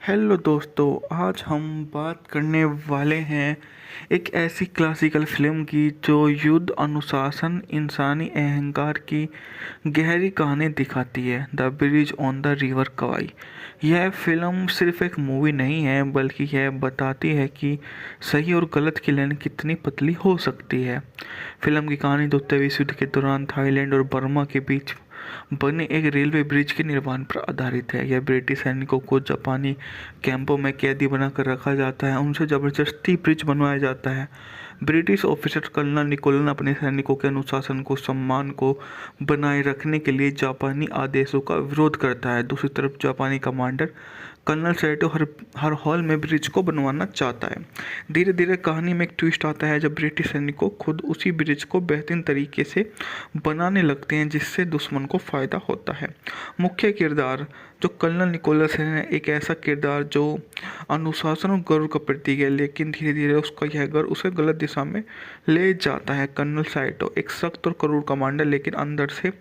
Hello दोस्तों, आज हम बात करने वाले हैं एक ऐसी क्लासिकल फिल्म की जो युद्ध, अनुशासन, इंसानी अहंकार की गहरी कहानी दिखाती है। The bridge on the river Kwai. यह फिल्म सिर्फ एक मूवी नहीं है, बल्कि यह बताती है कि सही और गलत की लाइन कितनी पतली हो सकती है। फिल्म की कहानी द्वितीय विश्व युद्ध के दौरान थाईलैंड और बर्मा के बीच बने एक रेलवे ब्रिज के निर्माण पर आधारित है। यह ब्रिटिश सैनिकों को जापानी कैंपों में कैदी बनाकर रखा जाता है, उनसे जबरदस्ती ब्रिज बनवाया जाता है। ब्रिटिश ऑफिसर कर्नल निकोलन अपने सैनिकों के अनुशासन को, सम्मान को बनाए रखने के लिए जापानी आदेशों का विरोध करता है। दूसरी तरफ जापानी कमांडर कर्नल सैटो हर हाल में ब्रिज को बनवाना चाहता है। धीरे धीरे कहानी में एक ट्विस्ट आता है जब ब्रिटिश सैनिकों खुद उसी ब्रिज को बेहतरीन तरीके से बनाने लगते हैं, जिससे दुश्मन को फायदा होता है। मुख्य किरदार जो कर्नल निकोलस है, एक ऐसा किरदार जो अनुशासन और गर्व का प्रतीक है, लेकिन धीरे धीरे उसका यह गर्व उसे गलत दिशा में ले जाता है। कर्नल साइटो एक सख्त और क्रूर कमांडर, लेकिन अंदर से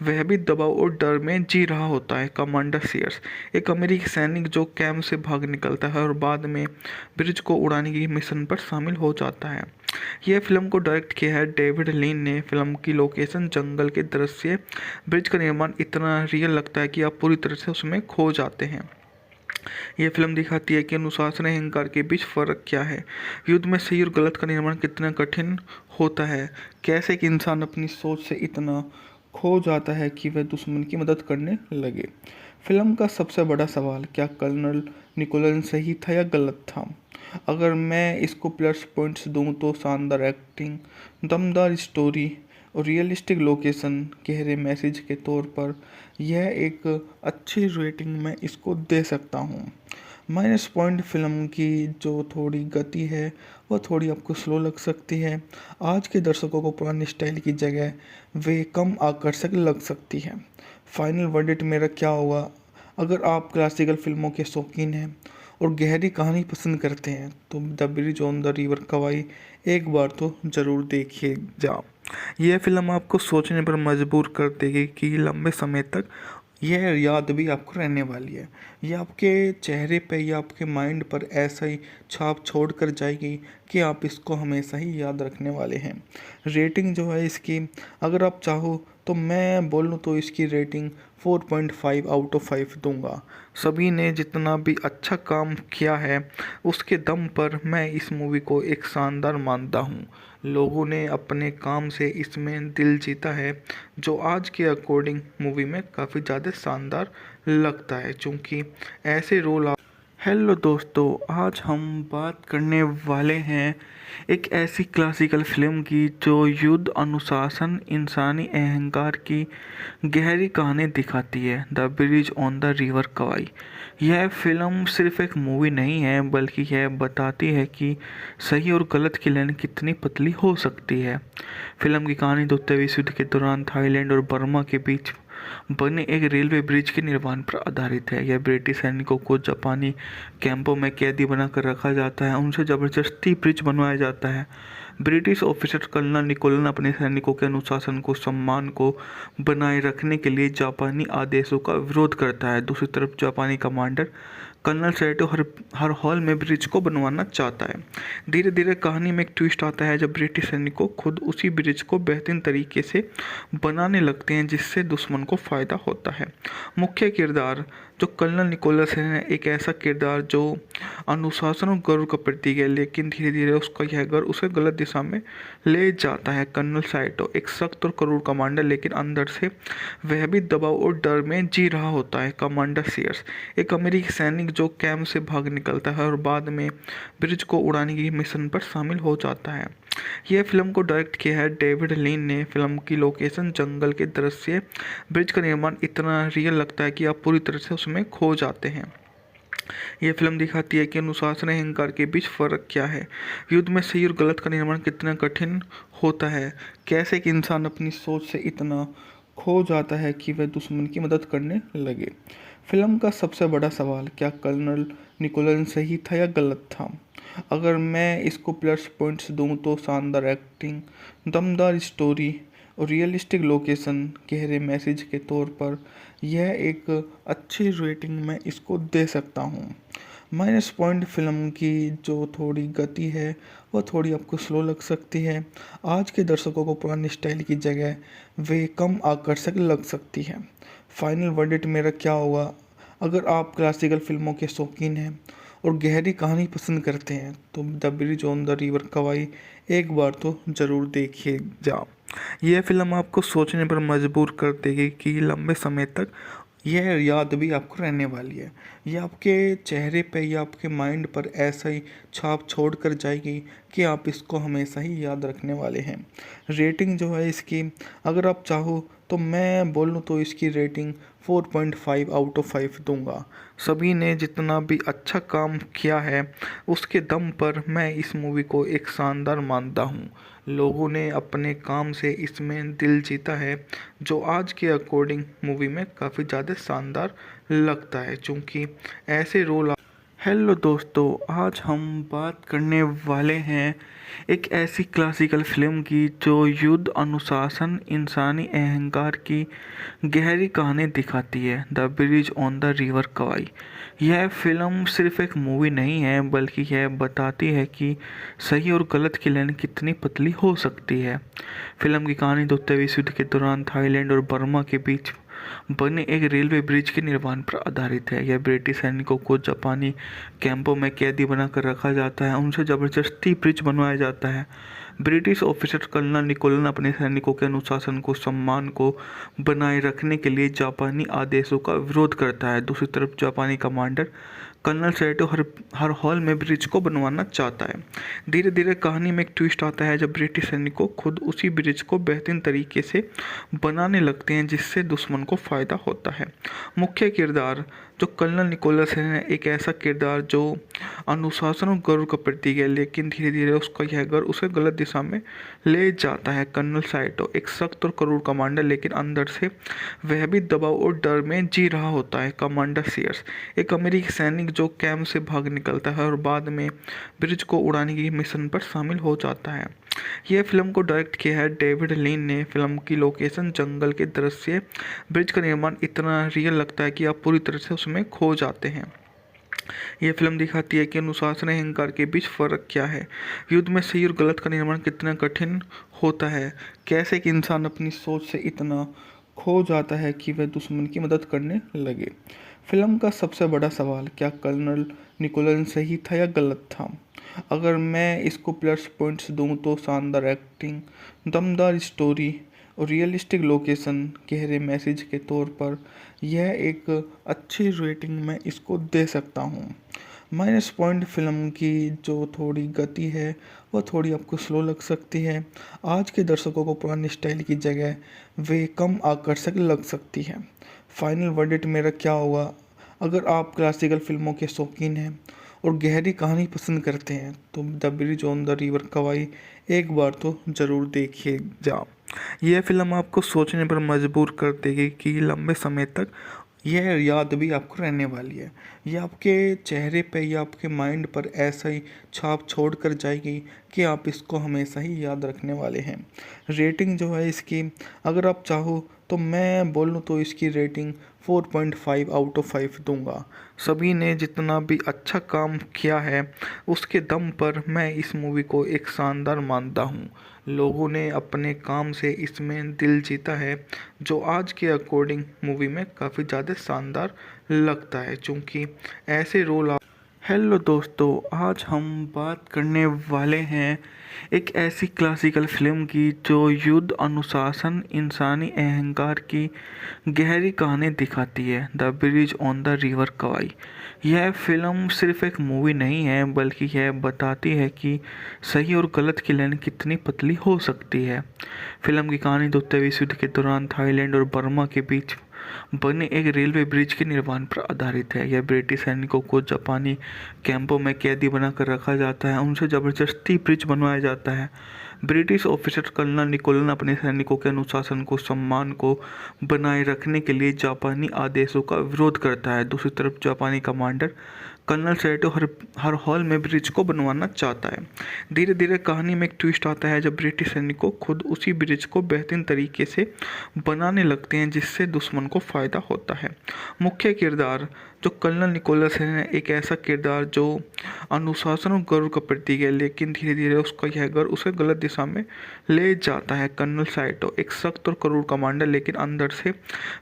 वह भी दबाव और डर में जी रहा होता है। कमांडर सीयर्स एक अमेरिकी सैनिक जो कैंप से भाग निकलता है और बाद में ब्रिज को उड़ाने की मिशन पर शामिल हो जाता है। यह फिल्म को डायरेक्ट किया है डेविड लीन ने। फिल्म की लोकेशन, जंगल के दृश्य, ब्रिज का निर्माण इतना रियल लगता है कि आप पूरी तरह से उसमें खो जाते हैं। यह फिल्म दिखाती है कि अनुशासन और अहंकार के बीच फर्क क्या है, युद्ध में सही और गलत का निर्माण कितना कठिन होता है, कैसे एक इंसान अपनी सोच से इतना खो जाता है कि वह दुश्मन की मदद करने लगे। फिल्म का सबसे बड़ा सवाल, क्या कर्नल निकोलन सही था या गलत था? अगर मैं इसको प्लस पॉइंट्स दूं तो शानदार एक्टिंग, दमदार स्टोरी और रियलिस्टिक लोकेशन, गहरे मैसेज के तौर पर यह एक अच्छी रेटिंग मैं इसको दे सकता हूँ। माइनस पॉइंट, फिल्म की जो थोड़ी गति है वह थोड़ी आपको स्लो लग सकती है। आज के दर्शकों को पुरानी स्टाइल की जगह वे कम आकर्षक लग सकती है। फाइनल वर्डिक्ट मेरा क्या होगा? अगर आप क्लासिकल फिल्मों के शौकीन हैं और गहरी कहानी पसंद करते हैं तो the bridge on the river Kwai एक बार तो ज़रूर देखिए जा। यह फिल्म आपको सोचने पर मजबूर कर देगी कि लंबे समय तक यह याद भी आपको रहने वाली है। यह आपके चेहरे पे या आपके माइंड पर ऐसा ही छाप छोड़ कर जाएगी कि आप इसको हमेशा ही याद रखने वाले हैं। रेटिंग जो है इसकी, अगर आप चाहो तो मैं बोलूँ तो इसकी रेटिंग 4.5 आउट ऑफ 5 दूंगा। सभी ने जितना भी अच्छा काम किया है उसके दम पर मैं इस मूवी को एक शानदार मानता हूँ। लोगों ने अपने काम से इसमें दिल जीता है, जो आज के अकॉर्डिंग मूवी में काफ़ी ज़्यादा शानदार लगता है, क्योंकि ऐसे रोल हेलो दोस्तों, आज हम बात करने वाले हैं एक ऐसी क्लासिकल फिल्म की जो युद्ध, अनुशासन, इंसानी अहंकार की गहरी कहानी दिखाती है। The bridge on the river Kwai. यह फिल्म सिर्फ एक मूवी नहीं है, बल्कि यह बताती है कि सही और गलत की लाइन कितनी पतली हो सकती है। फिल्म की कहानी द्वितीय विश्व युद्ध के दौरान थाईलैंड और बर्मा के बीच बने एक रेलवे ब्रिज के निर्माण पर आधारित है। यह ब्रिटिश सैनिकों को जापानी कैंपों में कैदी बनाकर रखा जाता है, उनसे जबरदस्ती ब्रिज बनवाया जाता है। ब्रिटिश ऑफिसर कर्नल निकोलन अपने सैनिकों के अनुशासन को, सम्मान को बनाए रखने के लिए जापानी आदेशों का विरोध करता है। दूसरी तरफ जापानी कमांडर कर्नल सैटो हर हाल में ब्रिज को बनवाना चाहता है। धीरे धीरे कहानी में एक ट्विस्ट आता है जब ब्रिटिश सैनिकों खुद उसी ब्रिज को बेहतरीन तरीके से बनाने लगते हैं, जिससे दुश्मन को फायदा होता है। मुख्य किरदार जो कर्नल निकोलस है, एक ऐसा किरदार जो अनुशासन और गर्व का प्रतीक है, लेकिन धीरे धीरे उसका यह गर्व उसे गलत दिशा में ले जाता है। कर्नल साइटो एक सख्त और क्रूर कमांडर, लेकिन अंदर से वह भी दबाव और डर में जी रहा होता है। कमांडर सीयर्स एक अमेरिकी सैनिक जो कैंप से भाग निकलता है और बाद में ब्रिज को उड़ाने की मिशन पर शामिल हो जाता है। यह फिल्म को डायरेक्ट किया है डेविड लीन ने। फिल्म की लोकेशन, जंगल के दृश्य, ब्रिज का निर्माण इतना रियल लगता है कि आप पूरी तरह से उसमें खो जाते हैं। यह फिल्म दिखाती है कि अनुशासन और अहंकार के बीच फर्क क्या है, युद्ध में सही और गलत का निर्माण कितना कठिन होता है, कैसे एक इंसान अपनी सोच से इतना खो जाता है कि वह दुश्मन की मदद करने लगे। फिल्म का सबसे बड़ा सवाल, क्या कर्नल निकोलन सही था या गलत था? अगर मैं इसको प्लस पॉइंट्स दूं तो शानदार एक्टिंग, दमदार स्टोरी और रियलिस्टिक लोकेशन, गहरे मैसेज के तौर पर यह एक अच्छी रेटिंग मैं इसको दे सकता हूँ। माइनस पॉइंट फिल्म की जो थोड़ी गति है वह थोड़ी आपको स्लो लग सकती है। आज के दर्शकों को पुरानी स्टाइल की जगह वे कम आकर्षक लग सकती है। फाइनल वर्डिक्ट मेरा क्या होगा? अगर आप क्लासिकल फिल्मों के शौकीन हैं और गहरी कहानी पसंद करते हैं तो the bridge on the river Kwai एक बार तो ज़रूर देखिए जा। यह फिल्म आपको सोचने पर मजबूर कर देगी कि लंबे समय तक यह याद भी आपको रहने वाली है। यह आपके चेहरे पे या आपके माइंड पर ऐसा ही छाप छोड़ कर जाएगी कि आप इसको हमेशा ही याद रखने वाले हैं। रेटिंग जो है इसकी, अगर आप चाहो तो मैं बोलूँ तो इसकी रेटिंग 4.5 आउट ऑफ 5 दूंगा। सभी ने जितना भी अच्छा काम किया है उसके दम पर मैं इस मूवी को एक शानदार मानता हूँ। लोगों ने अपने काम से इसमें दिल जीता है, जो आज के अकॉर्डिंग मूवी में काफ़ी ज़्यादा शानदार लगता है, क्योंकि ऐसे रोल। हेलो दोस्तों, आज हम बात करने वाले हैं एक ऐसी क्लासिकल फिल्म की जो युद्ध, अनुशासन, इंसानी अहंकार की गहरी कहानी दिखाती है, the bridge on the river Kwai. यह फिल्म सिर्फ एक मूवी नहीं है, बल्कि यह बताती है कि सही और गलत की लाइन कितनी पतली हो सकती है। फिल्म की कहानी द्वितीय विश्व युद्ध के दौरान थाईलैंड और बर्मा के बीच बने एक रेलवे ब्रिज के निर्माण पर आधारित है। यह ब्रिटिश सैनिकों को जापानी कैंपों में कैदी बनाकर रखा जाता है, उनसे ज़बरदस्ती ब्रिज बनवाया जाता है। ब्रिटिश ऑफिसर कर्नल निकोलन अपने सैनिकों के अनुशासन को, सम्मान को बनाए रखने के लिए जापानी आदेशों का विरोध करता है। दूसरी तरफ जापानी कमांडर कर्नल सैटो हर हॉल में ब्रिज को बनवाना चाहता है। धीरे धीरे कहानी में एक ट्विस्ट आता है जब ब्रिटिश सैनिकों खुद उसी ब्रिज को बेहतरीन तरीके से बनाने लगते हैं, जिससे दुश्मन को फ़ायदा होता है। मुख्य किरदार जो कर्नल निकोलस है, एक ऐसा किरदार जो अनुशासन और गौरव का प्रतीक है, लेकिन धीरे धीरे उसका यह गर्व उसे गलत दिशा में ले जाता है। कर्नल साइटो एक सख्त और क्रूर कमांडर, लेकिन अंदर से वह भी दबाव और डर में जी रहा होता है। कमांडर सीयर्स एक अमेरिकी सैनिक जो कैंप से भाग निकलता है और बाद में ब्रिज को उड़ाने की मिशन पर शामिल हो जाता है। यह फिल्म को डायरेक्ट किया है डेविड लीन ने। फिल्म की लोकेशन, जंगल के दृश्य, ब्रिज का निर्माण इतना रियल लगता है कि आप पूरी तरह से उसमें खो जाते हैं। यह फिल्म दिखाती है कि अनुशासन और अहंकार के बीच फ़र्क क्या है, युद्ध में सही और गलत का निर्माण कितना कठिन होता है, कैसे एक इंसान अपनी सोच से इतना खो जाता है कि वह दुश्मन की मदद करने लगे। फिल्म का सबसे बड़ा सवाल, क्या कर्नल निकोलन सही था या गलत था? अगर मैं इसको प्लस पॉइंट्स दूं तो शानदार एक्टिंग, दमदार स्टोरी और रियलिस्टिक लोकेशन, गहरे मैसेज के तौर पर यह एक अच्छी रेटिंग मैं इसको दे सकता हूँ। माइनस पॉइंट फिल्म की जो थोड़ी गति है वह थोड़ी आपको स्लो लग सकती है। आज के दर्शकों को पुरानी स्टाइल की जगह वे कम आकर्षक लग सकती है। फाइनल वर्डिक्ट मेरा क्या होगा? अगर आप क्लासिकल फिल्मों के शौकीन हैं और गहरी कहानी पसंद करते हैं तो the bridge on the river Kwai एक बार तो ज़रूर देखिए जा। यह फिल्म आपको सोचने पर मजबूर कर देगी कि लंबे समय तक यह याद भी आपको रहने वाली है। यह आपके चेहरे पे या आपके माइंड पर ऐसा ही छाप छोड़ कर जाएगी कि आप इसको हमेशा ही याद रखने वाले हैं। रेटिंग जो है इसकी, अगर आप चाहो तो मैं बोलूँ तो इसकी रेटिंग 4.5 आउट ऑफ 5 दूंगा। सभी ने जितना भी अच्छा काम किया है उसके दम पर मैं इस मूवी को एक शानदार मानता हूँ। लोगों ने अपने काम से इसमें दिल जीता है, जो आज के अकॉर्डिंग मूवी में काफ़ी ज़्यादा शानदार लगता है, क्योंकि ऐसे रोल। हेलो दोस्तों, आज हम बात करने वाले हैं एक ऐसी क्लासिकल फिल्म की जो युद्ध, अनुशासन, इंसानी अहंकार की गहरी कहानी दिखाती है, the bridge on the river Kwai. यह फिल्म सिर्फ एक मूवी नहीं है, बल्कि यह बताती है कि सही और गलत की लाइन कितनी पतली हो सकती है। फिल्म की कहानी द्वितीय विश्व युद्ध के दौरान थाईलैंड और बर्मा के बीच बने एक रेलवे ब्रिज के निर्माण पर आधारित है। यह ब्रिटिश सैनिकों को जापानी कैंपों में कैदी बनाकर रखा जाता है, उनसे ज़बरदस्ती ब्रिज बनवाया जाता है। ब्रिटिश ऑफिसर कर्नल निकोलन अपने सैनिकों के अनुशासन को, सम्मान को बनाए रखने के लिए जापानी आदेशों का विरोध करता है। दूसरी तरफ जापानी कमांडर कर्नल सैटो हर हॉल में ब्रिज को बनवाना चाहता है। धीरे धीरे कहानी में एक ट्विस्ट आता है जब ब्रिटिश सैनिकों खुद उसी ब्रिज को बेहतरीन तरीके से बनाने लगते हैं, जिससे दुश्मन को फ़ायदा होता है। मुख्य किरदार जो कर्नल निकोलस है एक ऐसा किरदार जो अनुशासन और गर्व का प्रतीक है, लेकिन धीरे धीरे उसका यह गर्व उसे गलत दिशा में ले जाता है। कर्नल साइटो एक सख्त और क्रूर कमांडर, लेकिन अंदर से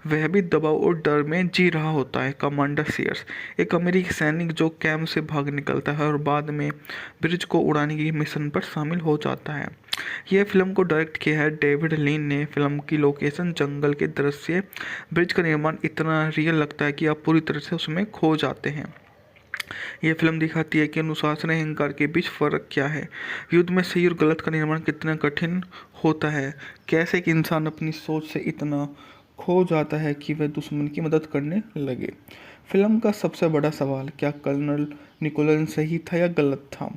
वह भी दबाव और डर में जी रहा होता है। कमांडर सीयर्स एक अमेरिकी सैनिक जो कैंप से भाग निकलता है और बाद में ब्रिज को उड़ाने की मिशन पर शामिल हो जाता है। यह फिल्म को डायरेक्ट किया है डेविड लीन ने। फिल्म की लोकेशन, जंगल के दृश्य, ब्रिज का निर्माण इतना रियल लगता है कि आप पूरी तरह से उसमें खो जाते हैं। यह फिल्म दिखाती है कि अनुशासन और अहंकार के बीच फर्क क्या है, युद्ध में सही और गलत का निर्माण कितना कठिन होता है, कैसे एक इंसान अपनी सोच से इतना खो जाता है कि वह दुश्मन की मदद करने लगे। फिल्म का सबसे बड़ा सवाल, क्या कर्नल निकोलन सही था या गलत था?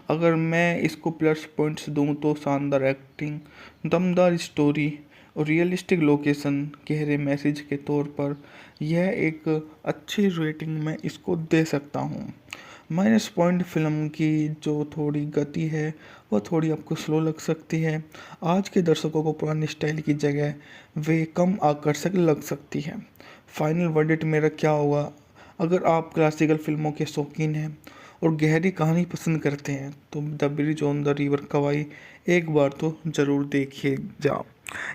अगर मैं इसको प्लस पॉइंट्स दूं तो शानदार एक्टिंग, दमदार स्टोरी और रियलिस्टिक लोकेशन, गहरे मैसेज के तौर पर यह एक अच्छी रेटिंग मैं इसको दे सकता हूँ। माइनस पॉइंट, फिल्म की जो थोड़ी गति है वह थोड़ी आपको स्लो लग सकती है। आज के दर्शकों को पुरानी स्टाइल की जगह वे कम आकर्षक लग सकती है। फाइनल वर्डिक्ट मेरा क्या होगा? अगर आप क्लासिकल फिल्मों के शौकीन हैं और गहरी कहानी पसंद करते हैं तो the bridge on the river Kwai एक बार तो ज़रूर देखिए जा।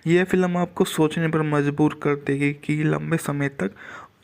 यह फिल्म आपको सोचने पर मजबूर कर देगी कि लंबे समय तक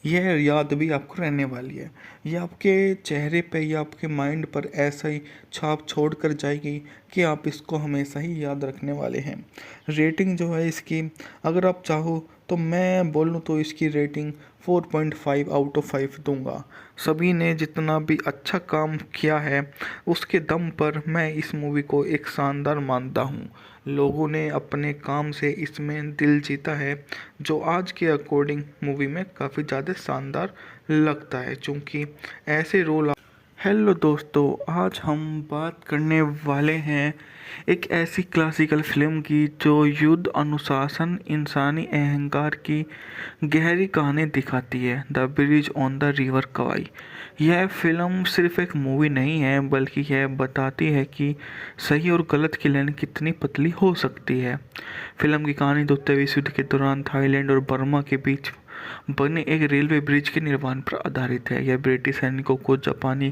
यह याद भी आपको रहने वाली है। यह आपके चेहरे पे या आपके माइंड पर ऐसा ही छाप छोड़ कर जाएगी कि आप इसको हमेशा ही याद रखने वाले हैं। रेटिंग जो है इसकी, अगर आप चाहो तो मैं बोलूँ तो इसकी रेटिंग 4.5 आउट ऑफ 5 दूंगा। सभी ने जितना भी अच्छा काम किया है उसके दम पर मैं इस मूवी को एक शानदार मानता हूँ। लोगों ने अपने काम से इसमें दिल जीता है, जो आज के अकॉर्डिंग मूवी में काफ़ी ज़्यादा शानदार लगता है, क्योंकि ऐसे रोल। हेलो दोस्तों, आज हम बात करने वाले हैं एक ऐसी क्लासिकल फिल्म की जो युद्ध, अनुशासन, इंसानी अहंकार की गहरी कहानी दिखाती है, the bridge on the river Kwai. यह फिल्म सिर्फ एक मूवी नहीं है, बल्कि यह बताती है कि सही और गलत की लाइन कितनी पतली हो सकती है। फिल्म की कहानी द्वितीय विश्व युद्ध के दौरान थाईलैंड और बर्मा के बीच बने एक रेलवे ब्रिज के निर्माण पर आधारित है। यह ब्रिटिश सैनिकों को जापानी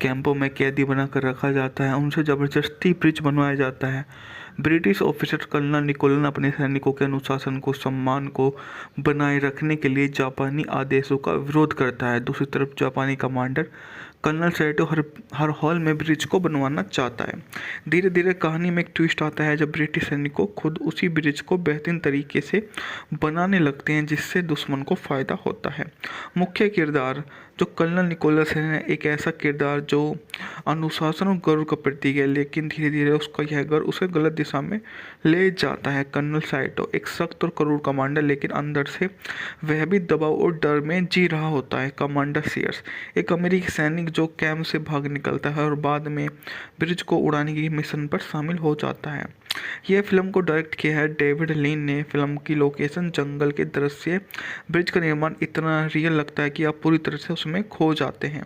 कैंपों में कैदी बनाकर रखा जाता है, उनसे ज़बरदस्ती ब्रिज बनवाया जाता है। ब्रिटिश ऑफिसर कर्नल निकोलन अपने सैनिकों के अनुशासन को, सम्मान को बनाए रखने के लिए जापानी आदेशों का विरोध करता है। दूसरी तरफ जापानी कमांडर कर्नल सैटो हर हाल में ब्रिज को बनवाना चाहता है। धीरे धीरे कहानी में एक ट्विस्ट आता है जब ब्रिटिश सैनिकों खुद उसी ब्रिज को बेहतरीन तरीके से बनाने लगते हैं, जिससे दुश्मन को फ़ायदा होता है। मुख्य किरदार, जो कर्नल निकोलस है एक ऐसा किरदार जो अनुशासन और गर्व का प्रतीक है, लेकिन धीरे धीरे उसका यह गर्व उसे गलत दिशा में ले जाता है। कर्नल साइटो एक सख्त और क्रूर कमांडर, लेकिन अंदर से वह भी दबाव और डर में जी रहा होता है। कमांडर सीयर्स एक अमेरिकी सैनिक जो कैंप से भाग निकलता है और बाद में ब्रिज को उड़ाने की मिशन पर शामिल हो जाता है। यह फिल्म को डायरेक्ट किया है डेविड लीन ने। फिल्म की लोकेशन, जंगल के दृश्य, ब्रिज का निर्माण इतना रियल लगता है कि आप पूरी तरह से उसमें खो जाते हैं।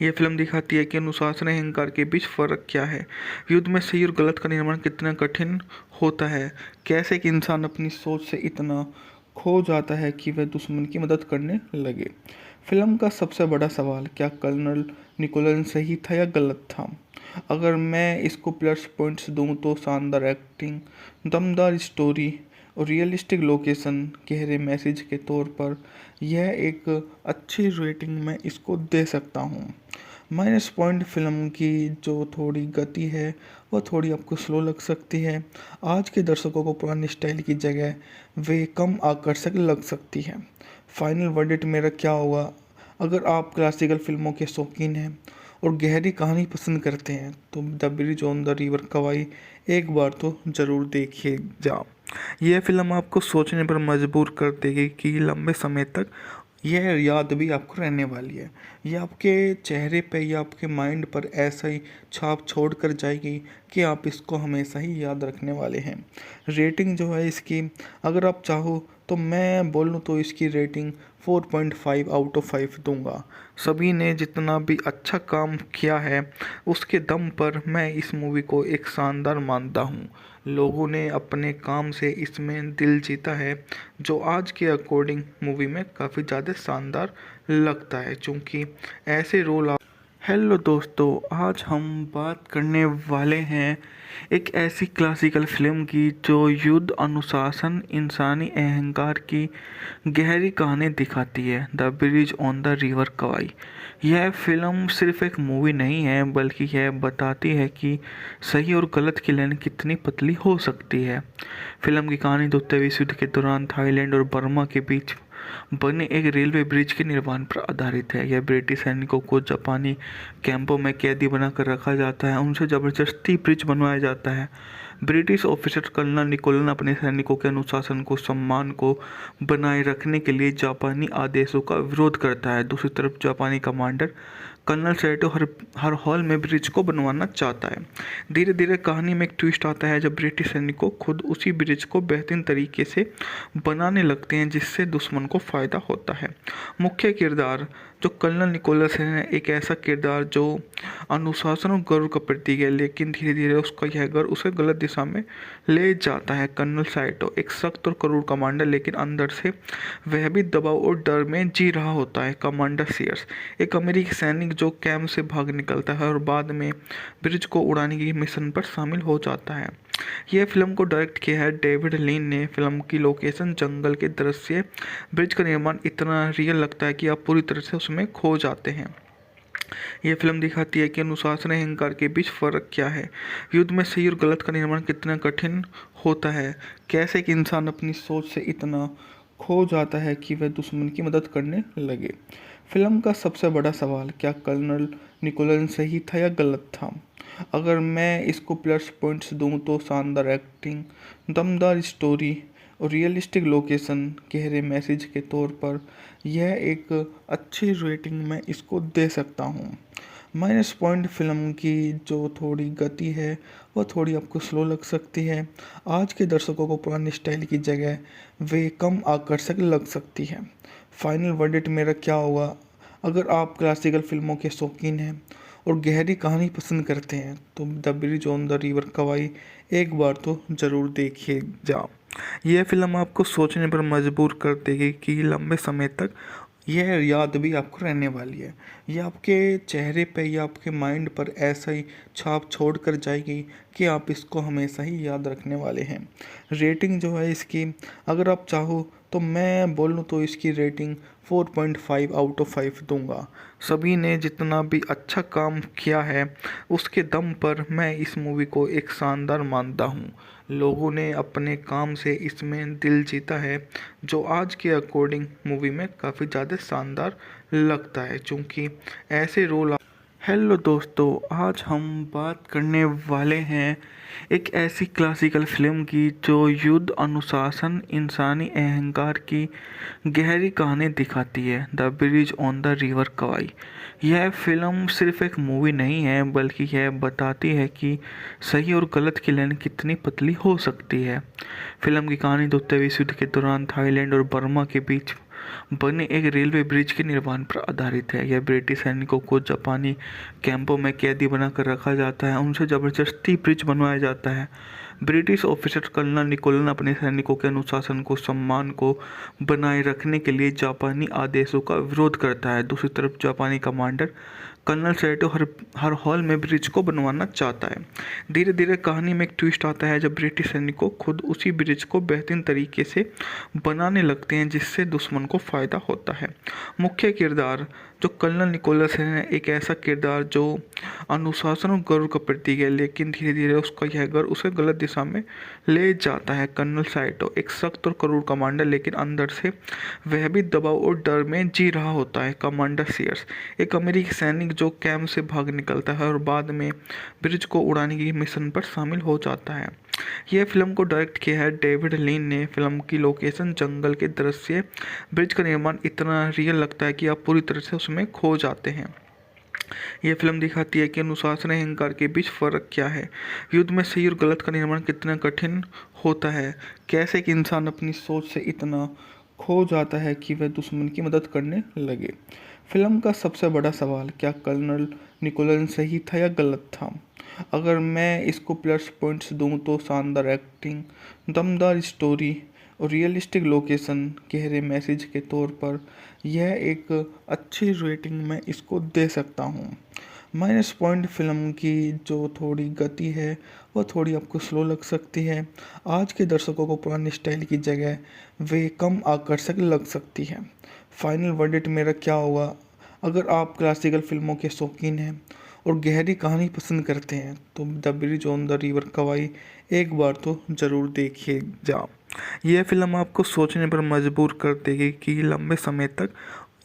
यह फिल्म दिखाती है कि अनुशासन और अहंकार के बीच फर्क क्या है, युद्ध में सही और गलत का निर्माण कितना कठिन होता है, कैसे एक इंसान अपनी सोच से इतना खो जाता है कि वह दुश्मन की मदद करने लगे। फिल्म का सबसे बड़ा सवाल, क्या कर्नल निकोलन सही था या गलत था? अगर मैं इसको प्लस पॉइंट्स दूं तो शानदार एक्टिंग, दमदार स्टोरी और रियलिस्टिक लोकेशन, गहरे मैसेज के तौर पर यह एक अच्छी रेटिंग मैं इसको दे सकता हूँ। माइनस पॉइंट, फिल्म की जो थोड़ी गति है वह थोड़ी आपको स्लो लग सकती है। आज के दर्शकों को पुरानी स्टाइल की जगह वे कम आकर्षक लग सकती है। फाइनल वर्डिक्ट मेरा क्या होगा? अगर आप क्लासिकल फिल्मों के शौकीन हैं और गहरी कहानी पसंद करते हैं तो the bridge on the river Kwai एक बार तो ज़रूर देखिए जा। यह फिल्म आपको सोचने पर मजबूर कर देगी कि लंबे समय तक यह याद भी आपको रहने वाली है। यह आपके चेहरे पे या आपके माइंड पर ऐसा ही छाप छोड़ कर जाएगी कि आप इसको हमेशा ही याद रखने वाले हैं। रेटिंग जो है इसकी, अगर आप चाहो तो मैं बोलूँ तो इसकी रेटिंग 4.5 आउट ऑफ 5 दूंगा। सभी ने जितना भी अच्छा काम किया है उसके दम पर मैं इस मूवी को एक शानदार मानता हूँ। लोगों ने अपने काम से इसमें दिल जीता है, जो आज के अकॉर्डिंग मूवी में काफ़ी ज़्यादा शानदार लगता है, क्योंकि ऐसे रोल। हेलो दोस्तों, आज हम बात करने वाले हैं एक ऐसी क्लासिकल फिल्म की जो युद्ध, अनुशासन, इंसानी अहंकार की गहरी कहानी दिखाती है। The bridge on the river Kwai. यह फिल्म सिर्फ एक मूवी नहीं है, बल्कि यह बताती है कि सही और गलत की लाइन कितनी पतली हो सकती है। फिल्म की कहानी द्वितीय विश्व युद्ध के दौरान थाईलैंड और बर्मा के बीच बने एक रेलवे ब्रिज के निर्माण पर आधारित है। यह ब्रिटिश सैनिकों को जापानी कैंपों में कैदी बनाकर रखा जाता है, उनसे जबरदस्ती ब्रिज बनवाया जाता है। ब्रिटिश ऑफिसर कर्नल निकोलन अपने सैनिकों के अनुशासन को, सम्मान को बनाए रखने के लिए जापानी आदेशों का विरोध करता है। दूसरी तरफ जापानी कमांडर कर्नल सैटो हर हाल में ब्रिज को बनवाना चाहता है। धीरे धीरे कहानी में एक ट्विस्ट आता है जब ब्रिटिश सैनिकों खुद उसी ब्रिज को बेहतरीन तरीके से बनाने लगते हैं, जिससे दुश्मन को फायदा होता है। मुख्य किरदार जो कर्नल निकोलस है, एक ऐसा किरदार जो अनुशासन और गर्व का प्रतीक है, लेकिन धीरे धीरे उसका यह गर्व उसे गलत दिशा में ले जाता है। कर्नल साइटो एक सख्त और क्रूर कमांडर, लेकिन अंदर से वह भी दबाव और डर में जी रहा होता है। कमांडर सीयर्स एक अमेरिकी सैनिक जो कैंप से भाग निकलता है और बाद में ब्रिज को उड़ाने की मिशन पर शामिल हो जाता है। यह फिल्म को डायरेक्ट किया है डेविड लीन ने। फिल्म की लोकेशन, जंगल के दृश्य, ब्रिज का निर्माण इतना रियल लगता है कि आप पूरी तरह से उसमें खो जाते हैं। यह फिल्म दिखाती है कि अनुशासन और अहंकार के बीच फर्क क्या है, युद्ध में सही और गलत का निर्माण कितना कठिन होता है, कैसे एक इंसान अपनी सोच से इतना खो जाता है कि वह दुश्मन की मदद करने लगे। फिल्म का सबसे बड़ा सवाल, क्या कर्नल निकोलन सही था या गलत था? अगर मैं इसको प्लस पॉइंट्स दूं तो शानदार एक्टिंग, दमदार स्टोरी और रियलिस्टिक लोकेशन, गहरे मैसेज के तौर पर यह एक अच्छी रेटिंग मैं इसको दे सकता हूँ। माइनस पॉइंट, फिल्म की जो थोड़ी गति है वह थोड़ी आपको स्लो लग सकती है। आज के दर्शकों को पुरानी स्टाइल की जगह वे कम आकर्षक लग सकती है। फाइनल वर्डिक्ट मेरा क्या होगा? अगर आप क्लासिकल फिल्मों के शौकीन हैं और गहरी कहानी पसंद करते हैं तो the bridge on the river Kwai एक बार तो ज़रूर देखिए जा। यह फिल्म आपको सोचने पर मजबूर कर देगी कि लंबे समय तक यह याद भी आपको रहने वाली है। यह आपके चेहरे पे या आपके माइंड पर ऐसा ही छाप छोड़ कर जाएगी कि आप इसको हमेशा ही याद रखने वाले हैं। रेटिंग जो है इसकी, अगर आप चाहो तो मैं बोलूँ तो इसकी रेटिंग 4.5 आउट ऑफ 5 दूंगा। सभी ने जितना भी अच्छा काम किया है उसके दम पर मैं इस मूवी को एक शानदार मानता हूँ। लोगों ने अपने काम से इसमें दिल जीता है, जो आज के अकॉर्डिंग मूवी में काफ़ी ज़्यादा शानदार लगता है, क्योंकि ऐसे रोल। हेलो दोस्तों, आज हम बात करने वाले हैं एक ऐसी क्लासिकल फिल्म की जो युद्ध, अनुशासन, इंसानी अहंकार की गहरी कहानी दिखाती है। The bridge on the river Kwai. यह फिल्म सिर्फ एक मूवी नहीं है, बल्कि यह बताती है कि सही और गलत की लाइन कितनी पतली हो सकती है। फिल्म की कहानी द्वितीय विश्व युद्ध के दौरान थाईलैंड और बर्मा के बीच बने एक रेलवे ब्रिज के निर्माण पर आधारित है। यह ब्रिटिश सैनिकों को जापानी कैंपों में कैदी बनाकर रखा जाता है, उनसे जबरदस्ती ब्रिज बनवाया जाता है। ब्रिटिश ऑफिसर कर्नल निकोलन अपने सैनिकों के अनुशासन को, सम्मान को बनाए रखने के लिए जापानी आदेशों का विरोध करता है। दूसरी तरफ जापानी कमांडर कर्नल सैटो हर हाल में ब्रिज को बनवाना चाहता है। धीरे धीरे कहानी में एक ट्विस्ट आता है जब ब्रिटिश सैनिकों खुद उसी ब्रिज को बेहतरीन तरीके से बनाने लगते हैं, जिससे दुश्मन को फायदा होता है। मुख्य किरदार जो कर्नल निकोलस है, एक ऐसा किरदार जो अनुशासन और गर्व का प्रतीक है, लेकिन धीरे धीरे उसका यह गर्व उसे गलत दिशा में ले जाता है। कर्नल साइटो एक सख्त और क्रूर कमांडर, लेकिन अंदर से वह भी दबाव और डर में जी रहा होता है। कमांडर सीयर्स एक अमेरिकी सैनिक जो कैंप से भाग निकलता है और बाद में ब्रिज को उड़ाने की मिशन पर शामिल हो जाता है। यह फिल्म को डायरेक्ट किया है डेविड लीन ने। फिल्म की लोकेशन, जंगल के दृश्य, ब्रिज का निर्माण इतना रियल लगता है कि आप पूरी तरह से उसमें खो जाते हैं। यह फिल्म दिखाती है कि अनुशासन और अहंकार के बीच फर्क क्या है, युद्ध में सही और गलत का निर्माण कितना कठिन होता है, कैसे एक इंसान अपनी सोच से इतना खो जाता है कि वह दुश्मन की मदद करने लगे। फिल्म का सबसे बड़ा सवाल, क्या कर्नल निकोलन सही था या गलत था? अगर मैं इसको प्लस पॉइंट्स दूं तो शानदार एक्टिंग, दमदार स्टोरी और रियलिस्टिक लोकेशन, गहरे मैसेज के तौर पर यह एक अच्छी रेटिंग मैं इसको दे सकता हूँ। माइनस पॉइंट फिल्म की जो थोड़ी गति है वो थोड़ी आपको स्लो लग सकती है। आज के दर्शकों को पुरानी स्टाइल की जगह वे कम आकर्षक लग सकती है। फाइनल वर्डिक्ट मेरा क्या होगा? अगर आप क्लासिकल फिल्मों के शौकीन हैं और गहरी कहानी पसंद करते हैं तो the bridge on the river Kwai एक बार तो ज़रूर देखिए जा। यह फिल्म आपको सोचने पर मजबूर कर देगी कि लंबे समय तक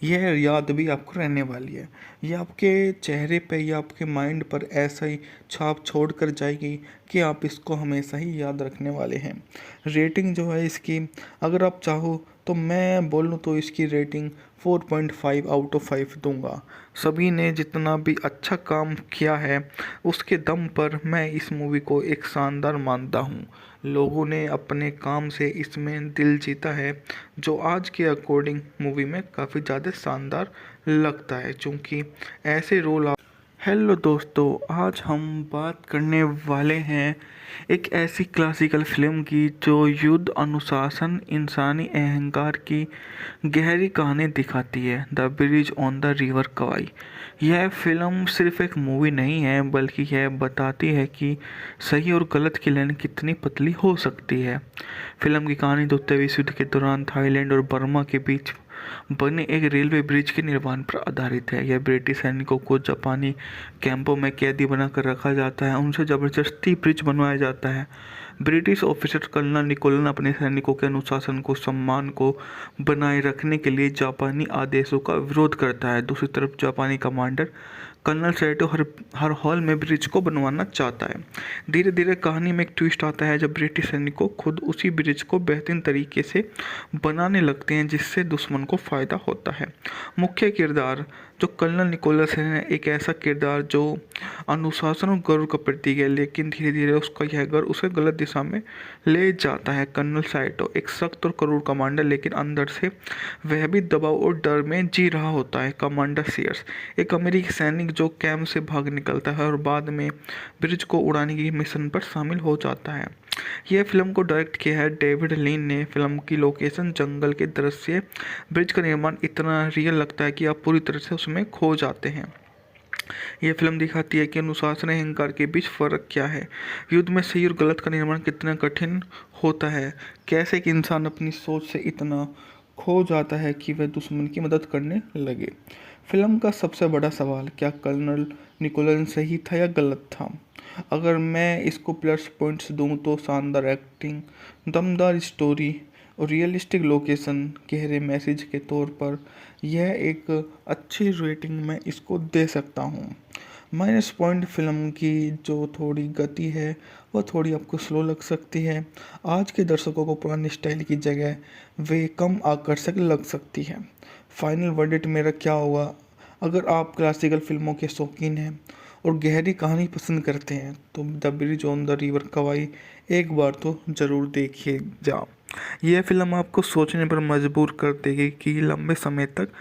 यह याद भी आपको रहने वाली है। यह आपके चेहरे पे या आपके माइंड पर ऐसा ही छाप छोड़ कर जाएगी कि आप इसको हमेशा ही याद रखने वाले हैं। रेटिंग जो है इसकी, अगर आप चाहो तो मैं बोलूँ तो इसकी रेटिंग 4.5 आउट ऑफ 5 दूंगा। सभी ने जितना भी अच्छा काम किया है उसके दम पर मैं इस मूवी को एक शानदार मानता हूँ। लोगों ने अपने काम से इसमें दिल जीता है, जो आज के अकॉर्डिंग मूवी में काफ़ी ज़्यादा शानदार लगता है, क्योंकि ऐसे रोल। हेलो दोस्तों, आज हम बात करने वाले हैं एक ऐसी क्लासिकल फिल्म की जो युद्ध, अनुशासन, इंसानी अहंकार की गहरी कहानी दिखाती है, the bridge on the river Kwai. यह फिल्म सिर्फ एक मूवी नहीं है, बल्कि यह बताती है कि सही और गलत की लाइन कितनी पतली हो सकती है। फिल्म की कहानी द्वितीय विश्व युद्ध के दौरान थाईलैंड और बर्मा के बीच बने एक रेलवे ब्रिज के निर्माण पर आधारित है। यह ब्रिटिश सैनिकों को जापानी कैंपों में कैदी बनाकर रखा जाता है, उनसे जबरदस्ती ब्रिज बनवाया जाता है। ब्रिटिश ऑफिसर कर्नल निकोलन अपने सैनिकों के अनुशासन को, सम्मान को बनाए रखने के लिए जापानी आदेशों का विरोध करता है। दूसरी तरफ जापानी कमांडर कर्नल सैटो हर हाल में ब्रिज को बनवाना चाहता है। धीरे धीरे कहानी में एक ट्विस्ट आता है जब ब्रिटिश सैनिकों खुद उसी ब्रिज को बेहतरीन तरीके से बनाने लगते हैं, जिससे दुश्मन को फायदा होता है। मुख्य किरदार जो कर्नल निकोलस है, एक ऐसा किरदार जो अनुशासन और गर्व का प्रतीक है, लेकिन धीरे धीरे उसका यह गर्व उसे गलत दिशा में ले जाता है। कर्नल साइटो एक सख्त और क्रूर कमांडर, लेकिन अंदर से वह भी दबाव और डर में जी रहा होता है। कमांडर सीयर्स एक अमेरिकी सैनिक जो कैंप से भाग निकलता है और बाद में ब्रिज को उड़ाने की मिशन पर शामिल हो जाता है। यह फिल्म को डायरेक्ट किया है डेविड लीन ने। फिल्म की लोकेशन, जंगल के दृश्य, ब्रिज का निर्माण इतना रियल लगता है कि आप पूरी तरह से उसमें खो जाते हैं। यह फिल्म दिखाती है कि अनुशासन और अहंकार के बीच फर्क क्या है, युद्ध में सही और गलत का निर्माण कितना कठिन होता है, कैसे एक इंसान अपनी सोच से इतना खो जाता है कि वह दुश्मन की मदद करने लगे। फिल्म का सबसे बड़ा सवाल, क्या कर्नल निकोलन सही था या गलत था? अगर मैं इसको प्लस पॉइंट्स दूं तो शानदार एक्टिंग, दमदार स्टोरी और रियलिस्टिक लोकेशन, गहरे मैसेज के तौर पर यह एक अच्छी रेटिंग मैं इसको दे सकता हूँ। माइनस पॉइंट फिल्म की जो थोड़ी गति है वो थोड़ी आपको स्लो लग सकती है। आज के दर्शकों को पुरानी स्टाइल की जगह वे कम आकर्षक लग सकती है। फाइनल वर्डिक्ट मेरा क्या होगा? अगर आप क्लासिकल फिल्मों के शौकीन हैं और गहरी कहानी पसंद करते हैं तो the bridge on the river Kwai एक बार तो ज़रूर देखिए जा। यह फिल्म आपको सोचने पर मजबूर कर देगी कि लंबे समय तक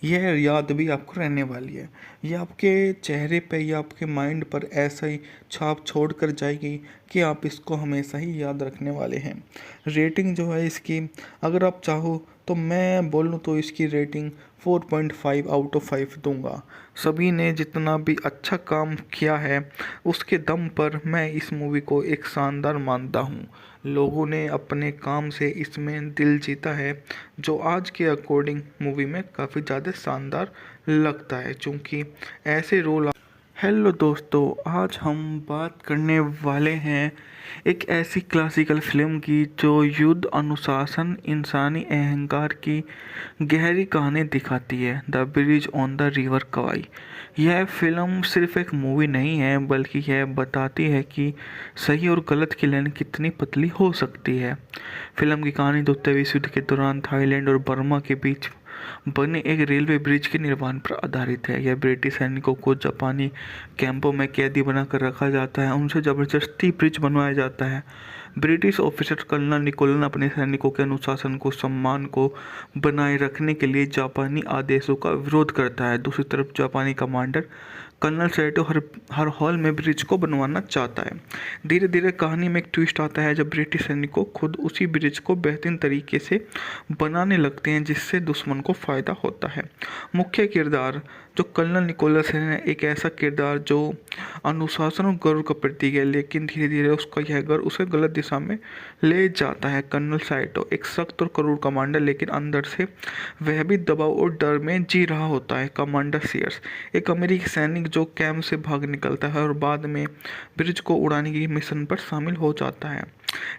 यह याद भी आपको रहने वाली है। यह आपके चेहरे पे या आपके माइंड पर ऐसा ही छाप छोड़ कर जाएगी कि आप इसको हमेशा ही याद रखने वाले हैं। रेटिंग जो है इसकी, अगर आप चाहो तो मैं बोलूँ तो इसकी रेटिंग 4.5 आउट ऑफ 5 दूंगा। सभी ने जितना भी अच्छा काम किया है उसके दम पर मैं इस मूवी को एक शानदार मानता हूँ। लोगों ने अपने काम से इसमें दिल जीता है, जो आज के अकॉर्डिंग मूवी में काफ़ी ज़्यादा शानदार लगता है, क्योंकि ऐसे रोल। हेलो दोस्तों, आज हम बात करने वाले हैं एक ऐसी क्लासिकल फिल्म की जो युद्ध, अनुशासन, इंसानी अहंकार की गहरी कहानी दिखाती है, the bridge on the river Kwai. यह फिल्म सिर्फ एक मूवी नहीं है, बल्कि यह बताती है कि सही और गलत की लाइन कितनी पतली हो सकती है। फिल्म की कहानी द्वितीय विश्व युद्ध के दौरान थाईलैंड और बर्मा के बीच बने एक रेलवे ब्रिज के निर्माण पर आधारित है। यह ब्रिटिश सैनिकों को जापानी कैंपों में कैदी बनाकर रखा जाता है, उनसे जबरदस्ती ब्रिज बनवाया जाता है। ब्रिटिश ऑफिसर कर्नल निकोलन अपने सैनिकों के अनुशासन को सम्मान को बनाए रखने के लिए जापानी आदेशों का विरोध करता है। दूसरी तरफ जापानी कमांडर कर्नल सैटो हर हाल में ब्रिज को बनवाना चाहता है। धीरे धीरे कहानी में एक ट्विस्ट आता है जब ब्रिटिश सैनिकों खुद उसी ब्रिज को बेहतरीन तरीके से बनाने लगते हैं, जिससे दुश्मन को फायदा होता है। मुख्य किरदार जो कर्नल निकोलस है, एक ऐसा किरदार जो अनुशासन और गर्व का प्रतीक है, लेकिन धीरे धीरे उसका यह गर्व उसे गलत दिशा में ले जाता है। कर्नल साइटो एक सख्त और क्रूर कमांडर, लेकिन अंदर से वह भी दबाव और डर में जी रहा होता है। कमांडर सीयर्स एक अमेरिकी सैनिक जो कैंप से भाग निकलता है और बाद में ब्रिज को उड़ाने की मिशन पर शामिल हो जाता है।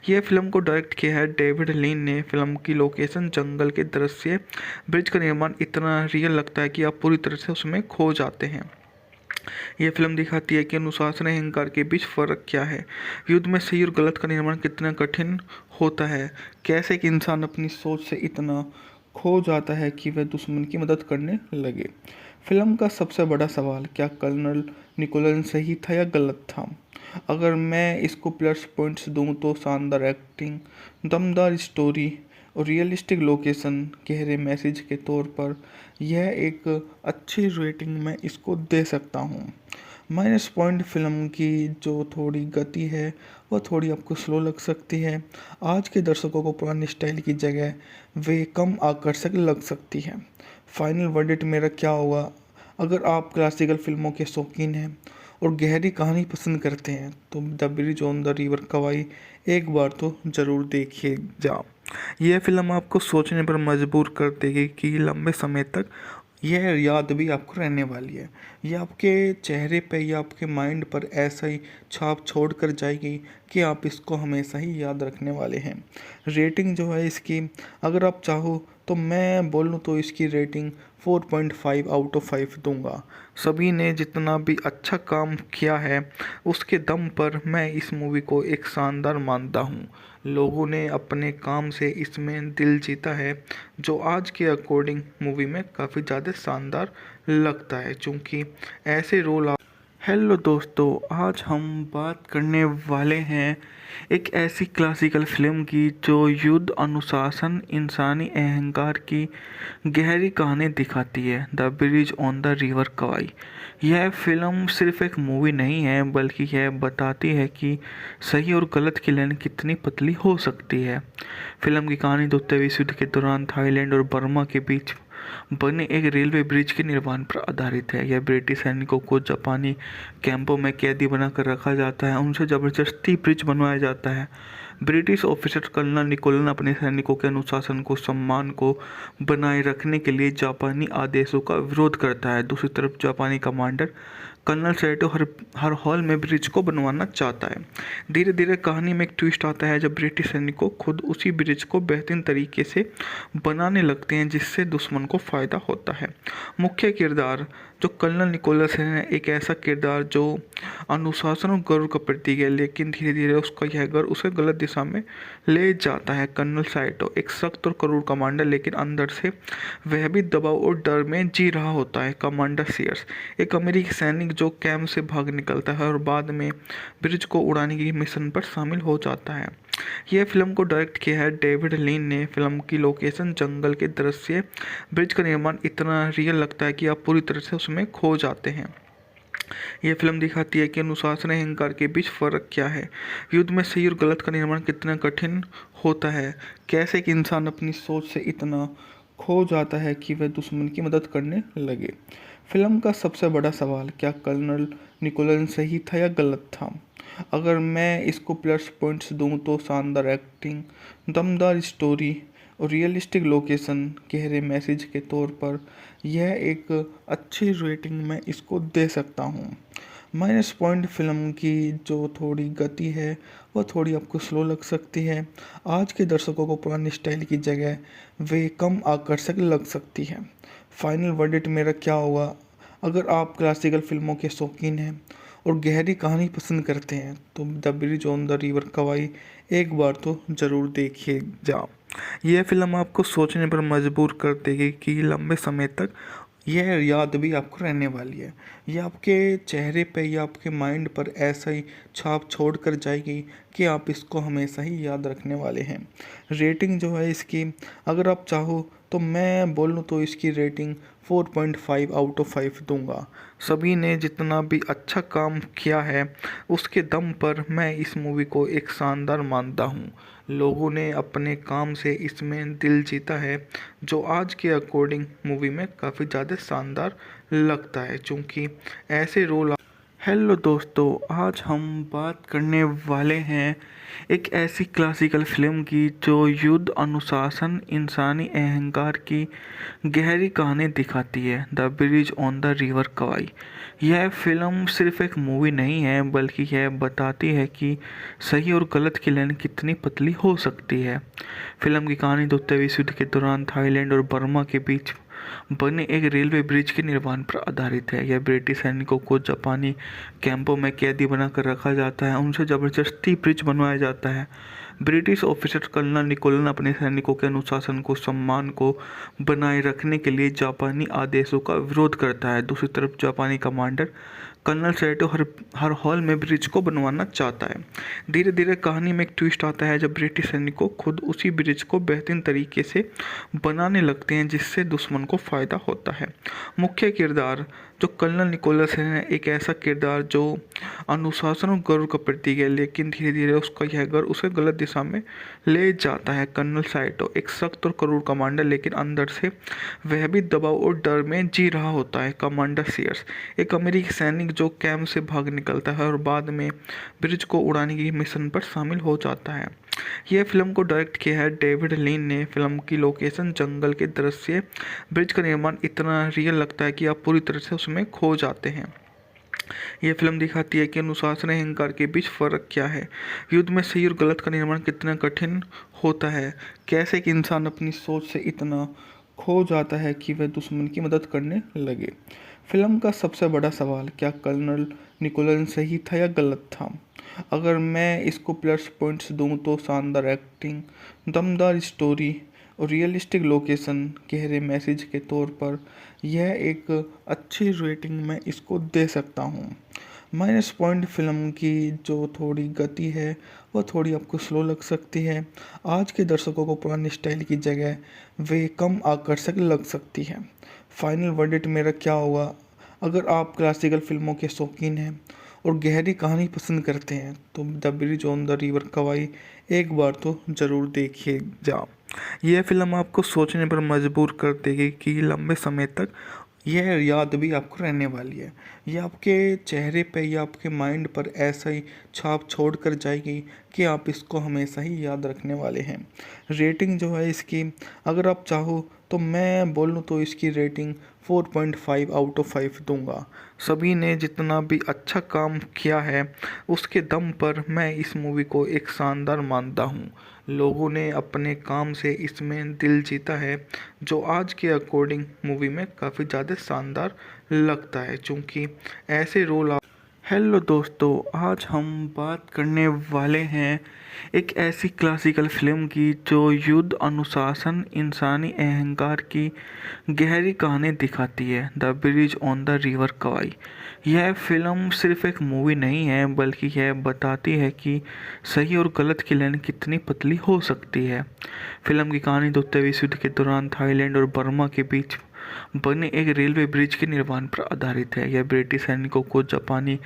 यह फिल्म को डायरेक्ट किया है डेविड लीन ने। फिल्म की लोकेशन, जंगल के दृश्य, ब्रिज का निर्माण इतना रियल लगता है कि आप पूरी तरह से उसमें खो जाते हैं। यह फिल्म दिखाती है कि अनुशासन और अहंकार के बीच फर्क क्या है, युद्ध में सही और गलत का निर्माण कितना कठिन होता है, कैसे एक इंसान अपनी सोच से इतना खो जाता है कि वह दुश्मन की मदद करने लगे। फिल्म का सबसे बड़ा सवाल, क्या कर्नल निकोलन सही था या गलत था? अगर मैं इसको प्लस पॉइंट्स दूं तो शानदार एक्टिंग, दमदार स्टोरी और रियलिस्टिक लोकेशन, गहरे मैसेज के तौर पर यह एक अच्छी रेटिंग मैं इसको दे सकता हूँ। माइनस पॉइंट फिल्म की जो थोड़ी गति है वह थोड़ी आपको स्लो लग सकती है। आज के दर्शकों को पुरानी स्टाइल की जगह वे कम आकर्षक लग सकती है। फाइनल वर्डिक्ट मेरा क्या होगा? अगर आप क्लासिकल फिल्मों के शौकीन हैं और गहरी कहानी पसंद करते हैं तो the bridge on the river Kwai एक बार तो ज़रूर देखिए जा। यह फिल्म आपको सोचने पर मजबूर कर देगी कि लंबे समय तक यह याद भी आपको रहने वाली है। यह आपके चेहरे पे या आपके माइंड पर ऐसा ही छाप छोड़ कर जाएगी कि आप इसको हमेशा ही याद रखने वाले हैं। रेटिंग जो है इसकी, अगर आप चाहो तो मैं बोलूँ तो इसकी रेटिंग 4.5 आउट ऑफ 5 दूंगा। सभी ने जितना भी अच्छा काम किया है उसके दम पर मैं इस मूवी को एक शानदार मानता हूँ। लोगों ने अपने काम से इसमें दिल जीता है, जो आज के अकॉर्डिंग मूवी में काफ़ी ज़्यादा शानदार लगता है, क्योंकि ऐसे रोल। हेलो दोस्तों, आज हम बात करने वाले हैं एक ऐसी क्लासिकल फिल्म की जो युद्ध, अनुशासन, इंसानी अहंकार की गहरी कहानी दिखाती है, the bridge on the river Kwai. यह फिल्म सिर्फ एक मूवी नहीं है, बल्कि यह बताती है कि सही और गलत की लाइन कितनी पतली हो सकती है। फिल्म की कहानी द्वितीय विश्व युद्ध के दौरान थाईलैंड और बर्मा के बीच बने एक रेलवे ब्रिज के निर्माण पर आधारित है। यह ब्रिटिश सैनिकों को जापानी कैंपों में कैदी बनाकर रखा जाता है, उनसे जबरदस्ती ब्रिज बनवाया जाता है। ब्रिटिश ऑफिसर कर्नल निकोलन अपने सैनिकों के अनुशासन को सम्मान को बनाए रखने के लिए जापानी आदेशों का विरोध करता है। दूसरी तरफ जापानी कमांडर कर्नल सैटो हर हाल में ब्रिज को बनवाना चाहता है। धीरे धीरे कहानी में एक ट्विस्ट आता है जब ब्रिटिश सैनिकों खुद उसी ब्रिज को बेहतरीन तरीके से बनाने लगते हैं, जिससे दुश्मन को फायदा होता है। मुख्य किरदार जो कर्नल निकोलस है, एक ऐसा किरदार जो अनुशासन और गर्व का प्रतीक है, लेकिन धीरे धीरे उसका यह गर्व उसे गलत दिशा में ले जाता है। कर्नल साइटो एक सख्त और क्रूर कमांडर, लेकिन अंदर से वह भी दबाव और डर में जी रहा होता है। कमांडर सीयर्स एक अमेरिकी सैनिक जो कैंप से भाग निकलता है और बाद में ब्रिज को उड़ाने की मिशन पर शामिल हो जाता है। यह फिल्म को डायरेक्ट किया है डेविड लीन ने। फिल्म की लोकेशन, जंगल के दृश्य, ब्रिज का निर्माण इतना रियल लगता है कि आप पूरी तरह से उसमें खो जाते हैं। यह फिल्म दिखाती है कि अनुशासन और अहंकार के बीच फर्क क्या है, युद्ध में सही और गलत का निर्माण कितना कठिन होता है, कैसे एक इंसान अपनी सोच से इतना खो जाता है कि वह दुश्मन की मदद करने लगे। फिल्म का सबसे बड़ा सवाल, क्या कर्नल निकोलन सही था या गलत था? अगर मैं इसको प्लस पॉइंट्स दूं तो शानदार एक्टिंग, दमदार स्टोरी और रियलिस्टिक लोकेशन, गहरे मैसेज के तौर पर यह एक अच्छी रेटिंग मैं इसको दे सकता हूँ। माइनस पॉइंट फिल्म की जो थोड़ी गति है वह थोड़ी आपको स्लो लग सकती है। आज के दर्शकों को पुरानी स्टाइल की जगह वे कम आकर्षक लग सकती है। फाइनल वर्डिक्ट मेरा क्या होगा? अगर आप क्लासिकल फिल्मों के शौकीन हैं और गहरी कहानी पसंद करते हैं तो the bridge on the river Kwai एक बार तो ज़रूर देखिए जा। यह फिल्म आपको सोचने पर मजबूर कर देगी कि लंबे समय तक यह याद भी आपको रहने वाली है। ये आपके चेहरे पे या आपके माइंड पर ऐसा ही छाप छोड़ कर जाएगी कि आप इसको हमेशा ही याद रखने वाले हैं। रेटिंग जो है इसकी, अगर आप चाहो तो मैं बोलूँ तो इसकी रेटिंग 4.5 आउट ऑफ 5 दूंगा। सभी ने जितना भी अच्छा काम किया है उसके दम पर मैं इस मूवी को एक शानदार मानता हूँ। लोगों ने अपने काम से इसमें दिल जीता है, जो आज के अकॉर्डिंग मूवी में काफ़ी ज़्यादा शानदार लगता है, क्योंकि ऐसे रोल। हेलो दोस्तों, आज हम बात करने वाले हैं एक ऐसी क्लासिकल फिल्म की जो युद्ध, अनुशासन, इंसानी अहंकार की गहरी कहानी दिखाती है। The bridge on the river Kwai. यह फिल्म सिर्फ एक मूवी नहीं है, बल्कि यह बताती है कि सही और गलत की लाइन कितनी पतली हो सकती है। फिल्म की कहानी द्वितीय विश्व युद्ध के दौरान थाईलैंड और बर्मा के बीच बने एक रेलवे ब्रिज के निर्माण पर आधारित है। यह ब्रिटिश सैनिकों को जापानी कैंपों में कैदी बनाकर रखा जाता है, उनसे जबरदस्ती ब्रिज बनवाया जाता है। ब्रिटिश ऑफिसर कर्नल निकोलन अपने सैनिकों के अनुशासन को, सम्मान को बनाए रखने के लिए जापानी आदेशों का विरोध करता है। दूसरी तरफ जापानी कमांडर कर्नल सैटो हर हाल में ब्रिज को बनवाना चाहता है। धीरे धीरे कहानी में एक ट्विस्ट आता है जब ब्रिटिश सैनिकों खुद उसी ब्रिज को बेहतरीन तरीके से बनाने लगते हैं, जिससे दुश्मन को फायदा होता है। मुख्य किरदार जो कर्नल निकोलस है, एक ऐसा किरदार जो अनुशासन और गर्व का प्रतीक है, लेकिन धीरे धीरे उसका यह गर्व उसे गलत दिशा में ले जाता है। कर्नल साइटो एक सख्त और क्रूर कमांडर, लेकिन अंदर से वह भी दबाव और डर में जी रहा होता है। कमांडर सीयर्स एक अमेरिकी सैनिक जो कैंप से भाग निकलता है और बाद में ब्रिज को उड़ाने की मिशन पर शामिल हो जाता है। यह फिल्म को डायरेक्ट किया है डेविड लीन ने। फिल्म की लोकेशन, जंगल के दृश्य, ब्रिज का निर्माण इतना रियल लगता है कि आप पूरी तरह से उसमें खो जाते हैं। यह फिल्म दिखाती है कि अनुशासन और अहंकार के बीच फर्क क्या है, युद्ध में सही और गलत का निर्माण कितना कठिन होता है, कैसे एक इंसान अपनी सोच से इतना खो जाता है कि वह दुश्मन की मदद करने लगे। फिल्म का सबसे बड़ा सवाल, क्या कर्नल निकोलन सही था या गलत था? अगर मैं इसको प्लस पॉइंट्स दूं तो शानदार एक्टिंग, दमदार स्टोरी और रियलिस्टिक लोकेशन, गहरे मैसेज के तौर पर यह एक अच्छी रेटिंग मैं इसको दे सकता हूँ। माइनस पॉइंट, फिल्म की जो थोड़ी गति है वह थोड़ी आपको स्लो लग सकती है। आज के दर्शकों को पुराने स्टाइल की जगह वे कम आकर्षक लग सकती है। फाइनल वर्डिक्ट मेरा क्या होगा? अगर आप क्लासिकल फिल्मों के शौकीन हैं और गहरी कहानी पसंद करते हैं तो the bridge on the river Kwai एक बार तो ज़रूर देखिए जा। यह फिल्म आपको सोचने पर मजबूर कर देगी कि लंबे समय तक यह याद भी आपको रहने वाली है। यह आपके चेहरे पे या आपके माइंड पर ऐसा ही छाप छोड़ कर जाएगी कि आप इसको हमेशा ही याद रखने वाले हैं। रेटिंग जो है इसकी, अगर आप चाहो तो मैं बोलूँ तो इसकी रेटिंग 4.5 आउट ऑफ 5 दूंगा। सभी ने जितना भी अच्छा काम किया है उसके दम पर मैं इस मूवी को एक शानदार मानता हूँ। लोगों ने अपने काम से इसमें दिल जीता है, जो आज के अकॉर्डिंग मूवी में काफ़ी ज़्यादा शानदार लगता है, क्योंकि ऐसे रोल। हेलो दोस्तों, आज हम बात करने वाले हैं एक ऐसी क्लासिकल फिल्म की जो युद्ध, अनुशासन, इंसानी अहंकार की गहरी कहानी दिखाती है। The bridge on the river Kwai. यह फिल्म सिर्फ एक मूवी नहीं है, बल्कि यह बताती है कि सही और गलत की लाइन कितनी पतली हो सकती है। फिल्म की कहानी द्वितीय विश्व युद्ध के दौरान थाईलैंड और बर्मा के बीच बने एक रेलवे ब्रिज के निर्माण पर आधारित है। यह ब्रिटिश सैनिकों को जापानी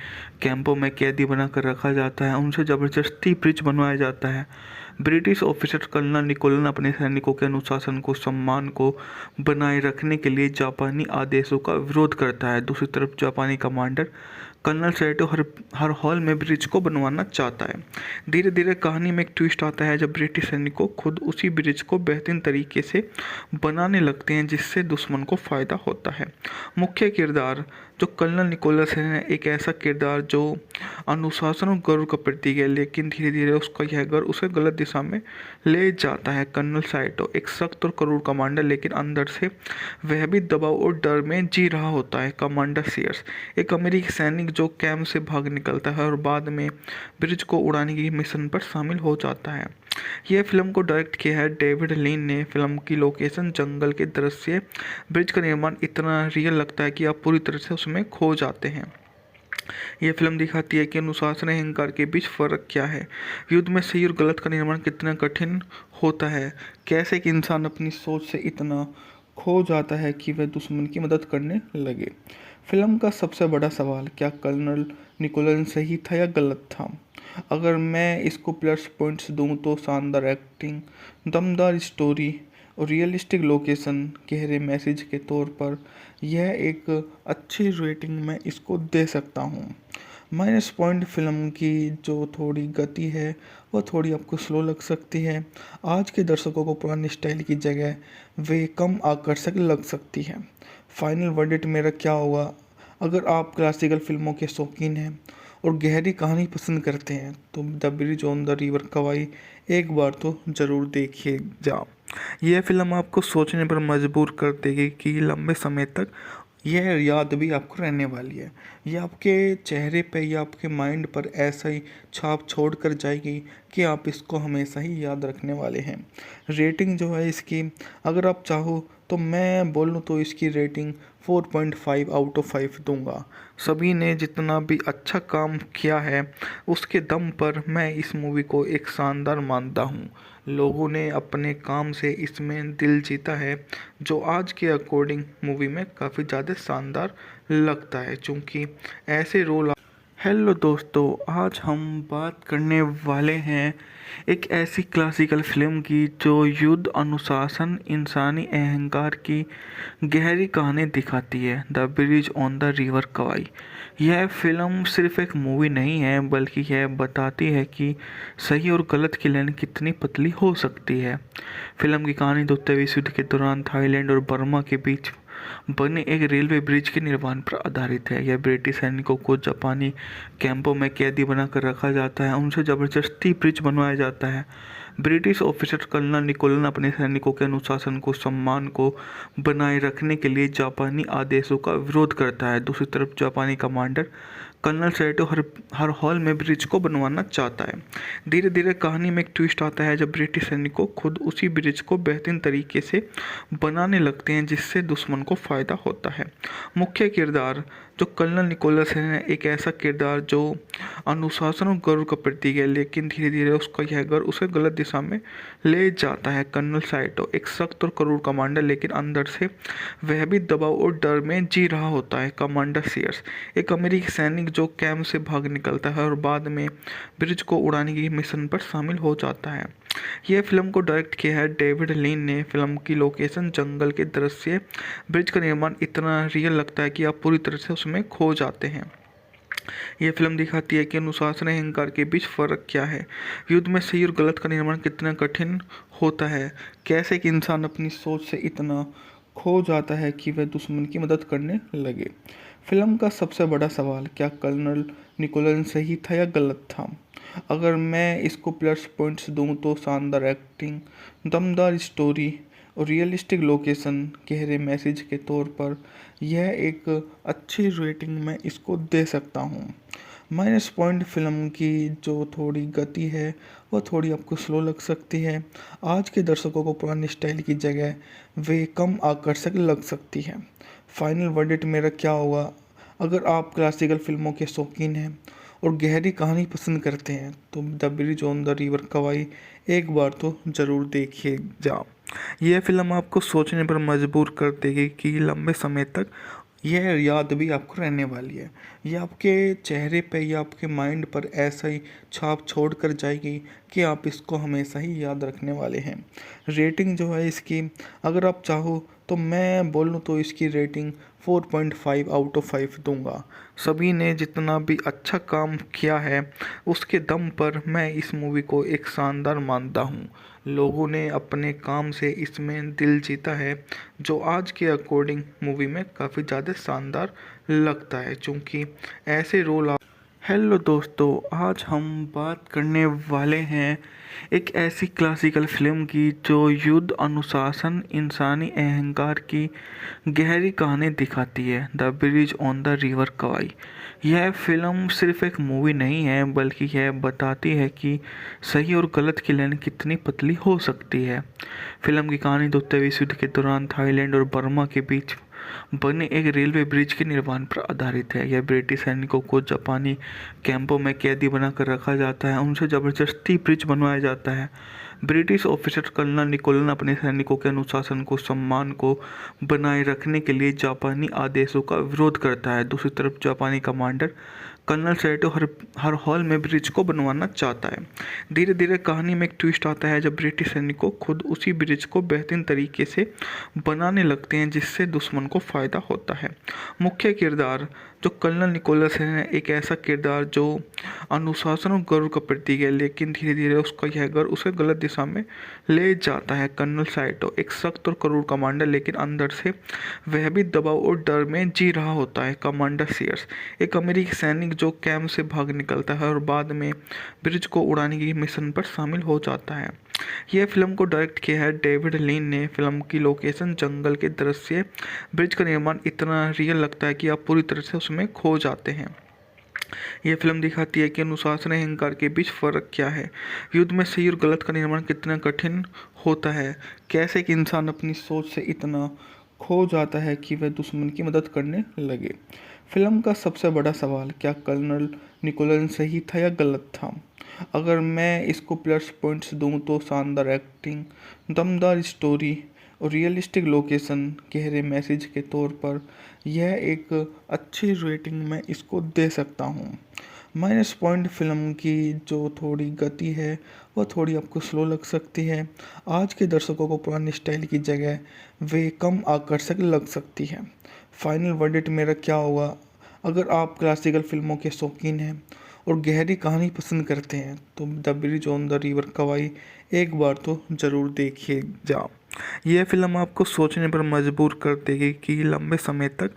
कैंपों में कैदी बनाकर रखा जाता है, उनसे जबरदस्ती ब्रिज बनवाया जाता है। ब्रिटिश ऑफिसर कर्नल निकोलन अपने सैनिकों के अनुशासन को, सम्मान को बनाए रखने के लिए जापानी आदेशों का विरोध करता है। दूसरी तरफ जापानी कमांडर कर्नल सैटो हर हाल में ब्रिज को बनवाना चाहता है। धीरे धीरे कहानी में एक ट्विस्ट आता है जब ब्रिटिश सैनिकों खुद उसी ब्रिज को बेहतरीन तरीके से बनाने लगते हैं, जिससे दुश्मन को फायदा होता है। मुख्य किरदार जो कर्नल निकोलस है, एक ऐसा किरदार जो अनुशासन और गर्व का प्रतीक है, लेकिन धीरे धीरे उसका यह गर्व उसे गलत दिशा में ले जाता है। कर्नल साइटो एक सख्त और क्रूर कमांडर, लेकिन अंदर से वह भी दबाव और डर में जी रहा होता है। कमांडर सीयर्स एक अमेरिकी सैनिक जो कैंप से भाग निकलता है और बाद में ब्रिज को उड़ाने की मिशन पर शामिल हो जाता है। यह फिल्म को डायरेक्ट किया है डेविड लीन ने। फिल्म की लोकेशन, जंगल के दृश्य, ब्रिज का निर्माण इतना रियल लगता है कि आप पूरी तरह से उसमें खो जाते हैं। यह फिल्म दिखाती है कि अनुशासन और अहंकार के बीच फ़र्क क्या है, युद्ध में सही और गलत का निर्माण कितना कठिन होता है, कैसे एक इंसान अपनी सोच से इतना खो जाता है कि वह दुश्मन की मदद करने लगे। फिल्म का सबसे बड़ा सवाल, क्या कर्नल निकोलन सही था या गलत था? अगर मैं इसको प्लस पॉइंट्स दूं तो शानदार एक्टिंग, दमदार स्टोरी और रियलिस्टिक लोकेशन, गहरे मैसेज के तौर पर यह एक अच्छी रेटिंग मैं इसको दे सकता हूँ। माइनस पॉइंट, फिल्म की जो थोड़ी गति है वो थोड़ी आपको स्लो लग सकती है। आज के दर्शकों को पुरानी स्टाइल की जगह वे कम आकर्षक लग सकती है। फाइनल वर्डिक्ट मेरा क्या होगा? अगर आप क्लासिकल फिल्मों के शौकीन हैं और गहरी कहानी पसंद करते हैं तो the bridge on the river Kwai एक बार तो ज़रूर देखिए जा। यह फिल्म आपको सोचने पर मजबूर कर देगी कि लंबे समय तक यह याद भी आपको रहने वाली है। यह आपके चेहरे पे या आपके माइंड पर ऐसा ही छाप छोड़ कर जाएगी कि आप इसको हमेशा ही याद रखने वाले हैं। रेटिंग जो है इसकी, अगर आप चाहो तो मैं बोलूँ तो इसकी रेटिंग 4.5 आउट ऑफ 5 दूंगा। सभी ने जितना भी अच्छा काम किया है उसके दम पर मैं इस मूवी को एक शानदार मानता हूँ। लोगों ने अपने काम से इसमें दिल जीता है, जो आज के अकॉर्डिंग मूवी में काफ़ी ज़्यादा शानदार लगता है, क्योंकि ऐसे रोल। हेलो दोस्तों, आज हम बात करने वाले हैं एक ऐसी क्लासिकल फिल्म की जो युद्ध, अनुशासन, इंसानी अहंकार की गहरी कहानी दिखाती है, the bridge on the river Kwai. यह फिल्म सिर्फ एक मूवी नहीं है, बल्कि यह बताती है कि सही और गलत की लाइन कितनी पतली हो सकती है। फिल्म की कहानी द्वितीय विश्व युद्ध के दौरान थाईलैंड और बर्मा के बीच बने एक रेलवे ब्रिज के निर्माण पर आधारित है। यह ब्रिटिश सैनिकों को जापानी कैंपों में कैदी बनाकर रखा जाता है, उनसे ज़बरदस्ती ब्रिज बनवाया जाता है। ब्रिटिश ऑफिसर कर्नल निकोलन अपने सैनिकों के अनुशासन को, सम्मान को बनाए रखने के लिए जापानी आदेशों का विरोध करता है। दूसरी तरफ जापानी कमांडर कर्नल सैटो हर हाल में ब्रिज को बनवाना चाहता है। धीरे धीरे कहानी में एक ट्विस्ट आता है जब ब्रिटिश सैनिकों खुद उसी ब्रिज को बेहतरीन तरीके से बनाने लगते हैं, जिससे दुश्मन को फ़ायदा होता है। मुख्य किरदार जो कर्नल निकोलस है, एक ऐसा किरदार जो अनुशासन और गर्व का प्रतीक है, लेकिन धीरे धीरे उसका यह गर्व उसे गलत दिशा में ले जाता है। कर्नल साइटो एक सख्त और क्रूर कमांडर, लेकिन अंदर से वह भी दबाव और डर में जी रहा होता है। कमांडर सीयर्स एक अमेरिकी सैनिक जो कैंप से भाग निकलता है और बाद में ब्रिज को उड़ाने की मिशन पर शामिल हो जाता है। यह फिल्म को डायरेक्ट किया है डेविड लीन ने। फिल्म की लोकेशन, जंगल के दृश्य, ब्रिज का निर्माण इतना रियल लगता है कि आप पूरी तरह से उसमें खो जाते हैं। यह फिल्म दिखाती है कि अनुशासन और अहंकार के बीच फ़र्क क्या है, युद्ध में सही और गलत का निर्माण कितना कठिन होता है, कैसे एक इंसान अपनी सोच से इतना खो जाता है कि वह दुश्मन की मदद करने लगे। फिल्म का सबसे बड़ा सवाल, क्या कर्नल निकोलन सही था या गलत था? अगर मैं इसको प्लस पॉइंट्स दूं तो शानदार एक्टिंग, दमदार स्टोरी और रियलिस्टिक लोकेशन, गहरे मैसेज के तौर पर यह एक अच्छी रेटिंग मैं इसको दे सकता हूँ। माइनस पॉइंट, फिल्म की जो थोड़ी गति है वो थोड़ी आपको स्लो लग सकती है। आज के दर्शकों को पुरानी स्टाइल की जगह वे कम आकर्षक लग सकती है। फाइनल वर्डिक्ट मेरा क्या होगा? अगर आप क्लासिकल फिल्मों के शौकीन हैं और गहरी कहानी पसंद करते हैं तो the bridge on the river Kwai एक बार तो ज़रूर देखिए जा। यह फिल्म आपको सोचने पर मजबूर कर देगी कि लंबे समय तक यह याद भी आपको रहने वाली है। यह आपके चेहरे पे या आपके माइंड पर ऐसा ही छाप छोड़ कर जाएगी कि आप इसको हमेशा ही याद रखने वाले हैं। रेटिंग जो है इसकी, अगर आप चाहो तो मैं बोलूँ तो इसकी रेटिंग 4.5 आउट ऑफ 5 दूंगा। सभी ने जितना भी अच्छा काम किया है उसके दम पर मैं इस मूवी को एक शानदार मानता हूँ। लोगों ने अपने काम से इसमें दिल जीता है, जो आज के अकॉर्डिंग मूवी में काफ़ी ज़्यादा शानदार लगता है, क्योंकि ऐसे रोल। हेलो दोस्तों, आज हम बात करने वाले हैं एक ऐसी क्लासिकल फिल्म की जो युद्ध, अनुशासन, इंसानी अहंकार की गहरी कहानी दिखाती है। The bridge on the river Kwai. यह फिल्म सिर्फ एक मूवी नहीं है, बल्कि यह बताती है कि सही और गलत की लाइन कितनी पतली हो सकती है। फिल्म की कहानी द्वितीय विश्व युद्ध के दौरान थाईलैंड और बर्मा के बीच बने एक रेलवे ब्रिज के निर्माण पर आधारित है। यह ब्रिटिश सैनिकों को जापानी कैंपों में कैदी बनाकर रखा जाता है, उनसे जबरदस्ती ब्रिज बनवाया जाता है। ब्रिटिश ऑफिसर कर्नल निकोलन अपने सैनिकों के अनुशासन को, सम्मान को बनाए रखने के लिए जापानी आदेशों का विरोध करता है। दूसरी तरफ जापानी कमांडर कर्नल सैटो हर हाल में ब्रिज को बनवाना चाहता है। धीरे धीरे कहानी में एक ट्विस्ट आता है जब ब्रिटिश सैनिकों खुद उसी ब्रिज को बेहतरीन तरीके से बनाने लगते हैं, जिससे दुश्मन को फायदा होता है। मुख्य किरदार जो कर्नल निकोलस है, एक ऐसा किरदार जो अनुशासन और गर्व का प्रतीक है, लेकिन धीरे धीरे उसका यह गर्व उसे गलत दिशा में ले जाता है। कर्नल साइटो एक सख्त और क्रूर कमांडर, लेकिन अंदर से वह भी दबाव और डर में जी रहा होता है। कमांडर सीयर्स एक अमेरिकी सैनिक जो कैंप से भाग निकलता है और बाद में ब्रिज को उड़ाने की मिशन पर शामिल हो जाता है। यह फिल्म को डायरेक्ट किया है डेविड लीन ने। फिल्म की लोकेशन, जंगल के दृश्य, ब्रिज का निर्माण इतना रियल लगता है कि आप पूरी तरह से उसमें खो जाते हैं। यह फिल्म दिखाती है कि अनुशासन और अहंकार के बीच फर्क क्या है, युद्ध में सही और गलत का निर्माण कितना कठिन होता है, कैसे एक इंसान अपनी सोच से इतना खो जाता है कि वह दुश्मन की मदद करने लगे। फिल्म का सबसे बड़ा सवाल, क्या कर्नल निकोलन सही था या गलत था? अगर मैं इसको प्लस पॉइंट्स दूं तो शानदार एक्टिंग, दमदार स्टोरी और रियलिस्टिक लोकेशन, गहरे मैसेज के तौर पर यह एक अच्छी रेटिंग मैं इसको दे सकता हूँ। माइनस पॉइंट, फिल्म की जो थोड़ी गति है वह थोड़ी आपको स्लो लग सकती है। आज के दर्शकों को पुरानी स्टाइल की जगह वे कम आकर्षक लग सकती है। फाइनल वर्डिक्ट मेरा क्या होगा? अगर आप क्लासिकल फिल्मों के शौकीन हैं और गहरी कहानी पसंद करते हैं तो the bridge on the river Kwai एक बार तो ज़रूर देखिए जाओ। यह फिल्म आपको सोचने पर मजबूर कर देगी कि लंबे समय तक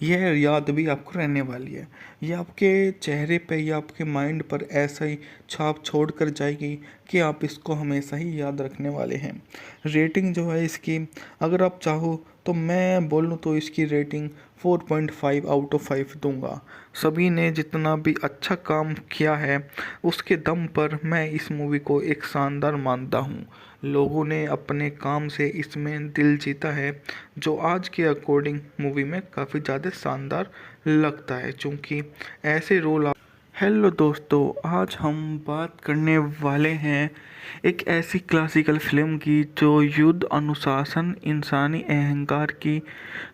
यह याद भी आपको रहने वाली है। यह आपके चेहरे पे या आपके माइंड पर ऐसा ही छाप छोड़ कर जाएगी कि आप इसको हमेशा ही याद रखने वाले हैं। रेटिंग जो है इसकी, अगर आप चाहो तो मैं बोलूँ तो इसकी रेटिंग 4.5 आउट ऑफ 5 दूंगा। सभी ने जितना भी अच्छा काम किया है उसके दम पर मैं इस मूवी को एक शानदार मानता हूँ। लोगों ने अपने काम से इसमें दिल जीता है, जो आज के अकॉर्डिंग मूवी में काफ़ी ज़्यादा शानदार लगता है, क्योंकि ऐसे रोल। हेलो दोस्तों, आज हम बात करने वाले हैं एक ऐसी क्लासिकल फिल्म की जो युद्ध, अनुशासन, इंसानी अहंकार की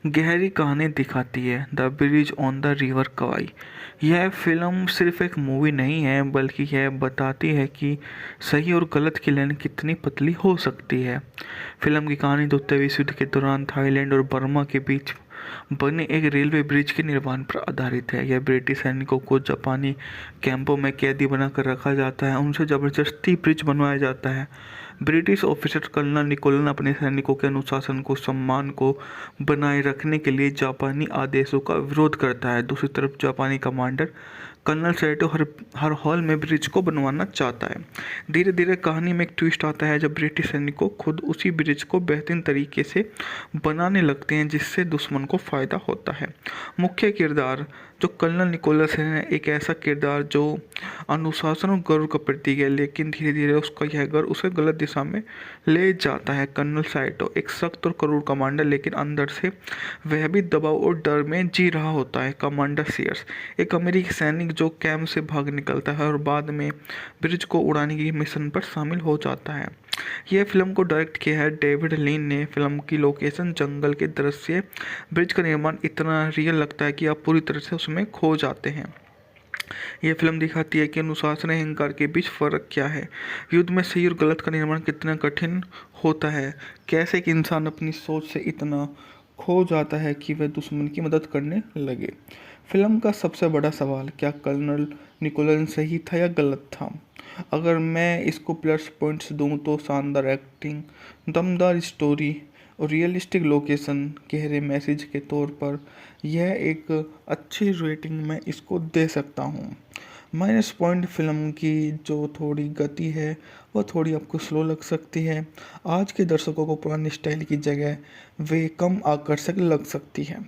गहरी कहानी दिखाती है। The bridge on the river Kwai. यह फिल्म सिर्फ एक मूवी नहीं है, बल्कि यह बताती है कि सही और गलत की लाइन कितनी पतली हो सकती है। फिल्म की कहानी द्वितीय विश्व युद्ध के दौरान थाईलैंड और बर्मा के बीच बने एक रेलवे ब्रिज के निर्माण पर आधारित है। यह ब्रिटिश सैनिकों को जापानी कैंपों में कैदी बनाकर रखा जाता है, उनसे जबरदस्ती ब्रिज बनवाया जाता है। ब्रिटिश ऑफिसर कर्नल निकोलन अपने सैनिकों के अनुशासन को, सम्मान को बनाए रखने के लिए जापानी आदेशों का विरोध करता है। दूसरी तरफ जापानी कमांडर कर्नल सैटो हर हाल में ब्रिज को बनवाना चाहता है। धीरे धीरे कहानी में एक ट्विस्ट आता है जब ब्रिटिश सैनिकों खुद उसी ब्रिज को बेहतरीन तरीके से बनाने लगते हैं, जिससे दुश्मन को फायदा होता है। मुख्य किरदार जो कर्नल निकोलस है, एक ऐसा किरदार जो अनुशासन और गर्व का प्रतीक है, लेकिन धीरे धीरे उसका यह गर्व उसे गलत दिशा में ले जाता है। कर्नल साइटो एक सख्त और क्रूर कमांडर, लेकिन अंदर से वह भी दबाव और डर में जी रहा होता है। कमांडर सीयर्स एक अमेरिकी सैनिक जो कैंप से भाग निकलता है और बाद में ब्रिज को उड़ाने की मिशन पर शामिल हो जाता है। यह फिल्म को डायरेक्ट किया है डेविड लीन ने। फिल्म की लोकेशन, जंगल के दृश्य, ब्रिज का निर्माण इतना रियल लगता है कि आप पूरी तरह से उसमें खो जाते हैं। यह फिल्म दिखाती है कि अनुशासन और अहंकार के बीच फर्क क्या है, युद्ध में सही और गलत का निर्माण कितना कठिन होता है, कैसे एक इंसान अपनी सोच से इतना खो जाता है कि वह दुश्मन की मदद करने लगे। फिल्म का सबसे बड़ा सवाल, क्या कर्नल निकोलन सही था या गलत था? अगर मैं इसको प्लस पॉइंट्स दूं तो शानदार एक्टिंग, दमदार स्टोरी और रियलिस्टिक लोकेशन, गहरे मैसेज के तौर पर यह एक अच्छी रेटिंग मैं इसको दे सकता हूँ। माइनस पॉइंट फिल्म की जो थोड़ी गति है वह थोड़ी आपको स्लो लग सकती है। आज के दर्शकों को पुरानी स्टाइल की जगह वे कम आकर्षक लग सकती है।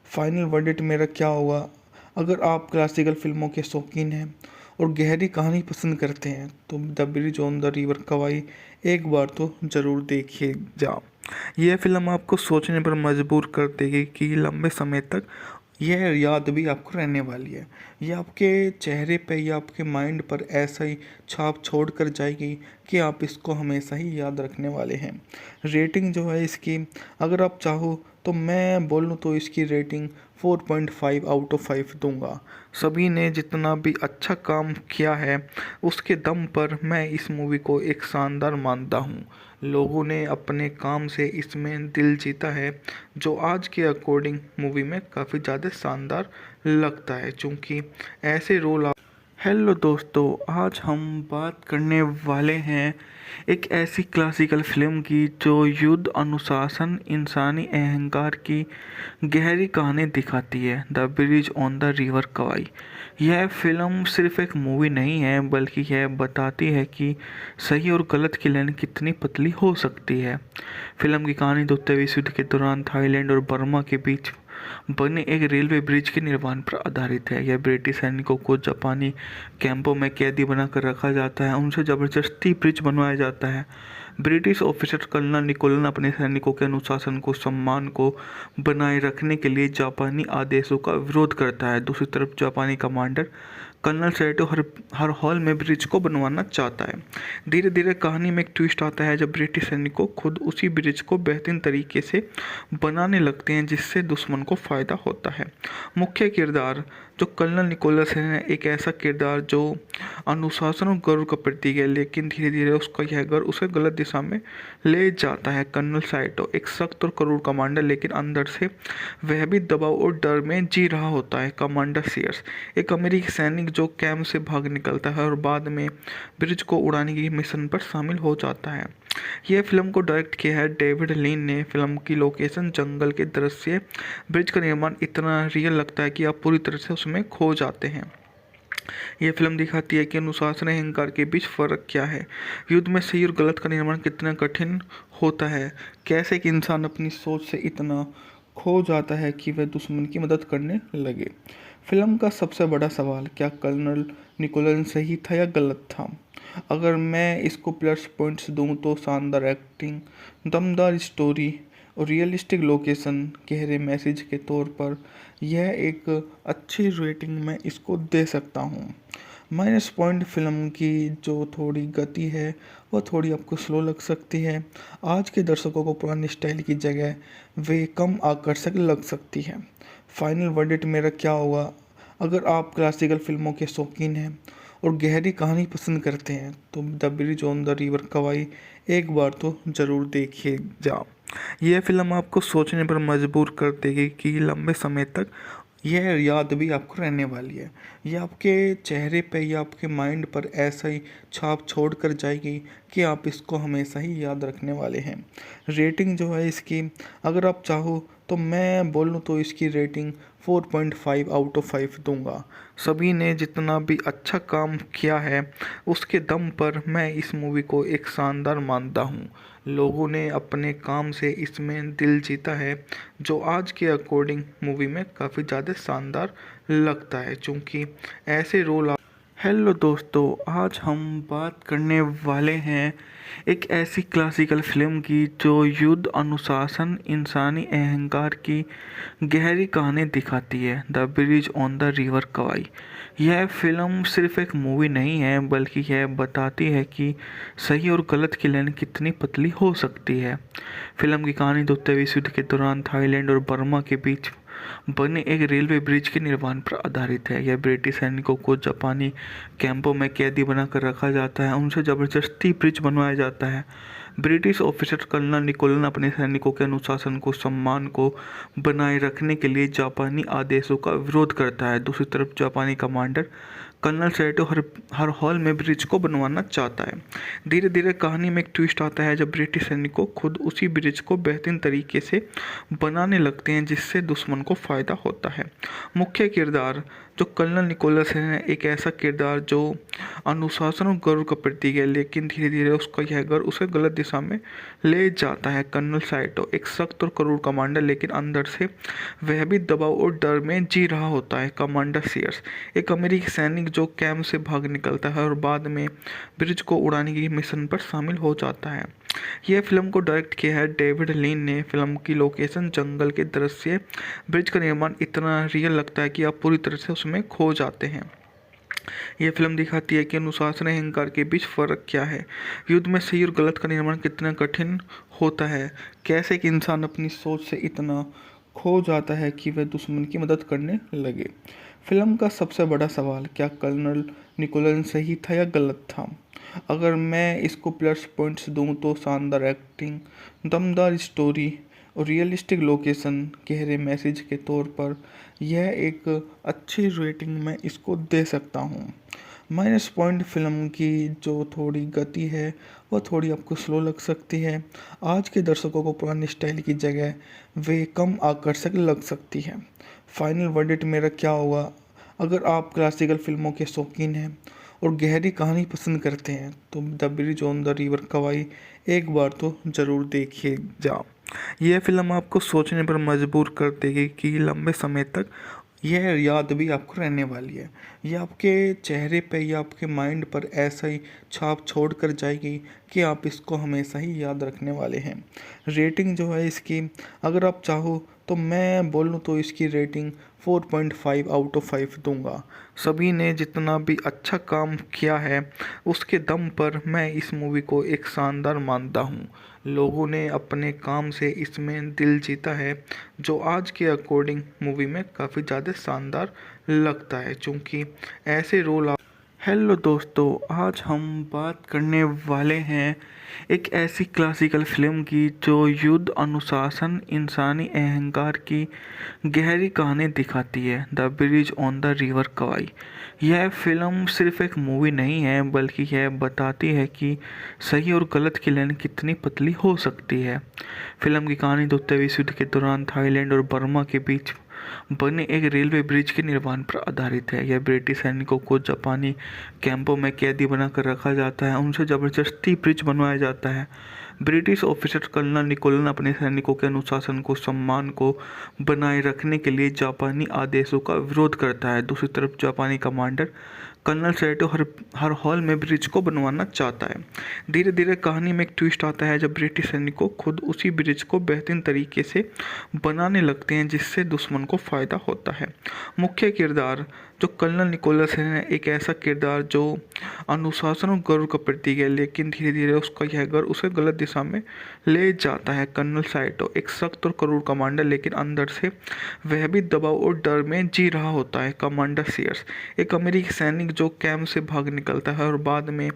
फाइनल वर्डिक्ट मेरा क्या होगा? अगर आप क्लासिकल फिल्मों के शौकीन हैं और गहरी कहानी पसंद करते हैं तो the bridge on the river Kwai एक बार तो ज़रूर देखिए जाओ। यह फिल्म आपको सोचने पर मजबूर कर देगी कि लंबे समय तक यह याद भी आपको रहने वाली है। यह आपके चेहरे पे या आपके माइंड पर ऐसा ही छाप छोड़ कर जाएगी कि आप इसको हमेशा ही याद रखने वाले हैं। रेटिंग जो है इसकी, अगर आप चाहो तो मैं बोलूँ तो इसकी रेटिंग 4.5 आउट ऑफ 5 दूंगा। सभी ने जितना भी अच्छा काम किया है उसके दम पर मैं इस मूवी को एक शानदार मानता हूँ। लोगों ने अपने काम से इसमें दिल जीता है, जो आज के अकॉर्डिंग मूवी में काफ़ी ज़्यादा शानदार लगता है, क्योंकि ऐसे रोल आप। हेलो दोस्तों, आज हम बात करने वाले हैं एक ऐसी क्लासिकल फिल्म की जो युद्ध, अनुशासन, इंसानी अहंकार की गहरी कहानी दिखाती है, the bridge on the river Kwai. यह फिल्म सिर्फ एक मूवी नहीं है, बल्कि यह बताती है कि सही और गलत की लाइन कितनी पतली हो सकती है। फिल्म की कहानी द्वितीय विश्व युद्ध के दौरान थाईलैंड और बर्मा के बीच बने एक रेलवे ब्रिज के निर्माण पर आधारित है। यह ब्रिटिश सैनिकों को जापानी कैंपों में कैदी बनाकर रखा जाता है, उनसे ज़बरदस्ती ब्रिज बनवाया जाता है। ब्रिटिश ऑफिसर कर्नल निकोलन अपने सैनिकों के अनुशासन को, सम्मान को बनाए रखने के लिए जापानी आदेशों का विरोध करता है। दूसरी तरफ जापानी कमांडर कर्नल सैटो हर हाल में ब्रिज को बनवाना चाहता है। धीरे धीरे कहानी में एक ट्विस्ट आता है जब ब्रिटिश सैनिकों खुद उसी ब्रिज को बेहतरीन तरीके से बनाने लगते हैं, जिससे दुश्मन को फ़ायदा होता है। मुख्य किरदार जो कर्नल निकोलस है, एक ऐसा किरदार जो अनुशासन और गर्व का प्रतीक है, लेकिन धीरे धीरे उसका यह गर्व उसे गलत दिशा में ले जाता है। कर्नल साइटो एक सख्त और क्रूर कमांडर, लेकिन अंदर से वह भी दबाव और डर में जी रहा होता है। कमांडर सीयर्स एक अमेरिकी सैनिक जो कैंप से भाग निकलता है और बाद में ब्रिज को उड़ाने की मिशन पर शामिल हो जाता है। यह फिल्म को डायरेक्ट किया है डेविड लीन ने। फिल्म की लोकेशन, जंगल के दृश्य, ब्रिज का निर्माण इतना रियल लगता है कि आप पूरी तरह से उसमें खो जाते हैं। यह फिल्म दिखाती है कि अनुशासन और अहंकार के बीच फ़र्क क्या है, युद्ध में सही और गलत का निर्माण कितना कठिन होता है, कैसे एक इंसान अपनी सोच से इतना खो जाता है कि वह दुश्मन की मदद करने लगे। फिल्म का सबसे बड़ा सवाल, क्या कर्नल निकोलन सही था या गलत था? अगर मैं इसको प्लस पॉइंट्स दूं तो शानदार एक्टिंग, दमदार स्टोरी और रियलिस्टिक लोकेशन, गहरे मैसेज के तौर पर यह एक अच्छी रेटिंग मैं इसको दे सकता हूँ। माइनस पॉइंट फिल्म की जो थोड़ी गति है वह थोड़ी आपको स्लो लग सकती है। आज के दर्शकों को पुरानी स्टाइल की जगह वे कम आकर्षक लग सकती है। फाइनल वर्डिक्ट मेरा क्या होगा? अगर आप क्लासिकल फिल्मों के शौकीन हैं और गहरी कहानी पसंद करते हैं तो the bridge on the river Kwai एक बार तो ज़रूर देखिए जाओ। यह फिल्म आपको सोचने पर मजबूर कर देगी कि लंबे समय तक यह याद भी आपको रहने वाली है। यह आपके चेहरे पे या आपके माइंड पर ऐसा ही छाप छोड़ कर जाएगी कि आप इसको हमेशा ही याद रखने वाले हैं। रेटिंग जो है इसकी, अगर आप चाहो तो मैं बोलूँ तो इसकी रेटिंग 4.5 आउट ऑफ 5 दूंगा। सभी ने जितना भी अच्छा काम किया है उसके दम पर मैं इस मूवी को एक शानदार मानता हूँ। लोगों ने अपने काम से इसमें दिल जीता है, जो आज के अकॉर्डिंग मूवी में काफ़ी ज़्यादा शानदार लगता है, क्योंकि ऐसे रोल। हेलो दोस्तों, आज हम बात करने वाले हैं एक ऐसी क्लासिकल फिल्म की जो युद्ध, अनुशासन, इंसानी अहंकार की गहरी कहानी दिखाती है, the bridge on the river Kwai. यह फिल्म सिर्फ एक मूवी नहीं है, बल्कि यह बताती है कि सही और गलत की लाइन कितनी पतली हो सकती है। फिल्म की कहानी द्वितीय विश्व युद्ध के दौरान थाईलैंड और बर्मा के बीच बने एक रेलवे ब्रिज के निर्माण पर आधारित है। यह ब्रिटिश सैनिकों को जापानी कैंपों में कैदी बनाकर रखा जाता है, उनसे ज़बरदस्ती ब्रिज बनवाया जाता है। ब्रिटिश ऑफिसर कर्नल निकोलन अपने सैनिकों के अनुशासन को, सम्मान को बनाए रखने के लिए जापानी आदेशों का विरोध करता है। दूसरी तरफ जापानी कमांडर कर्नल सैटो हर हाल में ब्रिज को बनवाना चाहता है। धीरे धीरे कहानी में एक ट्विस्ट आता है जब ब्रिटिश सैनिकों खुद उसी ब्रिज को बेहतरीन तरीके से बनाने लगते हैं, जिससे दुश्मन को फ़ायदा होता है। मुख्य किरदार जो कर्नल निकोलस है एक ऐसा किरदार जो अनुशासन और गर्व का प्रतीक है, लेकिन धीरे धीरे उसका यह गर्व उसे गलत दिशा में ले जाता है। कर्नल साइटो एक सख्त और क्रूर कमांडर, लेकिन अंदर से वह भी दबाव और डर में जी रहा होता है। कमांडर सीयर्स एक अमेरिकी सैनिक जो कैंप से भाग निकलता है और बाद में ब्रिज को उड़ाने की मिशन पर शामिल हो जाता है। यह फिल्म को डायरेक्ट किया है डेविड लीन ने। फिल्म की लोकेशन, जंगल के दृश्य, ब्रिज का निर्माण इतना रियल लगता है कि आप पूरी तरह से उसमें खो जाते हैं। यह फिल्म दिखाती है कि अनुशासन और अहंकार के बीच फर्क क्या है, युद्ध में सही और गलत का निर्माण कितना कठिन होता है, कैसे एक इंसान अपनी सोच से इतना खो जाता है कि वह दुश्मन की मदद करने लगे। फिल्म का सबसे बड़ा सवाल, क्या कर्नल निकोलन सही था या गलत था? अगर मैं इसको प्लस पॉइंट्स दूं तो शानदार एक्टिंग, दमदार स्टोरी और रियलिस्टिक लोकेशन, गहरे मैसेज के तौर पर यह एक अच्छी रेटिंग मैं इसको दे सकता हूँ। माइनस पॉइंट, फिल्म की जो थोड़ी गति है वह थोड़ी आपको स्लो लग सकती है। आज के दर्शकों को पुरानी स्टाइल की जगह वे कम आकर्षक लग सकती है। फाइनल वर्डिक्ट मेरा क्या होगा? अगर आप क्लासिकल फिल्मों के शौकीन हैं और गहरी कहानी पसंद करते हैं तो the bridge on the river Kwai एक बार तो ज़रूर देखिए जा। यह फिल्म आपको सोचने पर मजबूर कर देगी कि लंबे समय तक यह याद भी आपको रहने वाली है। यह आपके चेहरे पे या आपके माइंड पर ऐसा ही छाप छोड़ कर जाएगी कि आप इसको हमेशा ही याद रखने वाले हैं। रेटिंग जो है इसकी, अगर आप चाहो तो मैं बोलूँ तो इसकी रेटिंग 4.5 आउट ऑफ 5 दूंगा। सभी ने जितना भी अच्छा काम किया है उसके दम पर मैं इस मूवी को एक शानदार मानता हूँ। लोगों ने अपने काम से इसमें दिल जीता है, जो आज के अकॉर्डिंग मूवी में काफ़ी ज़्यादा शानदार लगता है, क्योंकि ऐसे रोल। हेलो दोस्तों, आज हम बात करने वाले हैं एक ऐसी क्लासिकल फिल्म की जो युद्ध, अनुशासन, इंसानी अहंकार की गहरी कहानी दिखाती है, the bridge on the river Kwai. यह फिल्म सिर्फ एक मूवी नहीं है, बल्कि यह बताती है कि सही और गलत की लाइन कितनी पतली हो सकती है। फिल्म की कहानी द्वितीय विश्व युद्ध के दौरान थाईलैंड और बर्मा के बीच बने एक रेलवे ब्रिज के निर्माण पर आधारित है। यह ब्रिटिश सैनिकों को जापानी कैंपों में कैदी बनाकर रखा जाता है, उनसे ज़बरदस्ती ब्रिज बनवाया जाता है। ब्रिटिश ऑफिसर कर्नल निकोलन अपने सैनिकों के अनुशासन को, सम्मान को बनाए रखने के लिए जापानी आदेशों का विरोध करता है। दूसरी तरफ जापानी कमांडर कर्नल सैटो हर हाल में ब्रिज को बनवाना चाहता है। धीरे धीरे कहानी में एक ट्विस्ट आता है जब ब्रिटिश सैनिकों खुद उसी ब्रिज को बेहतरीन तरीके से बनाने लगते हैं, जिससे दुश्मन को फ़ायदा होता है। मुख्य किरदार, जो कर्नल निकोलस है एक ऐसा किरदार जो अनुशासन और गर्व का प्रतीक है, लेकिन धीरे धीरे उसका यह गर्व उसे गलत दिशा में ले जाता है। कर्नल साइटो एक सख्त और क्रूर कमांडर, लेकिन अंदर से वह भी दबाव और डर में जी रहा होता है। कमांडर सीयर्स एक अमेरिकी सैनिक जो कैंप से भाग निकलता है और बाद में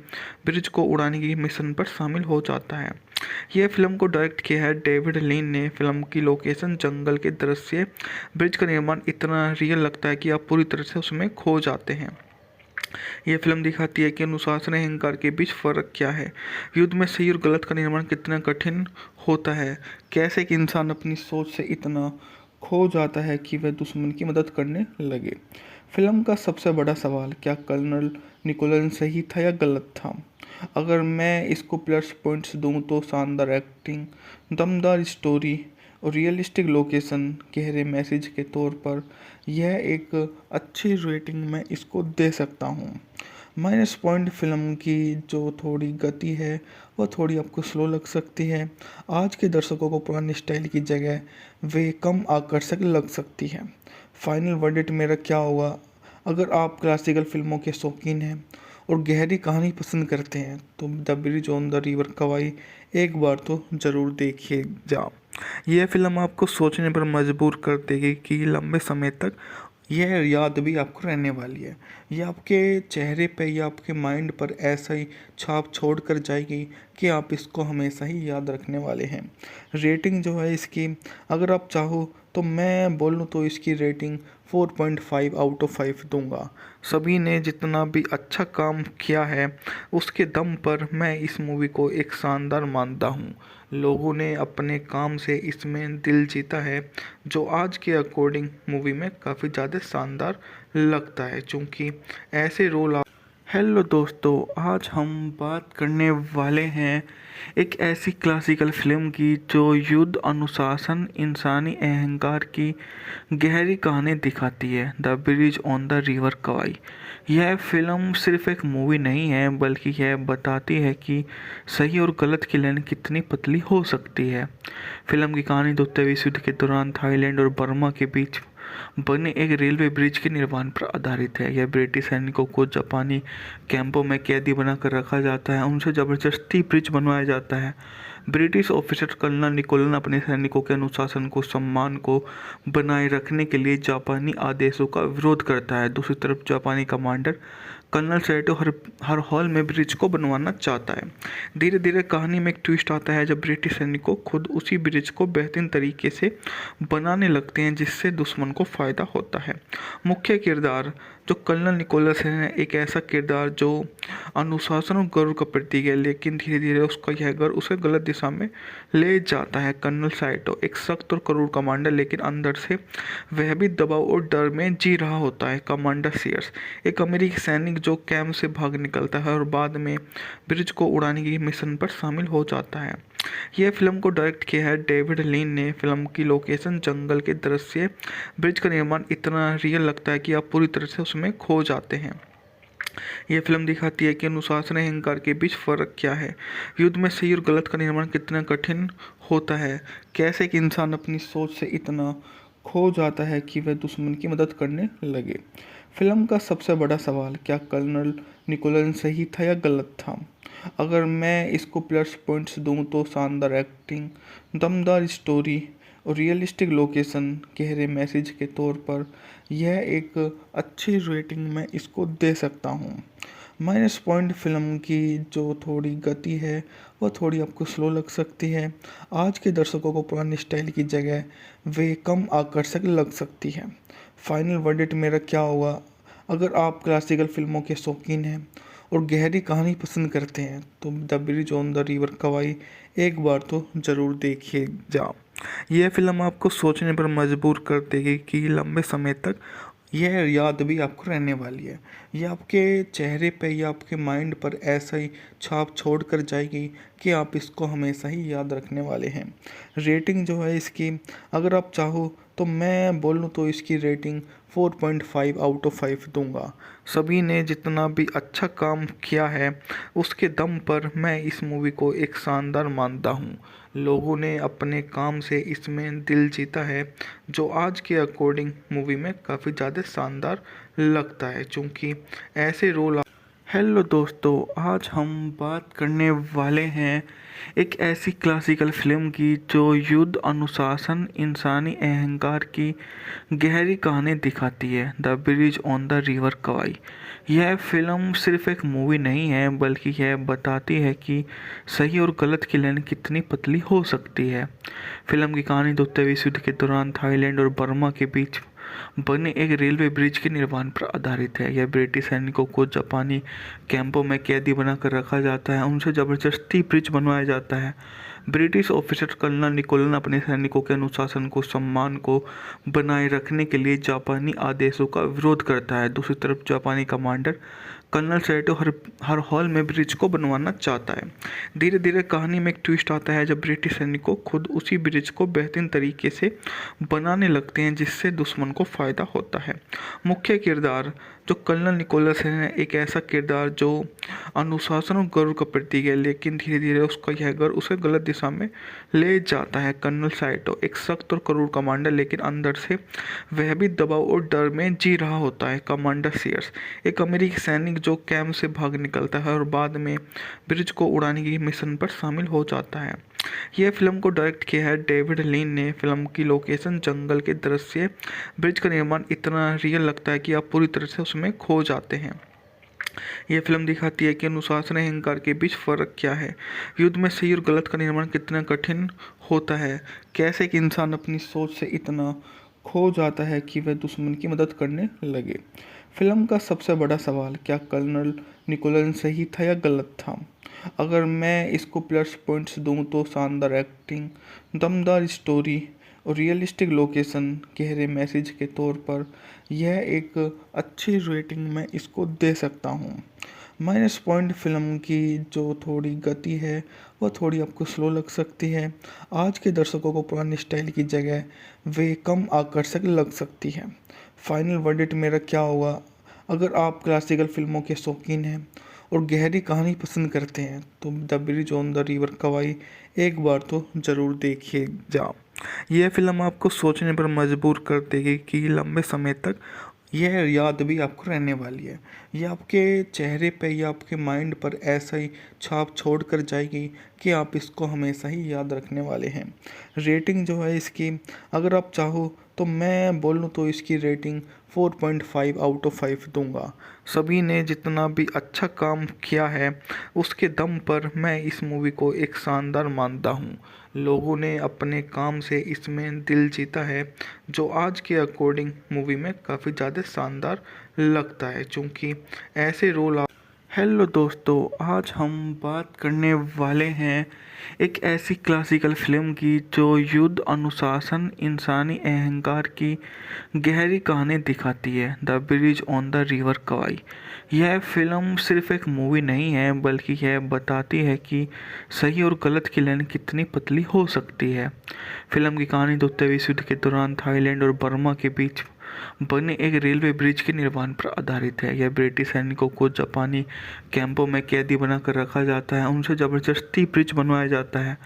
ब्रिज को उड़ाने की मिशन पर शामिल हो जाता है। यह फिल्म को डायरेक्ट किया है डेविड लीन ने। फिल्म की लोकेशन, जंगल के दृश्य, ब्रिज का निर्माण इतना रियल लगता है कि आप पूरी तरह से उसमें खो जाते हैं। यह फिल्म दिखाती है कि अनुशासन और अहंकार के बीच फर्क क्या है, युद्ध में सही और गलत का निर्माण कितना कठिन होता है, कैसे एक इंसान अपनी सोच से इतना खो जाता है कि वह दुश्मन की मदद करने लगे। फिल्म का सबसे बड़ा सवाल, क्या कर्नल निकोलन सही था या गलत था? अगर मैं इसको प्लस पॉइंट्स दूं तो शानदार एक्टिंग, दमदार स्टोरी और रियलिस्टिक लोकेशन, गहरे मैसेज के तौर पर यह एक अच्छी रेटिंग मैं इसको दे सकता हूँ। माइनस पॉइंट, फिल्म की जो थोड़ी गति है वह थोड़ी आपको स्लो लग सकती है। आज के दर्शकों को पुरानी स्टाइल की जगह वे कम आकर्षक लग सकती है। फाइनल वर्डिक्ट मेरा क्या होगा? अगर आप क्लासिकल फिल्मों के शौकीन हैं और गहरी कहानी पसंद करते हैं तो the bridge on the river Kwai एक बार तो ज़रूर देखिए जा। यह फिल्म आपको सोचने पर मजबूर कर देगी कि लंबे समय तक यह याद भी आपको रहने वाली है। यह आपके चेहरे पे या आपके माइंड पर ऐसा ही छाप छोड़ कर जाएगी कि आप इसको हमेशा ही याद रखने वाले हैं। रेटिंग जो है इसकी, अगर आप चाहो तो मैं बोलूँ तो इसकी रेटिंग 4.5 आउट ऑफ 5 दूंगा। सभी ने जितना भी अच्छा काम किया है उसके दम पर मैं इस मूवी को एक शानदार मानता हूँ। लोगों ने अपने काम से इसमें दिल जीता है, जो आज के अकॉर्डिंग मूवी में काफ़ी ज़्यादा शानदार लगता है, क्योंकि ऐसे रोल। हेलो दोस्तों, आज हम बात करने वाले हैं एक ऐसी क्लासिकल फिल्म की जो युद्ध, अनुशासन, इंसानी अहंकार की गहरी कहानी दिखाती है, the bridge on the river Kwai. यह फिल्म सिर्फ एक मूवी नहीं है, बल्कि यह बताती है कि सही और गलत की लाइन कितनी पतली हो सकती है। फिल्म की कहानी द्वितीय विश्व युद्ध के दौरान थाईलैंड और बर्मा के बीच बने एक रेलवे ब्रिज के निर्माण पर आधारित है। यह ब्रिटिश सैनिकों को जापानी कैंपों में कैदी बनाकर रखा जाता है, उनसे जबरदस्ती ब्रिज बनवाया जाता है। ब्रिटिश ऑफिसर कर्नल निकोलन अपने सैनिकों के अनुशासन को, सम्मान को बनाए रखने के लिए जापानी आदेशों का विरोध करता है। दूसरी तरफ जापानी कमांडर कर्नल सैटो हर हाल में ब्रिज को बनवाना चाहता है। धीरे धीरे कहानी में एक ट्विस्ट आता है जब ब्रिटिश सैनिकों खुद उसी ब्रिज को बेहतरीन तरीके से बनाने लगते हैं, जिससे दुश्मन को फायदा होता है। मुख्य किरदार जो कर्नल निकोलस है, एक ऐसा किरदार जो अनुशासन और गर्व का प्रतीक है, लेकिन धीरे धीरे उसका यह गर्व उसे गलत दिशा में ले जाता है। कर्नल साइटो एक सख्त और क्रूर कमांडर, लेकिन अंदर से वह भी दबाव और डर में जी रहा होता है। कमांडर सीयर्स एक अमेरिकी सैनिक जो कैंप से भाग निकलता है और बाद में ब्रिज को उड़ाने की मिशन पर शामिल हो जाता है। यह फिल्म को डायरेक्ट किया है डेविड लीन ने। फिल्म की लोकेशन, जंगल के दृश्य, ब्रिज का निर्माण इतना रियल लगता है कि आप पूरी तरह से उसमें खो जाते हैं। यह फिल्म दिखाती है कि अनुशासन और अहंकार के बीच फर्क क्या है, युद्ध में सही और गलत का निर्माण कितना कठिन होता है, कैसे एक इंसान अपनी सोच से इतना खो जाता है कि वह दुश्मन की मदद करने लगे। फिल्म का सबसे बड़ा सवाल, क्या कर्नल निकोलन सही था या गलत था? अगर मैं इसको प्लस पॉइंट्स दूं तो शानदार एक्टिंग, दमदार स्टोरी और रियलिस्टिक लोकेशन, गहरे मैसेज के तौर पर यह एक अच्छी रेटिंग मैं इसको दे सकता हूँ। माइनस पॉइंट, फिल्म की जो थोड़ी गति है वो थोड़ी आपको स्लो लग सकती है। आज के दर्शकों को पुरानी स्टाइल की जगह वे कम आकर्षक लग सकती है। फाइनल वर्डिक्ट मेरा क्या होगा? अगर आप क्लासिकल फिल्मों के शौकीन हैं और गहरी कहानी पसंद करते हैं तो the bridge on the river Kwai एक बार तो ज़रूर देखिए जा। यह फिल्म आपको सोचने पर मजबूर कर देगी कि लंबे समय तक यह याद भी आपको रहने वाली है। यह आपके चेहरे पे या आपके माइंड पर ऐसा ही छाप छोड़ कर जाएगी कि आप इसको हमेशा ही याद रखने वाले हैं। रेटिंग जो है इसकी, अगर आप चाहो तो मैं बोलूँ तो इसकी रेटिंग 4.5 आउट ऑफ 5 दूंगा। सभी ने जितना भी अच्छा काम किया है उसके दम पर मैं इस मूवी को एक शानदार मानता हूँ। लोगों ने अपने काम से इसमें दिल जीता है, जो आज के अकॉर्डिंग मूवी में काफ़ी ज़्यादा शानदार लगता है, क्योंकि ऐसे रोल। हेलो दोस्तों, आज हम बात करने वाले हैं एक ऐसी क्लासिकल फिल्म की जो युद्ध, अनुशासन, इंसानी अहंकार की गहरी कहानी दिखाती है, the bridge on the river Kwai. यह फिल्म सिर्फ एक मूवी नहीं है, बल्कि यह बताती है कि सही और गलत की लाइन कितनी पतली हो सकती है। फिल्म की कहानी द्वितीय विश्व युद्ध के दौरान थाईलैंड और बर्मा के बीच बने एक रेलवे ब्रिज के निर्माण पर आधारित है। यह ब्रिटिश सैनिकों को जापानी कैंपों में कैदी बनाकर रखा जाता है, उनसे जबरदस्ती ब्रिज बनवाया जाता है। ब्रिटिश ऑफिसर कर्नल निकोलन अपने सैनिकों के अनुशासन को, सम्मान को बनाए रखने के लिए जापानी आदेशों का विरोध करता है। दूसरी तरफ जापानी कमांडर कर्नल सैटो हर हाल में ब्रिज को बनवाना चाहता है। धीरे धीरे कहानी में एक ट्विस्ट आता है जब ब्रिटिश सैनिकों खुद उसी ब्रिज को बेहतरीन तरीके से बनाने लगते हैं, जिससे दुश्मन को फायदा होता है। मुख्य किरदार जो कर्नल निकोलस है, एक ऐसा किरदार जो अनुशासन और गर्व का प्रतीक है, लेकिन धीरे धीरे उसका यह गर्व उसे गलत दिशा में ले जाता है। कर्नल साइटो एक सख्त और क्रूर कमांडर, लेकिन अंदर से वह भी दबाव और डर में जी रहा होता है। कमांडर सीयर्स एक अमेरिकी सैनिक जो कैंप से भाग निकलता है और बाद में ब्रिज को उड़ाने की मिशन पर शामिल हो जाता है। यह फिल्म को डायरेक्ट किया है डेविड लीन ने। फिल्म की लोकेशन, जंगल के दृश्य, ब्रिज का निर्माण इतना रियल लगता है कि आप पूरी तरह से उसमें खो जाते हैं। यह फिल्म दिखाती है कि अनुशासन और अहंकार के बीच फर्क क्या है, युद्ध में सही और गलत का निर्माण कितना कठिन होता है, कैसे एक इंसान अपनी सोच से इतना खो जाता है कि वह दुश्मन की मदद करने लगे। फिल्म का सबसे बड़ा सवाल, क्या कर्नल निकोलन सही था या गलत था? अगर मैं इसको प्लस पॉइंट्स दूं तो शानदार एक्टिंग, दमदार स्टोरी और रियलिस्टिक लोकेशन, गहरे मैसेज के तौर पर यह एक अच्छी रेटिंग मैं इसको दे सकता हूँ। माइनस पॉइंट फिल्म की जो थोड़ी गति है वह थोड़ी आपको स्लो लग सकती है। आज के दर्शकों को पुरानी स्टाइल की जगह वे कम आकर्षक लग सकती है। फाइनल वर्डिक्ट मेरा क्या होगा? अगर आप क्लासिकल फिल्मों के शौकीन हैं और गहरी कहानी पसंद करते हैं तो the bridge on the river Kwai एक बार तो ज़रूर देखिए जा। यह फिल्म आपको सोचने पर मजबूर कर देगी कि लंबे समय तक यह याद भी आपको रहने वाली है। यह आपके चेहरे पे या आपके माइंड पर ऐसा ही छाप छोड़ कर जाएगी कि आप इसको हमेशा ही याद रखने वाले हैं। रेटिंग जो है इसकी, अगर आप चाहो तो मैं बोलूँ तो इसकी रेटिंग 4.5 आउट ऑफ 5 दूंगा। सभी ने जितना भी अच्छा काम किया है उसके दम पर मैं इस मूवी को एक शानदार मानता हूँ। लोगों ने अपने काम से इसमें दिल जीता है, जो आज के अकॉर्डिंग मूवी में काफ़ी ज़्यादा शानदार लगता है, क्योंकि ऐसे रोल हेलो दोस्तों, आज हम बात करने वाले हैं एक ऐसी क्लासिकल फिल्म की जो युद्ध, अनुशासन, इंसानी अहंकार की गहरी कहानी दिखाती है, the bridge on the river Kwai. यह फिल्म सिर्फ एक मूवी नहीं है, बल्कि यह बताती है कि सही और गलत की लाइन कितनी पतली हो सकती है। फिल्म की कहानी द्वितीय विश्व युद्ध के दौरान थाईलैंड और बर्मा के बीच बने एक रेलवे ब्रिज के निर्माण पर आधारित है। यह ब्रिटिश सैनिकों को जापानी कैंपों में कैदी बनाकर रखा जाता है, उनसे ज़बरदस्ती ब्रिज बनवाया जाता है।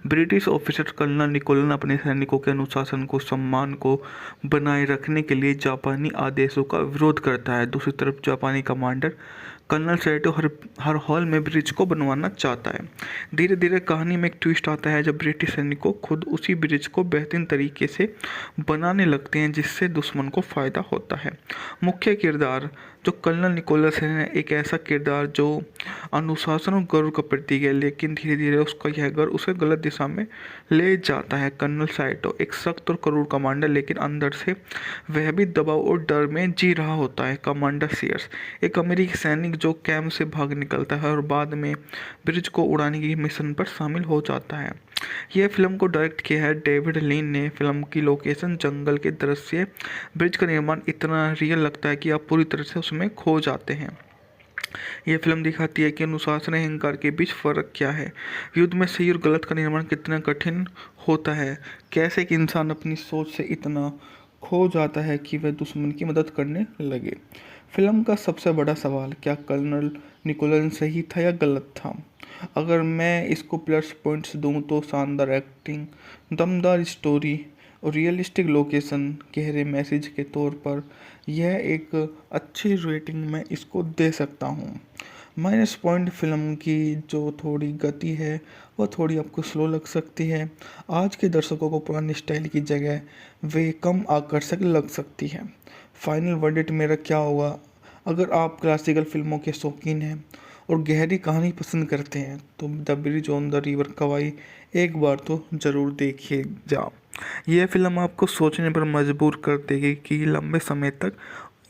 ब्रिटिश ऑफिसर कर्नल निकोलन अपने सैनिकों के अनुशासन को, सम्मान को बनाए रखने के लिए जापानी आदेशों का विरोध करता है। दूसरी तरफ जापानी कमांडर कर्नल सैटो हर हाल में ब्रिज को बनवाना चाहता है। धीरे धीरे कहानी में एक ट्विस्ट आता है जब ब्रिटिश सैनिकों खुद उसी ब्रिज को बेहतरीन तरीके से बनाने लगते हैं, जिससे दुश्मन को फ़ायदा होता है। मुख्य किरदार जो कर्नल निकोलस है, एक ऐसा किरदार जो अनुशासन और गर्व का प्रतीक है, लेकिन धीरे धीरे उसका यह गर्व उसे गलत दिशा में ले जाता है। कर्नल साइटो एक सख्त और क्रूर कमांडर, लेकिन अंदर से वह भी दबाव और डर में जी रहा होता है। कमांडर सीयर्स एक अमेरिकी सैनिक जो कैंप से भाग निकलता है और बाद में ब्रिज को उड़ाने की मिशन पर शामिल हो जाता है। यह फिल्म को डायरेक्ट किया है डेविड लीन ने। फिल्म की लोकेशन, जंगल के दृश्य, ब्रिज का निर्माण इतना रियल लगता है कि आप पूरी तरह से उसमें खो जाते हैं। यह फिल्म दिखाती है कि अनुशासन और अहंकार के बीच फ़र्क क्या है, युद्ध में सही और गलत का निर्माण कितना कठिन होता है, कैसे एक इंसान अपनी सोच से इतना खो जाता है कि वह दुश्मन की मदद करने लगे। फिल्म का सबसे बड़ा सवाल, क्या कर्नल निकोलन सही था या गलत था? अगर मैं इसको प्लस पॉइंट्स दूं तो शानदार एक्टिंग, दमदार स्टोरी और रियलिस्टिक लोकेशन, गहरे मैसेज के तौर पर यह एक अच्छी रेटिंग मैं इसको दे सकता हूँ। माइनस पॉइंट फिल्म की जो थोड़ी गति है वह थोड़ी आपको स्लो लग सकती है। आज के दर्शकों को पुरानी स्टाइल की जगह वे कम आकर्षक लग सकती है। फाइनल वर्डिक्ट मेरा क्या होगा? अगर आप क्लासिकल फिल्मों के शौकीन हैं और गहरी कहानी पसंद करते हैं तो the bridge on the river Kwai एक बार तो ज़रूर देखिए जा। यह फिल्म आपको सोचने पर मजबूर कर देगी कि लंबे समय तक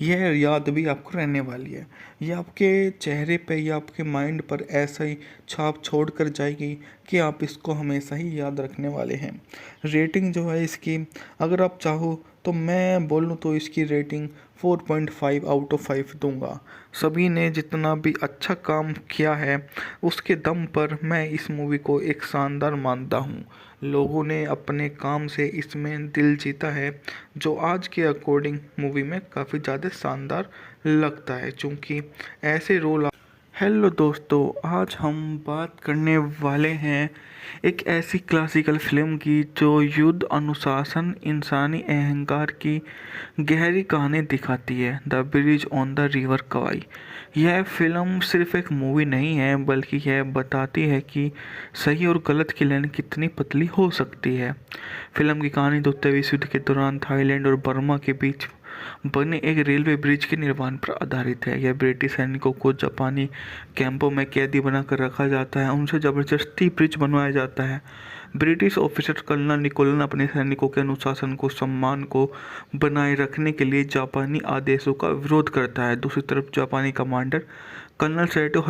यह याद भी आपको रहने वाली है। यह आपके चेहरे पे या आपके माइंड पर ऐसा ही छाप छोड़ कर जाएगी कि आप इसको हमेशा ही याद रखने वाले हैं। रेटिंग जो है इसकी, अगर आप चाहो तो मैं बोलूँ तो इसकी रेटिंग 4.5 आउट ऑफ 5 दूंगा। सभी ने जितना भी अच्छा काम किया है उसके दम पर मैं इस मूवी को एक शानदार मानता हूँ। लोगों ने अपने काम से इसमें दिल जीता है, जो आज के अकॉर्डिंग मूवी में काफ़ी ज़्यादा शानदार लगता है, क्योंकि ऐसे रोल हेलो दोस्तों, आज हम बात करने वाले हैं एक ऐसी क्लासिकल फिल्म की जो युद्ध, अनुशासन, इंसानी अहंकार की गहरी कहानी दिखाती है, the bridge on the river Kwai. यह फिल्म सिर्फ एक मूवी नहीं है, बल्कि यह बताती है कि सही और गलत की लाइन कितनी पतली हो सकती है। फिल्म की कहानी द्वितीय विश्व युद्ध के दौरान थाईलैंड और बर्मा के बीच बने एक रेलवे ब्रिज के निर्माण पर आधारित है। यह ब्रिटिश सैनिकों को जापानी कैंपों में कैदी बनाकर रखा जाता है, उनसे ज़बरदस्ती ब्रिज बनवाया जाता है। ब्रिटिश ऑफिसर कर्नल निकोलन अपने सैनिकों के अनुशासन को सम्मान को बनाए रखने के लिए जापानी आदेशों का विरोध करता है। दूसरी तरफ जापानी कमांडर कर्नल सैटो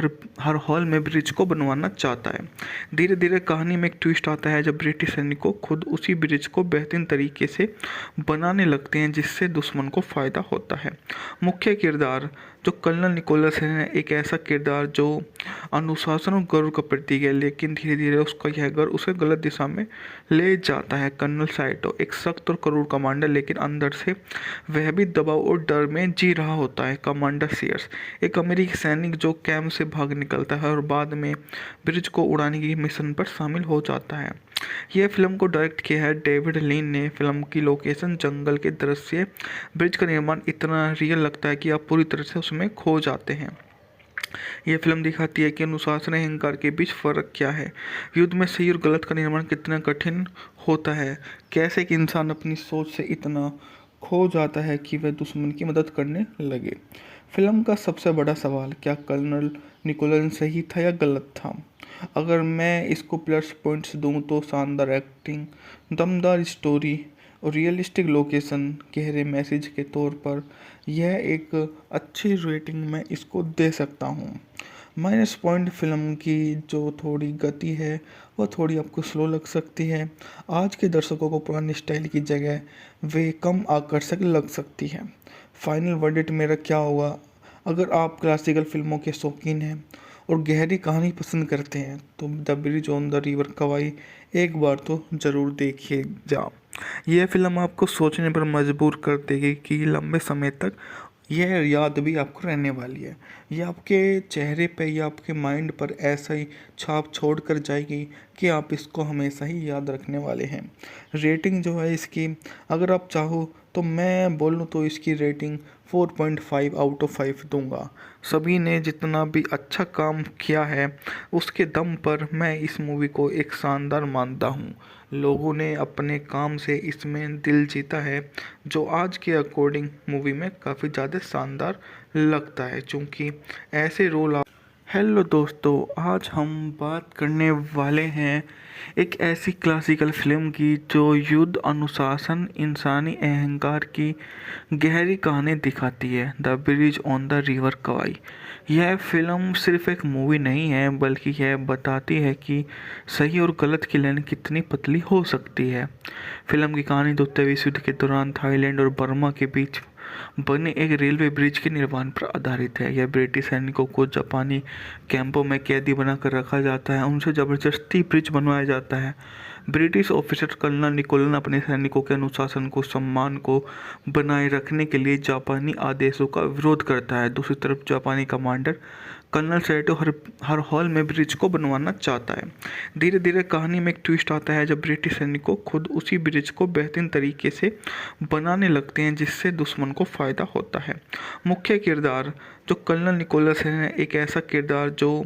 हर हाल में ब्रिज को बनवाना चाहता है। धीरे धीरे कहानी में एक ट्विस्ट आता है जब ब्रिटिश सैनिकों खुद उसी ब्रिज को बेहतरीन तरीके से बनाने लगते हैं जिससे दुश्मन को फायदा होता है। मुख्य किरदार जो कर्नल निकोलस है, एक ऐसा किरदार जो अनुशासन और गर्व का प्रतीक है, लेकिन धीरे धीरे उसका यह गर्व उसे गलत दिशा में ले जाता है। कर्नल साइटो एक सख्त और क्रूर कमांडर, लेकिन अंदर से वह भी दबाव और डर में जी रहा होता है। कमांडर सीयर्स एक अमेरिकी सैनिक जो कैंप से भाग निकलता है और बाद में ब्रिज को उड़ाने की मिशन पर शामिल हो जाता है। यह फिल्म को डायरेक्ट किया है डेविड लीन ने। फिल्म की लोकेशन, जंगल के दृश्य, ब्रिज का निर्माण इतना रियल लगता है कि आप पूरी तरह से उसमें खो जाते हैं। यह फिल्म दिखाती है कि अनुशासन और अहंकार के बीच फर्क क्या है, युद्ध में सही और गलत का निर्माण कितना कठिन होता है, कैसे एक इंसान अपनी सोच से इतना खो जाता है कि वह दुश्मन की मदद करने लगे। फिल्म का सबसे बड़ा सवाल, क्या कर्नल निकोलन सही था या गलत था? अगर मैं इसको प्लस पॉइंट्स दूं तो शानदार एक्टिंग, दमदार स्टोरी और रियलिस्टिक लोकेशन, गहरे मैसेज के तौर पर यह एक अच्छी रेटिंग मैं इसको दे सकता हूँ। माइनस पॉइंट, फिल्म की जो थोड़ी गति है वह थोड़ी आपको स्लो लग सकती है। आज के दर्शकों को पुरानी स्टाइल की जगह वे कम आकर्षक लग सकती है। फाइनल वर्डिक्ट मेरा क्या होगा? अगर आप क्लासिकल फिल्मों के शौकीन हैं और गहरी कहानी पसंद करते हैं तो the bridge on the river Kwai एक बार तो ज़रूर देखिए जा। यह फिल्म आपको सोचने पर मजबूर कर देगी कि लंबे समय तक यह याद भी आपको रहने वाली है। यह आपके चेहरे पे या आपके माइंड पर ऐसा ही छाप छोड़ कर जाएगी कि आप इसको हमेशा ही याद रखने वाले हैं। रेटिंग जो है इसकी, अगर आप चाहो तो मैं बोलूँ तो इसकी रेटिंग 4.5 आउट ऑफ 5 दूंगा। सभी ने जितना भी अच्छा काम किया है उसके दम पर मैं इस मूवी को एक शानदार मानता हूँ। लोगों ने अपने काम से इसमें दिल जीता है, जो आज के अकॉर्डिंग मूवी में काफ़ी ज़्यादा शानदार लगता है, क्योंकि ऐसे रोल। हेलो दोस्तों, आज हम बात करने वाले हैं एक ऐसी क्लासिकल फिल्म की जो युद्ध, अनुशासन, इंसानी अहंकार की गहरी कहानी दिखाती है, the bridge on the river Kwai. यह फिल्म सिर्फ एक मूवी नहीं है, बल्कि यह बताती है कि सही और गलत की लाइन कितनी पतली हो सकती है। फिल्म की कहानी द्वितीय विश्व युद्ध के दौरान थाईलैंड और बर्मा के बीच बने एक रेलवे ब्रिज के निर्माण पर आधारित है। यह ब्रिटिश सैनिकों को जापानी कैंपों में कैदी बनाकर रखा जाता है, उनसे ज़बरदस्ती ब्रिज बनवाया जाता है। ब्रिटिश ऑफिसर कर्नल निकोलन अपने सैनिकों के अनुशासन को सम्मान को बनाए रखने के लिए जापानी आदेशों का विरोध करता है। दूसरी तरफ जापानी कमांडर कर्नल सैटो हर हाल में ब्रिज को बनवाना चाहता है। धीरे धीरे कहानी में एक ट्विस्ट आता है जब ब्रिटिश सैनिकों खुद उसी ब्रिज को बेहतरीन तरीके से बनाने लगते हैं जिससे दुश्मन को फायदा होता है। मुख्य किरदार जो कर्नल निकोलस है, एक ऐसा किरदार जो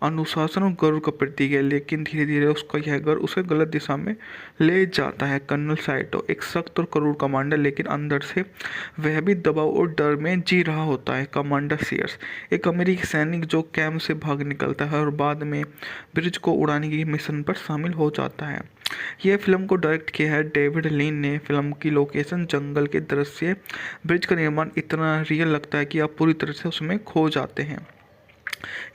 अनुशासन और गर्व का प्रतीक है, लेकिन धीरे धीरे उसका यह गर्व उसे गलत दिशा में ले जाता है। कर्नल साइटो एक सख्त और क्रूर कमांडर, लेकिन अंदर से वह भी दबाव और डर में जी रहा होता है। कमांडर सीयर्स एक अमेरिकी सैनिक जो कैंप से भाग निकलता है और बाद में ब्रिज को उड़ाने की मिशन पर शामिल हो जाता है। यह फिल्म को डायरेक्ट किया है डेविड लीन ने। फिल्म की लोकेशन, जंगल के दृश्य, ब्रिज का निर्माण इतना रियल लगता है कि आप पूरी तरह से उसमें खो जाते हैं।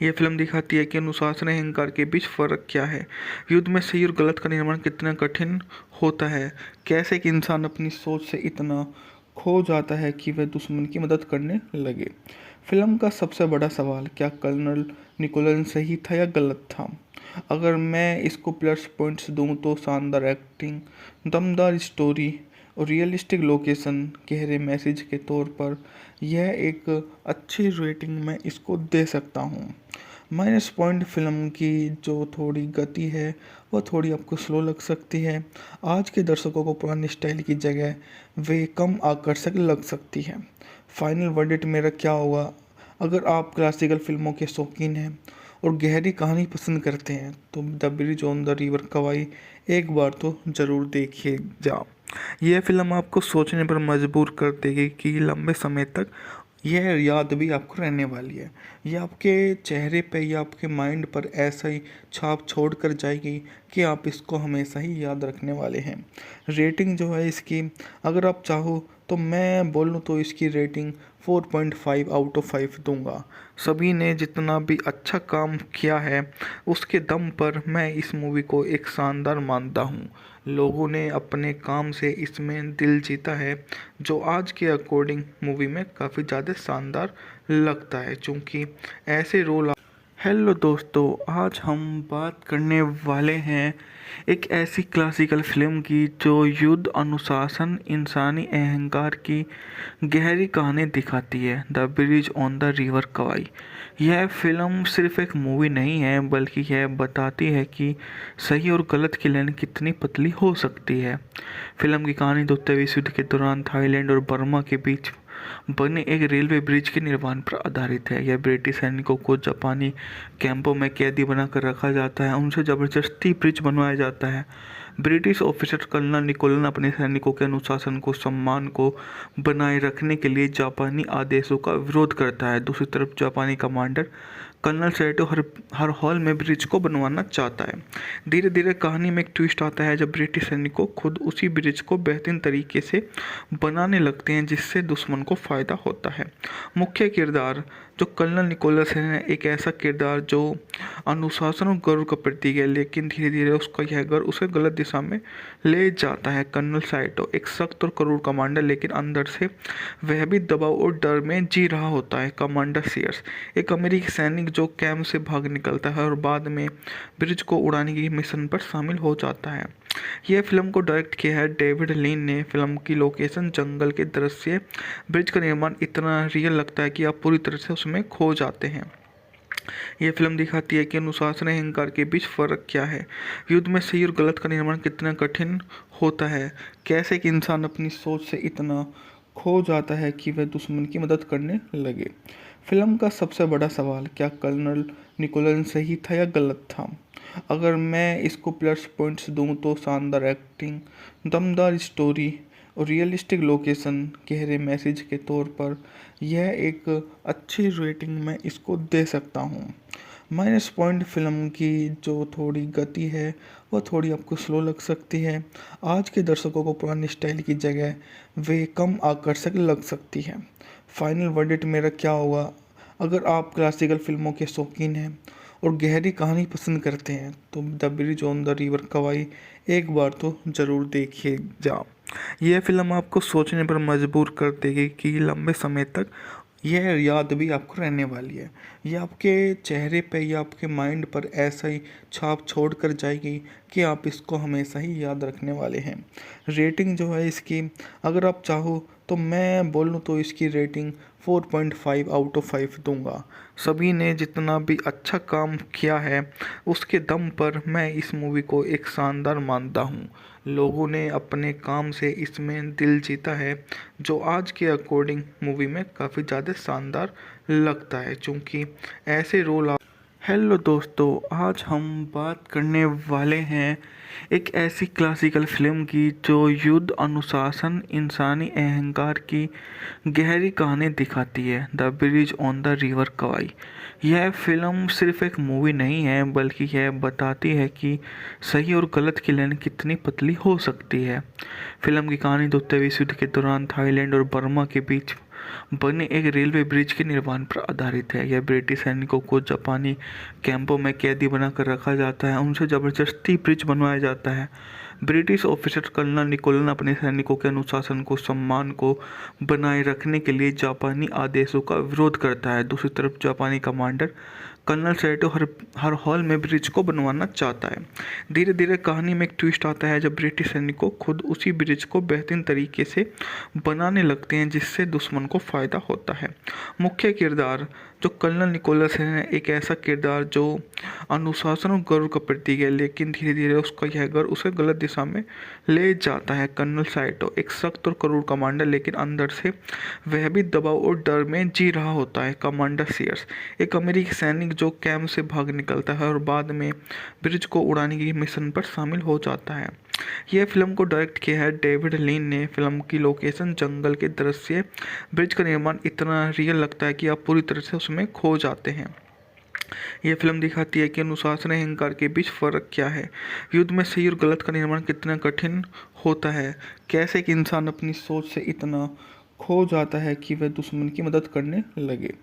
यह फिल्म दिखाती है कि अनुशासन और अहंकार के बीच फर्क क्या है, युद्ध में सही और गलत का निर्माण कितना कठिन होता है, कैसे एक इंसान अपनी सोच से इतना खो जाता है कि वह दुश्मन की मदद करने लगे। फिल्म का सबसे बड़ा सवाल, क्या कर्नल निकोलन सही था या गलत था? अगर मैं इसको प्लस पॉइंट्स दूं तो शानदार एक्टिंग, दमदार स्टोरी और रियलिस्टिक लोकेशन, गहरे मैसेज के तौर पर यह एक अच्छी रेटिंग मैं इसको दे सकता हूँ। माइनस पॉइंट, फिल्म की जो थोड़ी गति है वह थोड़ी आपको स्लो लग सकती है। आज के दर्शकों को पुरानी स्टाइल की जगह वे कम आकर्षक लग सकती है। फाइनल वर्डिक्ट मेरा क्या होगा? अगर आप क्लासिकल फिल्मों के शौकीन हैं और गहरी कहानी पसंद करते हैं तो the bridge on the river Kwai एक बार तो ज़रूर देखिए जा। यह फिल्म आपको सोचने पर मजबूर कर देगी कि लंबे समय तक यह याद भी आपको रहने वाली है। ये आपके चेहरे पे या आपके माइंड पर ऐसा ही छाप छोड़ कर जाएगी कि आप इसको हमेशा ही याद रखने वाले हैं। रेटिंग जो है इसकी, अगर आप चाहो तो मैं बोलूँ तो इसकी रेटिंग 4.5 आउट ऑफ 5 दूंगा। सभी ने जितना भी अच्छा काम किया है उसके दम पर मैं इस मूवी को एक शानदार मानता हूँ। लोगों ने अपने काम से इसमें दिल जीता है, जो आज के अकॉर्डिंग मूवी में काफ़ी ज़्यादा शानदार लगता है, क्योंकि ऐसे रोल। हेलो दोस्तों, आज हम बात करने वाले हैं एक ऐसी क्लासिकल फिल्म की जो युद्ध, अनुशासन, इंसानी अहंकार की गहरी कहानी दिखाती है। The bridge on the river Kwai. यह फिल्म सिर्फ एक मूवी नहीं है, बल्कि यह बताती है कि सही और गलत की लाइन कितनी पतली हो सकती है। फिल्म की कहानी द्वितीय विश्व युद्ध के दौरान थाईलैंड और बर्मा के बीच बने एक रेलवे ब्रिज के निर्माण पर आधारित है। यह ब्रिटिश सैनिकों को जापानी कैंपों में कैदी बनाकर रखा जाता है, उनसे जबरदस्ती ब्रिज बनवाया जाता है। ब्रिटिश ऑफिसर कर्नल निकोलन अपने सैनिकों के अनुशासन को सम्मान को बनाए रखने के लिए जापानी आदेशों का विरोध करता है। दूसरी तरफ जापानी कमांडर कर्नल सैटो हर हाल में ब्रिज को बनवाना चाहता है। धीरे धीरे कहानी में एक ट्विस्ट आता है जब ब्रिटिश सैनिकों खुद उसी ब्रिज को बेहतरीन तरीके से बनाने लगते हैं, जिससे दुश्मन को फायदा होता है। मुख्य किरदार जो कर्नल निकोलस है, एक ऐसा किरदार जो अनुशासन और गर्व का प्रतीक है, लेकिन धीरे धीरे उसका यह गर्व उसे गलत दिशा में ले जाता है। कर्नल साइटो एक सख्त और क्रूर कमांडर, लेकिन अंदर से वह भी दबाव और डर में जी रहा होता है। कमांडर सीयर्स एक अमेरिकी सैनिक जो कैंप से भाग निकलता है और बाद में ब्रिज को उड़ाने की मिशन पर शामिल हो जाता है। यह फिल्म को डायरेक्ट किया है डेविड लीन ने। फिल्म की लोकेशन, जंगल के दृश्य, ब्रिज का निर्माण इतना रियल लगता है कि आप पूरी तरह से उसमें खो जाते हैं। यह फिल्म दिखाती है कि अनुशासन और अहंकार के बीच फर्क क्या है, युद्ध में सही और गलत का निर्माण कितना कठिन होता है, कैसे एक इंसान अपनी सोच से इतना खो जाता है कि वह दुश्मन की मदद करने लगे। फिल्म का सबसे बड़ा सवाल, क्या कर्नल निकोलन सही था या गलत था? अगर मैं इसको प्लस पॉइंट्स दूं तो शानदार एक्टिंग, दमदार स्टोरी और रियलिस्टिक लोकेशन, गहरे मैसेज के तौर पर यह एक अच्छी रेटिंग मैं इसको दे सकता हूँ। माइनस पॉइंट, फिल्म की जो थोड़ी गति है वह थोड़ी आपको स्लो लग सकती है। आज के दर्शकों को पुरानी स्टाइल की जगह वे कम आकर्षक लग सकती है। फाइनल वर्डिक्ट मेरा क्या होगा? अगर आप क्लासिकल फिल्मों के शौकीन हैं और गहरी कहानी पसंद करते हैं तो the bridge on the river Kwai एक बार तो ज़रूर देखिए जा। यह फिल्म आपको सोचने पर मजबूर कर देगी कि लंबे समय तक यह याद भी आपको रहने वाली है। यह आपके चेहरे पे या आपके माइंड पर ऐसा ही छाप छोड़ कर जाएगी कि आप इसको हमेशा ही याद रखने वाले हैं। रेटिंग जो है इसकी, अगर आप चाहो तो मैं बोलूँ तो इसकी रेटिंग 4.5 आउट ऑफ 5 दूंगा। सभी ने जितना भी अच्छा काम किया है उसके दम पर मैं इस मूवी को एक शानदार मानता हूँ। लोगों ने अपने काम से इसमें दिल जीता है, जो आज के अकॉर्डिंग मूवी में काफ़ी ज़्यादा शानदार लगता है, क्योंकि ऐसे रोल। हेलो दोस्तों, आज हम बात करने वाले हैं एक ऐसी क्लासिकल फिल्म की जो युद्ध, अनुशासन, इंसानी अहंकार की गहरी कहानी दिखाती है। The bridge on the river Kwai. यह फिल्म सिर्फ एक मूवी नहीं है, बल्कि यह बताती है कि सही और गलत की लाइन कितनी पतली हो सकती है। फिल्म की कहानी द्वितीय विश्व युद्ध के दौरान थाईलैंड और बर्मा के बीच बने एक रेलवे ब्रिज के निर्माण पर आधारित है। यह ब्रिटिश सैनिकों को जापानी कैंपों में कैदी बनाकर रखा जाता है, उनसे जबरदस्ती ब्रिज बनवाया जाता है। ब्रिटिश ऑफिसर कर्नल निकोलन अपने सैनिकों के अनुशासन को सम्मान को बनाए रखने के लिए जापानी आदेशों का विरोध करता है। दूसरी तरफ जापानी कमांडर कर्नल सैटो हर हाल में ब्रिज को बनवाना चाहता है। धीरे धीरे कहानी में एक ट्विस्ट आता है जब ब्रिटिश सैनिकों खुद उसी ब्रिज को बेहतरीन तरीके से बनाने लगते हैं, जिससे दुश्मन को फायदा होता है। मुख्य किरदार जो कर्नल निकोलस है, एक ऐसा किरदार जो अनुशासन और गर्व का प्रतीक है, लेकिन धीरे धीरे उसका यह गर्व उसे गलत दिशा में ले जाता है। कर्नल साइटो एक सख्त और क्रूर कमांडर, लेकिन अंदर से वह भी दबाव और डर में जी रहा होता है। कमांडर सीयर्स एक अमेरिकी सैनिक जो कैंप से भाग निकलता है और बाद में ब्रिज को उड़ाने की मिशन पर शामिल हो जाता है। यह फिल्म को डायरेक्ट किया है डेविड लीन ने। फिल्म की लोकेशन, जंगल के दृश्य, ब्रिज का निर्माण इतना रियल लगता है कि आप पूरी तरह से उसमें खो जाते हैं। यह फिल्म दिखाती है कि अनुशासन और अहंकार के बीच फ़र्क क्या है, युद्ध में सही और गलत का निर्माण कितना कठिन होता है, कैसे एक इंसान अपनी सोच से इतना खो जाता है कि वह दुश्मन की मदद करने लगे।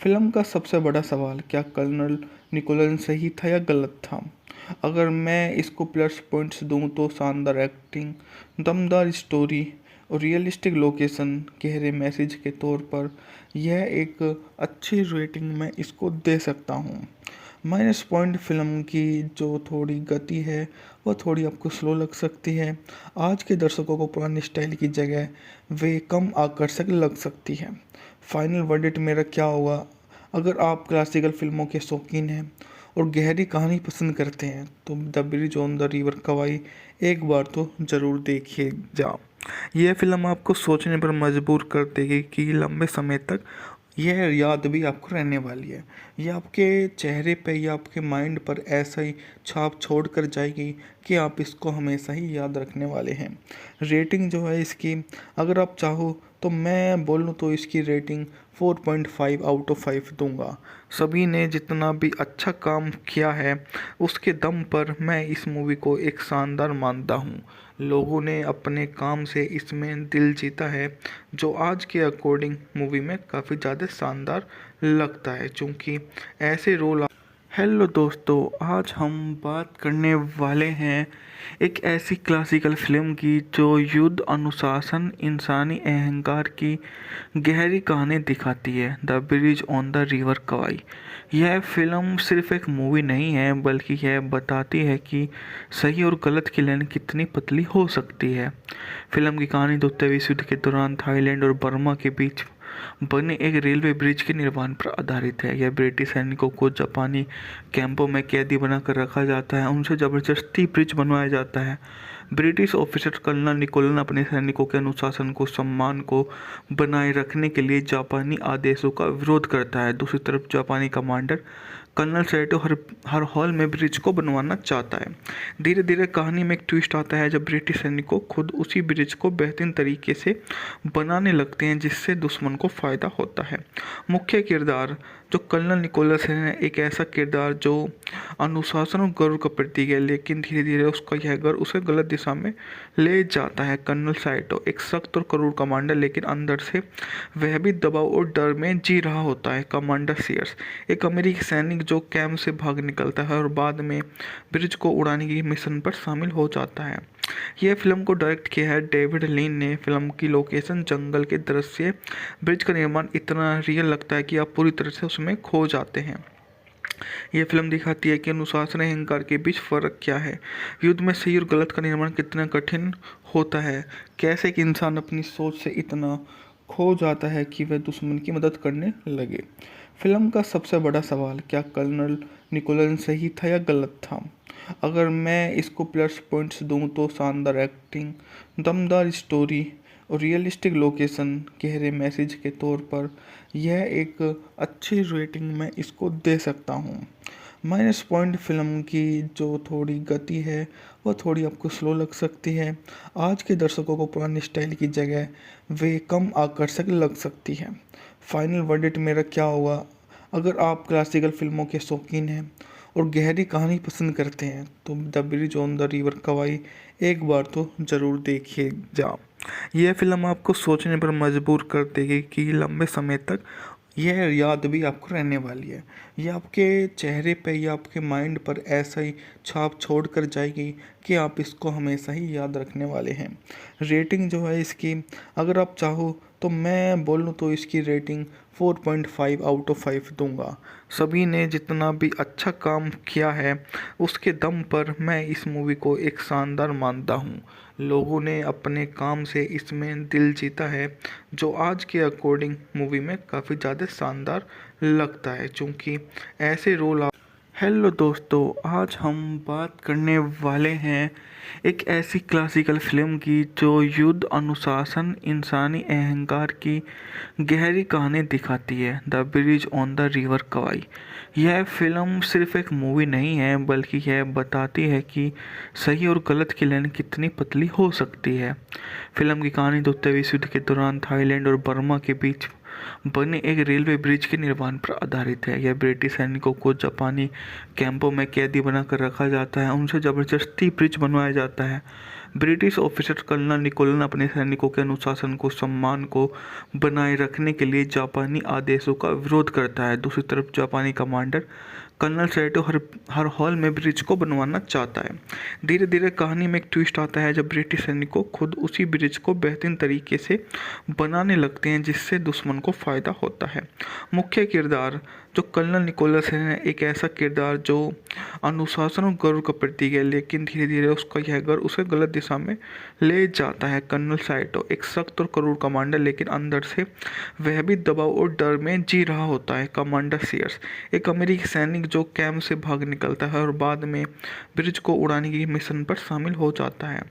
फिल्म का सबसे बड़ा सवाल, क्या कर्नल निकोलन सही था या गलत था? अगर मैं इसको प्लस पॉइंट्स दूं तो शानदार एक्टिंग, दमदार स्टोरी और रियलिस्टिक लोकेशन, गहरे मैसेज के तौर पर यह एक अच्छी रेटिंग मैं इसको दे सकता हूँ। माइनस पॉइंट फिल्म की जो थोड़ी गति है वह थोड़ी आपको स्लो लग सकती है। आज के दर्शकों को पुरानी स्टाइल की जगह वे कम आकर्षक लग सकती है। फाइनल वर्डिक्ट मेरा क्या होगा? अगर आप क्लासिकल फिल्मों के शौकीन हैं और गहरी कहानी पसंद करते हैं तो the bridge on the river Kwai एक बार तो ज़रूर देखिए जा। यह फिल्म आपको सोचने पर मजबूर कर देगी कि लंबे समय तक यह याद भी आपको रहने वाली है। यह आपके चेहरे पे या आपके माइंड पर ऐसा ही छाप छोड़ कर जाएगी कि आप इसको हमेशा ही याद रखने वाले हैं। रेटिंग जो है इसकी, अगर आप चाहो तो मैं बोलूँ तो इसकी रेटिंग 4.5 आउट ऑफ 5 दूंगा। सभी ने जितना भी अच्छा काम किया है उसके दम पर मैं इस मूवी को एक शानदार मानता हूँ। लोगों ने अपने काम से इसमें दिल जीता है, जो आज के अकॉर्डिंग मूवी में काफ़ी ज़्यादा शानदार लगता है, क्योंकि ऐसे रोल। हेलो दोस्तों, आज हम बात करने वाले हैं एक ऐसी क्लासिकल फिल्म की जो युद्ध, अनुशासन, इंसानी अहंकार की गहरी कहानी दिखाती है, the bridge on the river Kwai. यह फिल्म सिर्फ एक मूवी नहीं है, बल्कि यह बताती है कि सही और गलत की लाइन कितनी पतली हो सकती है। फिल्म की कहानी द्वितीय विश्व युद्ध के दौरान थाईलैंड और बर्मा के बीच बने एक रेलवे ब्रिज के निर्माण पर आधारित है। यह ब्रिटिश सैनिकों को जापानी कैंपों में कैदी बनाकर रखा जाता है, उनसे ज़बरदस्ती ब्रिज बनवाया जाता है। ब्रिटिश ऑफिसर कर्नल निकोलन अपने सैनिकों के अनुशासन को, सम्मान को बनाए रखने के लिए जापानी आदेशों का विरोध करता है। दूसरी तरफ जापानी कमांडर कर्नल सैटो हर हाल में ब्रिज को बनवाना चाहता है। धीरे धीरे कहानी में एक ट्विस्ट आता है जब ब्रिटिश सैनिकों खुद उसी ब्रिज को बेहतरीन तरीके से बनाने लगते हैं, जिससे दुश्मन को फ़ायदा होता है। मुख्य किरदार जो कर्नल निकोलस है, एक ऐसा किरदार जो अनुशासन और गर्व का प्रतीक है, लेकिन धीरे धीरे उसका यह गर्व उसे गलत दिशा में ले जाता है। कर्नल साइटो एक सख्त और क्रूर कमांडर, लेकिन अंदर से वह भी दबाव और डर में जी रहा होता है। कमांडर सीयर्स एक अमेरिकी सैनिक जो कैंप से भाग निकलता है और बाद में ब्रिज को उड़ाने की मिशन पर शामिल हो जाता है। यह फिल्म को डायरेक्ट किया है डेविड लीन ने। फिल्म की लोकेशन, जंगल के दृश्य, ब्रिज का निर्माण इतना रियल लगता है कि आप पूरी तरह से उसमें खो जाते हैं। यह फिल्म दिखाती है कि अनुशासन और अहंकार के बीच फ़र्क क्या है, युद्ध में सही और गलत का निर्माण कितना कठिन होता है, कैसे एक इंसान अपनी सोच से इतना खो जाता है कि वह दुश्मन की मदद करने लगे। फिल्म का सबसे बड़ा सवाल, क्या कर्नल निकोलन सही था या गलत था? अगर मैं इसको प्लस पॉइंट्स दूं तो शानदार एक्टिंग, दमदार स्टोरी और रियलिस्टिक लोकेशन, गहरे मैसेज के तौर पर यह एक अच्छी रेटिंग मैं इसको दे सकता हूँ। माइनस पॉइंट फिल्म की जो थोड़ी गति है वह थोड़ी आपको स्लो लग सकती है। आज के दर्शकों को पुरानी स्टाइल की जगह वे कम आकर्षक लग सकती है। फाइनल वर्डिक्ट मेरा क्या होगा? अगर आप क्लासिकल फिल्मों के शौकीन हैं और गहरी कहानी पसंद करते हैं तो the bridge on the river Kwai एक बार तो ज़रूर देखिए जा। यह फिल्म आपको सोचने पर मजबूर कर देगी कि लंबे समय तक यह याद भी आपको रहने वाली है। यह आपके चेहरे पे या आपके माइंड पर ऐसा ही छाप छोड़ कर जाएगी कि आप इसको हमेशा ही याद रखने वाले हैं। रेटिंग जो है इसकी, अगर आप चाहो तो मैं बोलूँ तो इसकी रेटिंग 4.5 आउट ऑफ 5 दूंगा। सभी ने जितना भी अच्छा काम किया है उसके दम पर मैं इस मूवी को एक शानदार मानता हूँ। लोगों ने अपने काम से इसमें दिल जीता है, जो आज के अकॉर्डिंग मूवी में काफ़ी ज़्यादा शानदार लगता है, क्योंकि ऐसे रोल। हेलो दोस्तों, आज हम बात करने वाले हैं एक ऐसी क्लासिकल फिल्म की जो युद्ध, अनुशासन, इंसानी अहंकार की गहरी कहानी दिखाती है। The bridge on the river Kwai. यह फिल्म सिर्फ एक मूवी नहीं है, बल्कि यह बताती है कि सही और गलत की लाइन कितनी पतली हो सकती है। फिल्म की कहानी द्वितीय विश्व युद्ध के दौरान थाईलैंड और बर्मा के बीच बने एक रेलवे ब्रिज के निर्माण पर आधारित है। यह ब्रिटिश सैनिकों को जापानी कैंपों में कैदी बनाकर रखा जाता है, उनसे जबरदस्ती ब्रिज बनवाया जाता है। ब्रिटिश ऑफिसर कर्नल निकोलन अपने सैनिकों के अनुशासन को, सम्मान को बनाए रखने के लिए जापानी आदेशों का विरोध करता है। दूसरी तरफ जापानी कमांडर कर्नल सैटो हर हाल में ब्रिज को बनवाना चाहता है। धीरे धीरे कहानी में एक ट्विस्ट आता है जब ब्रिटिश सैनिकों खुद उसी ब्रिज को बेहतरीन तरीके से बनाने लगते हैं, जिससे दुश्मन को फायदा होता है। मुख्य किरदार जो कर्नल निकोलस है, एक ऐसा किरदार जो अनुशासन और गर्व का प्रतीक है, लेकिन धीरे धीरे उसका यह गर्व उसे गलत दिशा में ले जाता है। कर्नल साइटो एक सख्त और क्रूर कमांडर, लेकिन अंदर से वह भी दबाव और डर में जी रहा होता है। कमांडर सीयर्स एक अमेरिकी सैनिक जो कैंप से भाग निकलता है और बाद में ब्रिज को उड़ाने की मिशन पर शामिल हो जाता है।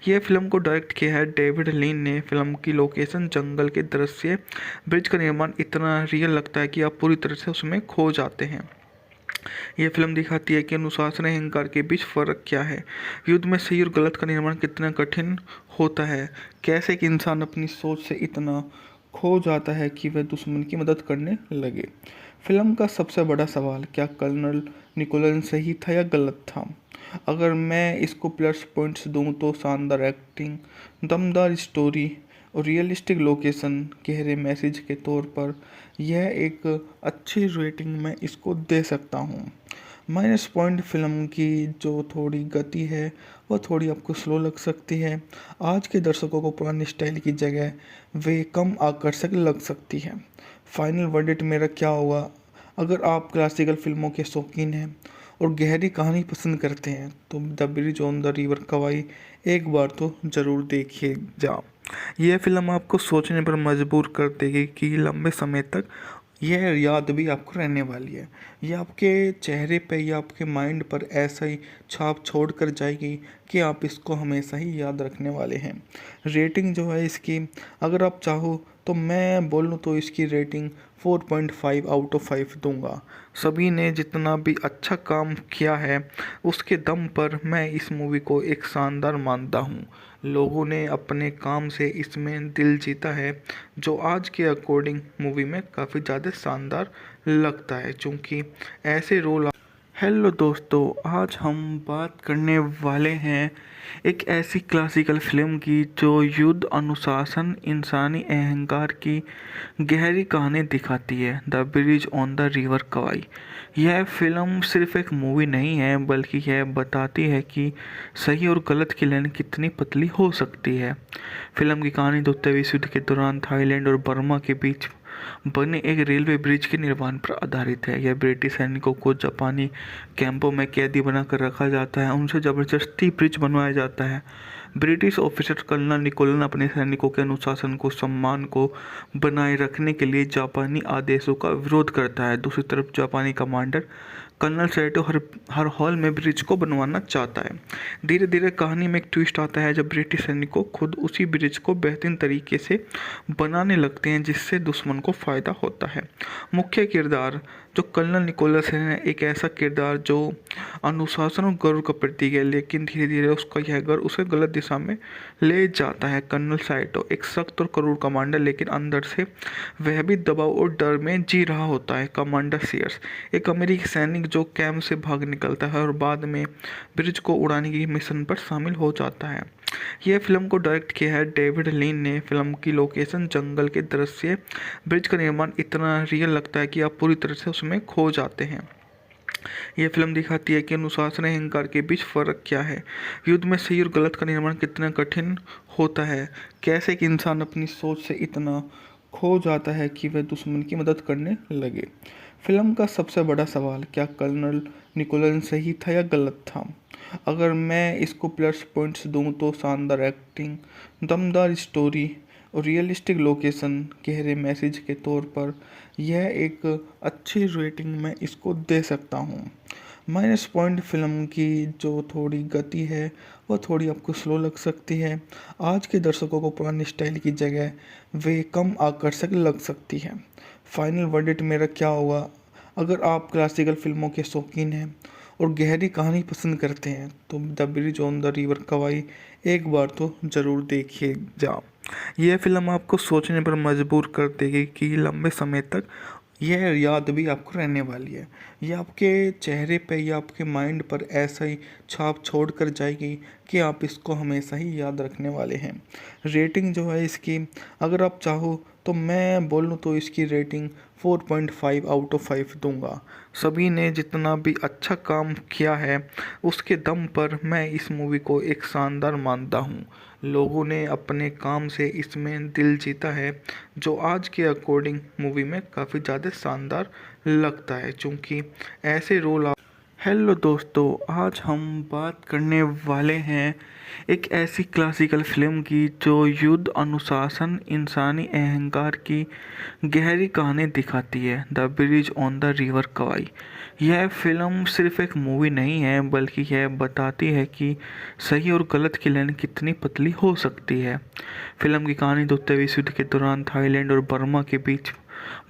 यह फिल्म को डायरेक्ट किया है डेविड लीन ने। फिल्म की लोकेशन, जंगल के दृश्य, ब्रिज का निर्माण इतना रियल लगता है कि आप पूरी तरह से उसमें खो जाते हैं। यह फिल्म दिखाती है कि अनुशासन और अहंकार के बीच फर्क क्या है, युद्ध में सही और गलत का निर्माण कितना कठिन होता है, कैसे एक इंसान अपनी सोच से इतना खो जाता है कि वह दुश्मन की मदद करने लगे। फिल्म का सबसे बड़ा सवाल, क्या कर्नल निकोलन सही था या गलत था? अगर मैं इसको प्लस पॉइंट्स दूं तो शानदार एक्टिंग, दमदार स्टोरी और रियलिस्टिक लोकेशन, गहरे मैसेज के तौर पर यह एक अच्छी रेटिंग मैं इसको दे सकता हूँ। माइनस पॉइंट, फिल्म की जो थोड़ी गति है वह थोड़ी आपको स्लो लग सकती है। आज के दर्शकों को पुरानी स्टाइल की जगह वे कम आकर्षक लग सकती है। फाइनल वर्डिक्ट मेरा क्या होगा? अगर आप क्लासिकल फिल्मों के शौकीन हैं और गहरी कहानी पसंद करते हैं तो the bridge on the river Kwai एक बार तो ज़रूर देखिए जा। यह फिल्म आपको सोचने पर मजबूर कर देगी कि लंबे समय तक यह याद भी आपको रहने वाली है। यह आपके चेहरे पे या आपके माइंड पर ऐसा ही छाप छोड़ कर जाएगी कि आप इसको हमेशा ही याद रखने वाले हैं। रेटिंग जो है इसकी, अगर आप चाहो तो मैं बोलूँ तो इसकी रेटिंग 4.5 आउट ऑफ 5 दूंगा। सभी ने जितना भी अच्छा काम किया है उसके दम पर मैं इस मूवी को एक शानदार मानता हूँ। लोगों ने अपने काम से इसमें दिल जीता है, जो आज के अकॉर्डिंग मूवी में काफ़ी ज़्यादा शानदार लगता है, क्योंकि ऐसे रोल। हेलो दोस्तों, आज हम बात करने वाले हैं एक ऐसी क्लासिकल फिल्म की जो युद्ध, अनुशासन, इंसानी अहंकार की गहरी कहानी दिखाती है। The bridge on the river Kwai. यह फिल्म सिर्फ एक मूवी नहीं है, बल्कि यह बताती है कि सही और गलत की लाइन कितनी पतली हो सकती है। फिल्म की कहानी द्वितीय विश्व युद्ध के दौरान थाईलैंड और बर्मा के बीच बने एक रेलवे ब्रिज के निर्माण पर आधारित है। यह ब्रिटिश सैनिकों को जापानी कैंपों में कैदी बनाकर रखा जाता है, उनसे जबरदस्ती ब्रिज बनवाया जाता है। ब्रिटिश ऑफिसर कर्नल निकोलन अपने सैनिकों के अनुशासन को, सम्मान को बनाए रखने के लिए जापानी आदेशों का विरोध करता है। दूसरी तरफ जापानी कमांडर कर्नल सैटो हर हाल में ब्रिज को बनवाना चाहता है। धीरे धीरे कहानी में एक ट्विस्ट आता है जब ब्रिटिश सैनिकों खुद उसी ब्रिज को बेहतरीन तरीके से बनाने लगते हैं, जिससे दुश्मन को फायदा होता है। मुख्य किरदार जो कर्नल निकोलस है, एक ऐसा किरदार जो अनुशासन और गर्व का प्रतीक है, लेकिन धीरे धीरे उसका यह गर्व उसे गलत दिशा में ले जाता है। कर्नल साइटो एक सख्त और क्रूर कमांडर, लेकिन अंदर से वह भी दबाव और डर में जी रहा होता है। कमांडर सीयर्स एक अमेरिकी सैनिक जो कैंप से भाग निकलता है और बाद में ब्रिज को उड़ाने की मिशन पर शामिल हो जाता है। यह फिल्म को डायरेक्ट किया है डेविड लीन ने। फिल्म की लोकेशन, जंगल के दृश्य, ब्रिज का निर्माण इतना रियल लगता है कि आप पूरी तरह से उसमें खो जाते हैं। यह फिल्म दिखाती है कि अनुशासन और अहंकार के बीच फर्क क्या है, युद्ध में सही और गलत का निर्माण कितना कठिन होता है, कैसे एक इंसान अपनी सोच से इतना खो जाता है कि वह दुश्मन की मदद करने लगे। फिल्म का सबसे बड़ा सवाल, क्या कर्नल निकोलन सही था या गलत था? अगर मैं इसको प्लस पॉइंट्स दूं तो शानदार एक्टिंग, दमदार स्टोरी और रियलिस्टिक लोकेशन, गहरे मैसेज के तौर पर यह एक अच्छी रेटिंग मैं इसको दे सकता हूँ। माइनस पॉइंट फिल्म की जो थोड़ी गति है वह थोड़ी आपको स्लो लग सकती है। आज के दर्शकों को पुरानी स्टाइल की जगह वे कम आकर्षक लग सकती है। फाइनल वर्डिक्ट मेरा क्या होगा? अगर आप क्लासिकल फिल्मों के शौकीन हैं और गहरी कहानी पसंद करते हैं तो the bridge on the river Kwai एक बार तो ज़रूर देखिए जा। यह फिल्म आपको सोचने पर मजबूर कर देगी कि लंबे समय तक यह याद भी आपको रहने वाली है। यह आपके चेहरे पे या आपके माइंड पर ऐसा ही छाप छोड़ कर जाएगी कि आप इसको हमेशा ही याद रखने वाले हैं। रेटिंग जो है इसकी, अगर आप चाहो तो मैं बोलूँ तो इसकी रेटिंग 4.5 आउट ऑफ 5 दूंगा। सभी ने जितना भी अच्छा काम किया है उसके दम पर मैं इस मूवी को एक शानदार मानता हूँ। लोगों ने अपने काम से इसमें दिल जीता है, जो आज के अकॉर्डिंग मूवी में काफ़ी ज़्यादा शानदार लगता है, क्योंकि ऐसे रोल। हेलो दोस्तों, आज हम बात करने वाले हैं एक ऐसी क्लासिकल फिल्म की जो युद्ध, अनुशासन, इंसानी अहंकार की गहरी कहानी दिखाती है, the bridge on the river Kwai. यह फिल्म सिर्फ एक मूवी नहीं है, बल्कि यह बताती है कि सही और गलत की लाइन कितनी पतली हो सकती है। फिल्म की कहानी द्वितीय विश्व युद्ध के दौरान थाईलैंड और बर्मा के बीच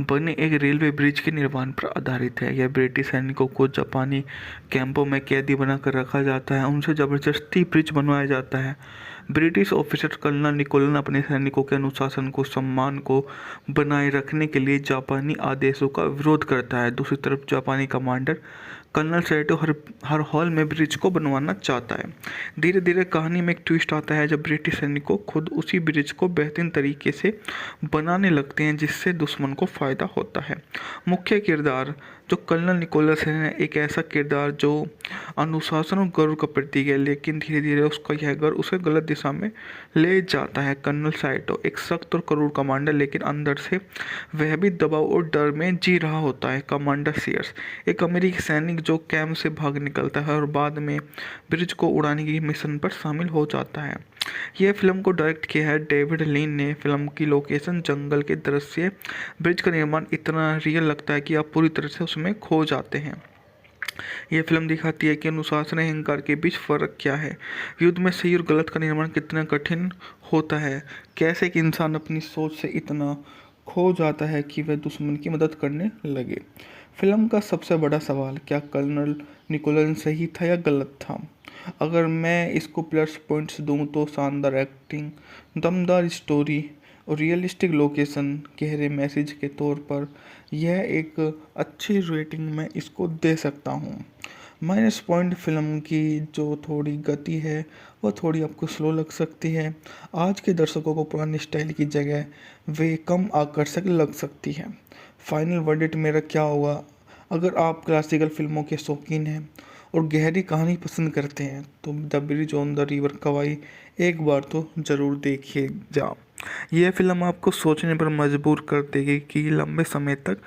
बने एक रेलवे ब्रिज के निर्माण पर आधारित है। यह ब्रिटिश सैनिकों को जापानी कैंपों में कैदी बनाकर रखा जाता है, उनसे जबरदस्ती ब्रिज बनवाया जाता है। ब्रिटिश ऑफिसर कर्नल निकोलन अपने सैनिकों के अनुशासन को सम्मान को बनाए रखने के लिए जापानी आदेशों का विरोध करता है। दूसरी तरफ जापानी कमांडर कर्नल सैटो हर हॉल में ब्रिज को बनवाना चाहता है। धीरे धीरे कहानी में एक ट्विस्ट आता है जब ब्रिटिश सैनिकों खुद उसी ब्रिज को बेहतरीन तरीके से बनाने लगते हैं, जिससे दुश्मन को फायदा होता है। मुख्य किरदार जो कर्नल निकोलस है, एक ऐसा किरदार जो अनुशासन और गर्व का प्रतीक है, लेकिन धीरे धीरे उसका यह गर्व उसे गलत दिशा में ले जाता है। कर्नल साइटो एक सख्त और क्रूर कमांडर, लेकिन अंदर से वह भी दबाव और डर में जी रहा होता है। कमांडर सीयर्स एक अमेरिकी सैनिक जो कैंप से भाग निकलता है और बाद में ब्रिज को उड़ाने की मिशन पर शामिल हो जाता है। यह फिल्म को डायरेक्ट किया है डेविड लीन ने। फिल्म की लोकेशन, जंगल के दृश्य, ब्रिज का निर्माण इतना रियल लगता है कि आप पूरी तरह से उसमें खो जाते हैं। यह फिल्म दिखाती है कि अनुशासन और अहंकार के बीच फर्क क्या है, युद्ध में सही और गलत का निर्माण कितना कठिन होता है, कैसे एक इंसान अपनी सोच से इतना खो जाता है कि वह दुश्मन की मदद करने लगे। फिल्म का सबसे बड़ा सवाल, क्या कर्नल निकोलन सही था या गलत था? अगर मैं इसको प्लस पॉइंट्स दूं तो शानदार एक्टिंग, दमदार स्टोरी और रियलिस्टिक लोकेशन, गहरे मैसेज के तौर पर यह एक अच्छी रेटिंग मैं इसको दे सकता हूँ। माइनस पॉइंट फिल्म की जो थोड़ी गति है वह थोड़ी आपको स्लो लग सकती है। आज के दर्शकों को पुरानी स्टाइल की जगह वे कम आकर्षक लग सकती है। फाइनल वर्डिक्ट मेरा क्या होगा? अगर आप क्लासिकल फिल्मों के शौकीन हैं और गहरी कहानी पसंद करते हैं तो the bridge on the river Kwai एक बार तो ज़रूर देखिए जा। यह फिल्म आपको सोचने पर मजबूर कर देगी कि लंबे समय तक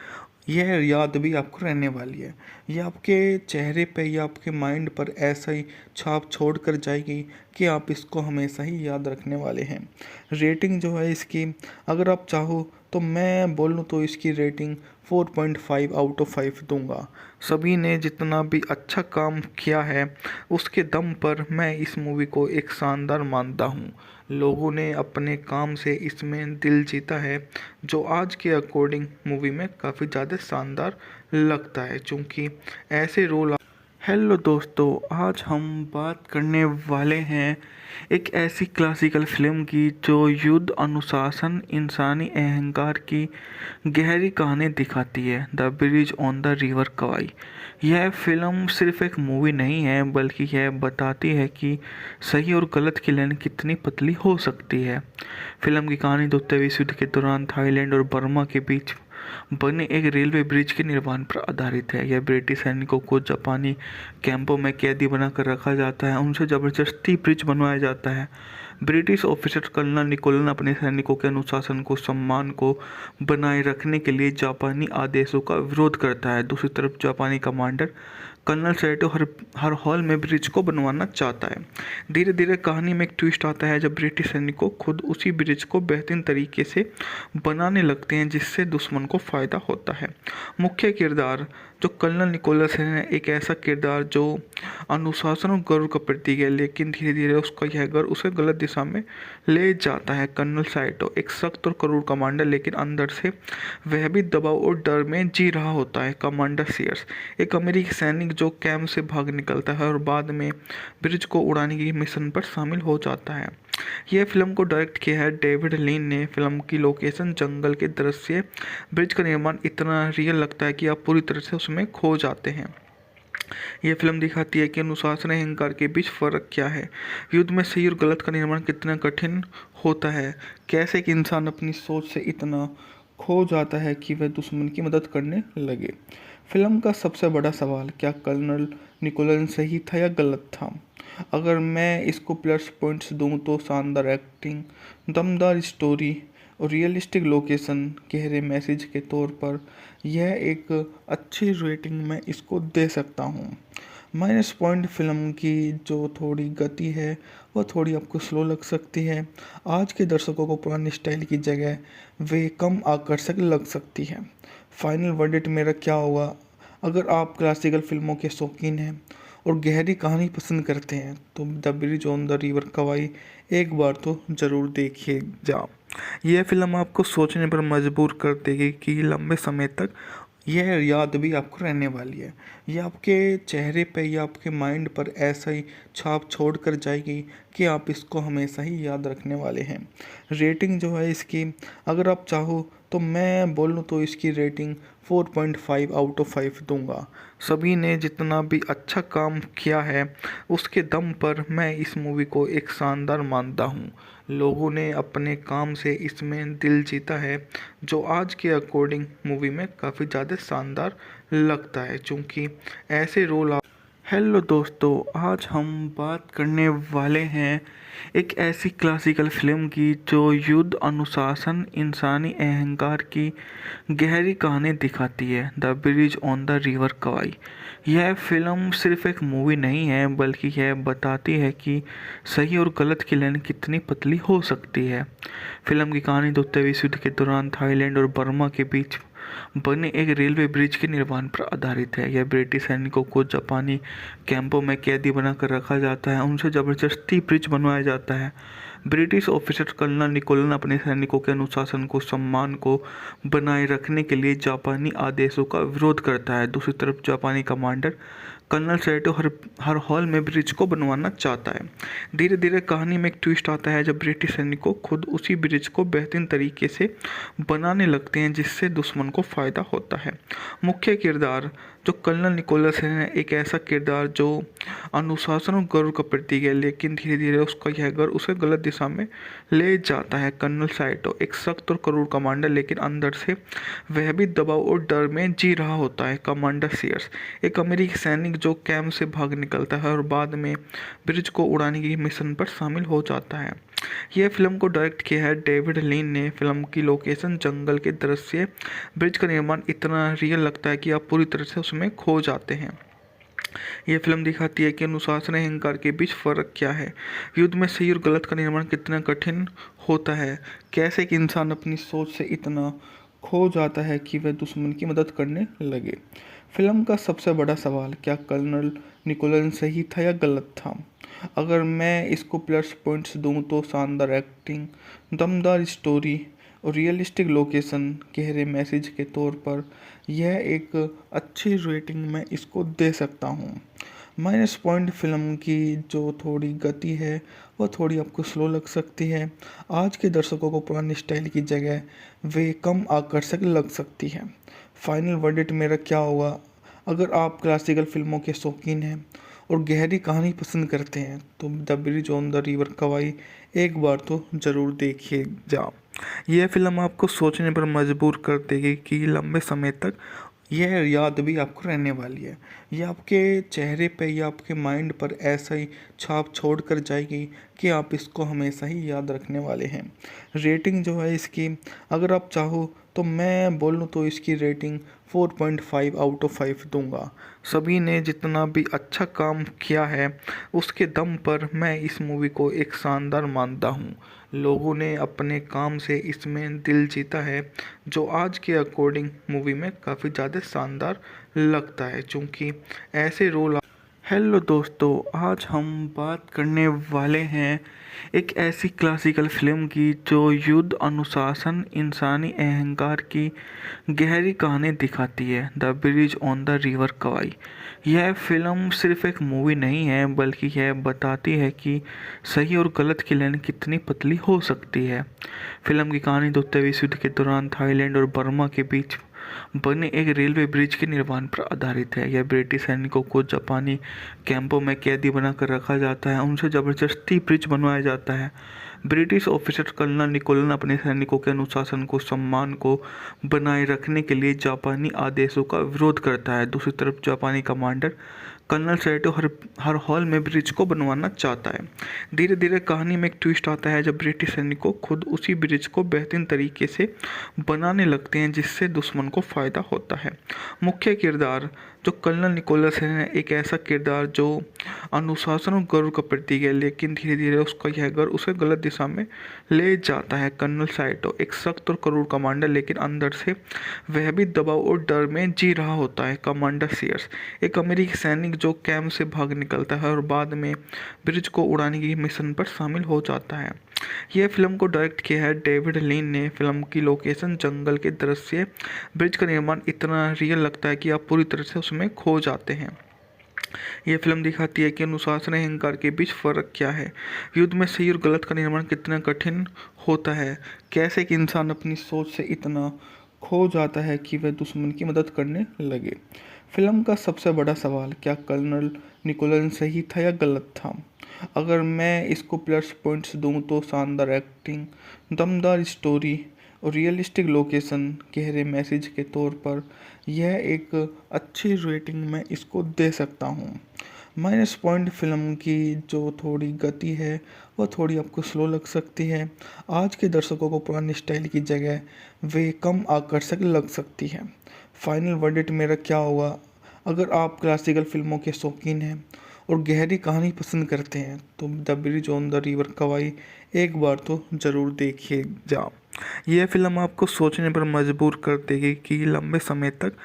यह याद भी आपको रहने वाली है। यह आपके चेहरे पे या आपके माइंड पर ऐसा ही छाप छोड़ कर जाएगी कि आप इसको हमेशा ही याद रखने वाले हैं। रेटिंग जो है इसकी, अगर आप चाहो तो मैं बोलूँ तो इसकी रेटिंग 4.5 आउट ऑफ 5 दूंगा। सभी ने जितना भी अच्छा काम किया है उसके दम पर मैं इस मूवी को एक शानदार मानता हूँ। लोगों ने अपने काम से इसमें दिल जीता है, जो आज के अकॉर्डिंग मूवी में काफ़ी ज़्यादा शानदार लगता है, क्योंकि ऐसे रोल। हेलो दोस्तों, आज हम बात करने वाले हैं एक ऐसी क्लासिकल फिल्म की जो युद्ध, अनुशासन, इंसानी अहंकार की गहरी कहानी दिखाती है, the bridge on the river Kwai. यह फिल्म सिर्फ एक मूवी नहीं है, बल्कि यह बताती है कि सही और गलत की लाइन कितनी पतली हो सकती है। फिल्म की कहानी द्वितीय विश्व युद्ध के दौरान थाईलैंड और बर्मा के बीच बने एक रेलवे ब्रिज के निर्माण पर आधारित है। यह ब्रिटिश सैनिकों को जापानी कैंपों में कैदी बनाकर रखा जाता है, उनसे जबरदस्ती ब्रिज बनवाया जाता है। ब्रिटिश ऑफिसर कर्नल निकोलन अपने सैनिकों के अनुशासन को सम्मान को बनाए रखने के लिए जापानी आदेशों का विरोध करता है। दूसरी तरफ जापानी कमांडर कर्नल सैटो हर हॉल में ब्रिज को बनवाना चाहता है। धीरे धीरे कहानी में एक ट्विस्ट आता है जब ब्रिटिश सैनिकों खुद उसी ब्रिज को बेहतरीन तरीके से बनाने लगते हैं, जिससे दुश्मन को फायदा होता है। मुख्य किरदार तो कर्नल निकोलस है एक ऐसा किरदार जो अनुशासन और गर्व का प्रतीक है, लेकिन धीरे धीरे उसका यह गर्व उसे गलत दिशा में ले जाता है। कर्नल साइटो एक सख्त और क्रूर कमांडर, लेकिन अंदर से वह भी दबाव और डर में जी रहा होता है। कमांडर सीयर्स एक अमेरिकी सैनिक जो कैंप से भाग निकलता है और बाद में ब्रिज को उड़ाने की मिशन पर शामिल हो जाता है। यह फिल्म को डायरेक्ट किया है डेविड लीन ने। फिल्म की लोकेशन, जंगल के दृश्य, ब्रिज का निर्माण इतना रियल लगता है कि आप पूरी तरह से उसमें खो जाते हैं। यह फिल्म दिखाती है कि अनुशासन और अहंकार के बीच फर्क क्या है, युद्ध में सही और गलत का निर्माण कितना कठिन होता है, कैसे एक इंसान अपनी सोच से इतना खो जाता है कि वह दुश्मन की मदद करने लगे। फिल्म का सबसे बड़ा सवाल, क्या कर्नल निकोलन सही था या गलत था? अगर मैं इसको प्लस पॉइंट्स दूं तो शानदार एक्टिंग, दमदार स्टोरी और रियलिस्टिक लोकेशन, गहरे मैसेज के तौर पर यह एक अच्छी रेटिंग मैं इसको दे सकता हूँ। माइनस पॉइंट, फिल्म की जो थोड़ी गति है वह थोड़ी आपको स्लो लग सकती है। आज के दर्शकों को पुराने स्टाइल की जगह वे कम आकर्षक लग सकती है। फाइनल वर्डिक्ट मेरा क्या होगा? अगर आप क्लासिकल फिल्मों के शौकीन हैं और गहरी कहानी पसंद करते हैं तो the bridge on the river Kwai एक बार तो ज़रूर देखिए जा। यह फिल्म आपको सोचने पर मजबूर कर देगी कि लंबे समय तक यह याद भी आपको रहने वाली है। यह आपके चेहरे पे या आपके माइंड पर ऐसा ही छाप छोड़ कर जाएगी कि आप इसको हमेशा ही याद रखने वाले हैं। रेटिंग जो है इसकी, अगर आप चाहो तो मैं बोलूँ तो इसकी रेटिंग 4.5 आउट ऑफ 5 दूंगा। सभी ने जितना भी अच्छा काम किया है उसके दम पर मैं इस मूवी को एक शानदार मानता हूँ। लोगों ने अपने काम से इसमें दिल जीता है, जो आज के अकॉर्डिंग मूवी में काफ़ी ज़्यादा शानदार लगता है, क्योंकि ऐसे रोल। हेलो दोस्तों, आज हम बात करने वाले हैं एक ऐसी क्लासिकल फिल्म की जो युद्ध, अनुशासन, इंसानी अहंकार की गहरी कहानी दिखाती है, the bridge on the river Kwai. यह फिल्म सिर्फ एक मूवी नहीं है, बल्कि यह बताती है कि सही और गलत की लाइन कितनी पतली हो सकती है। फिल्म की कहानी द्वितीय विश्व युद्ध के दौरान थाईलैंड और बर्मा के बीच बने एक रेलवे ब्रिज के निर्माण पर आधारित है। यह ब्रिटिश सैनिकों को जापानी कैंपों में कैदी बनाकर रखा जाता है, उनसे जबरदस्ती ब्रिज बनवाया जाता है। ब्रिटिश ऑफिसर कर्नल निकोलन अपने सैनिकों के अनुशासन को, सम्मान को बनाए रखने के लिए जापानी आदेशों का विरोध करता है। दूसरी तरफ जापानी कमांडर कर्नल सैटो हर हाल में ब्रिज को बनवाना चाहता है। धीरे धीरे कहानी में एक ट्विस्ट आता है जब ब्रिटिश सैनिकों खुद उसी ब्रिज को बेहतरीन तरीके से बनाने लगते हैं, जिससे दुश्मन को फायदा होता है। मुख्य किरदार, जो कर्नल निकोलस है एक ऐसा किरदार जो अनुशासन और गर्व का प्रतीक है, लेकिन धीरे धीरे उसका यह गर्व उसे गलत दिशा में ले जाता है। कर्नल साइटो एक सख्त और क्रूर कमांडर, लेकिन अंदर से वह भी दबाव और डर में जी रहा होता है। कमांडर सीयर्स एक अमेरिकी सैनिक जो कैंप से भाग निकलता है और बाद में ब्रिज को उड़ाने की मिशन पर शामिल हो जाता है। यह फिल्म को डायरेक्ट किया है डेविड लीन ने। फिल्म की लोकेशन, जंगल के दृश्य, ब्रिज का निर्माण इतना रियल लगता है कि आप पूरी तरह से उसमें खो जाते हैं। यह फिल्म दिखाती है कि अनुशासन और अहंकार के बीच फर्क क्या है, युद्ध में सही और गलत का निर्माण कितना कठिन होता है, कैसे एक इंसान अपनी सोच से इतना खो जाता है कि वह दुश्मन की मदद करने लगे। फिल्म का सबसे बड़ा सवाल, क्या कर्नल निकोलन सही था या गलत था? अगर मैं इसको प्लस पॉइंट्स दूं तो शानदार एक्टिंग, दमदार स्टोरी और रियलिस्टिक लोकेशन, गहरे मैसेज के तौर पर यह एक अच्छी रेटिंग मैं इसको दे सकता हूँ। माइनस पॉइंट, फिल्म की जो थोड़ी गति है वह थोड़ी आपको स्लो लग सकती है। आज के दर्शकों को पुराने स्टाइल की जगह वे कम आकर्षक लग सकती है। फाइनल वर्डिक्ट मेरा क्या होगा? अगर आप क्लासिकल फिल्मों के शौकीन हैं और गहरी कहानी पसंद करते हैं तो the bridge on the river Kwai एक बार तो ज़रूर देखिए जा। यह फिल्म आपको सोचने पर मजबूर कर देगी कि लंबे समय तक यह याद भी आपको रहने वाली है। यह आपके चेहरे पे या आपके माइंड पर ऐसा ही छाप छोड़ कर जाएगी कि आप इसको हमेशा ही याद रखने वाले हैं। रेटिंग जो है इसकी, अगर आप चाहो तो मैं बोलूँ तो इसकी रेटिंग 4.5 आउट ऑफ 5 दूंगा। सभी ने जितना भी अच्छा काम किया है उसके दम पर मैं इस मूवी को एक शानदार मानता हूँ। लोगों ने अपने काम से इसमें दिल जीता है, जो आज के अकॉर्डिंग मूवी में काफ़ी ज़्यादा शानदार लगता है, क्योंकि ऐसे रोल। हेलो दोस्तों, आज हम बात करने वाले हैं एक ऐसी क्लासिकल फिल्म की जो युद्ध, अनुशासन, इंसानी अहंकार की गहरी कहानी दिखाती है। The bridge on the river Kwai. यह फिल्म सिर्फ एक मूवी नहीं है, बल्कि यह बताती है कि सही और गलत की लाइन कितनी पतली हो सकती है। फिल्म की कहानी द्वितीय विश्व युद्ध के दौरान थाईलैंड और बर्मा के बीच बने एक रेलवे ब्रिज के निर्माण पर आधारित है। यह ब्रिटिश सैनिकों को जापानी कैंपों में कैदी बनाकर रखा जाता है, उनसे जबरदस्ती ब्रिज बनवाया जाता है। ब्रिटिश ऑफिसर कर्नल निकोलन अपने सैनिकों के अनुशासन को सम्मान को बनाए रखने के लिए जापानी आदेशों का विरोध करता है। दूसरी तरफ जापानी कमांडर कर्नल सैटो हर हाल में ब्रिज को बनवाना चाहता है। धीरे धीरे कहानी में एक ट्विस्ट आता है जब ब्रिटिश सैनिकों खुद उसी ब्रिज को बेहतरीन तरीके से बनाने लगते हैं, जिससे दुश्मन को फायदा होता है। मुख्य किरदार जो कर्नल निकोलस है, एक ऐसा किरदार जो अनुशासन और गर्व का प्रतीक है, लेकिन धीरे धीरे उसका यह गर्व उसे गलत दिशा में ले जाता है। कर्नल साइटो एक सख्त और क्रूर कमांडर, लेकिन अंदर से वह भी दबाव और डर में जी रहा होता है। कमांडर सीयर्स एक अमेरिकी सैनिक जो कैंप से भाग निकलता है और बाद में ब्रिज को उड़ाने की मिशन पर शामिल हो जाता है। यह फिल्म को डायरेक्ट किया है डेविड लीन ने। फिल्म की लोकेशन, जंगल के दृश्य, ब्रिज का निर्माण इतना रियल लगता है कि आप पूरी तरह से उसमें खो जाते हैं। यह फिल्म दिखाती है कि अनुशासन और अहंकार के बीच फर्क क्या है, युद्ध में सही और गलत का निर्माण कितना कठिन होता है, कैसे एक इंसान अपनी सोच से इतना खो जाता है कि वह दुश्मन की मदद करने लगे। फिल्म का सबसे बड़ा सवाल, क्या कर्नल निकोलन सही था या गलत था? अगर मैं इसको प्लस पॉइंट्स दूं तो शानदार एक्टिंग, दमदार स्टोरी और रियलिस्टिक लोकेशन, गहरे मैसेज के तौर पर यह एक अच्छी रेटिंग मैं इसको दे सकता हूँ। माइनस पॉइंट, फिल्म की जो थोड़ी गति है वह थोड़ी आपको स्लो लग सकती है। आज के दर्शकों को पुरानी स्टाइल की जगह वे कम आकर्षक लग सकती है। फाइनल वर्डिक्ट मेरा क्या होगा? अगर आप क्लासिकल फिल्मों के शौकीन हैं और गहरी कहानी पसंद करते हैं तो the bridge on the river Kwai एक बार तो ज़रूर देखिए जा। यह फिल्म आपको सोचने पर मजबूर कर देगी कि लंबे समय तक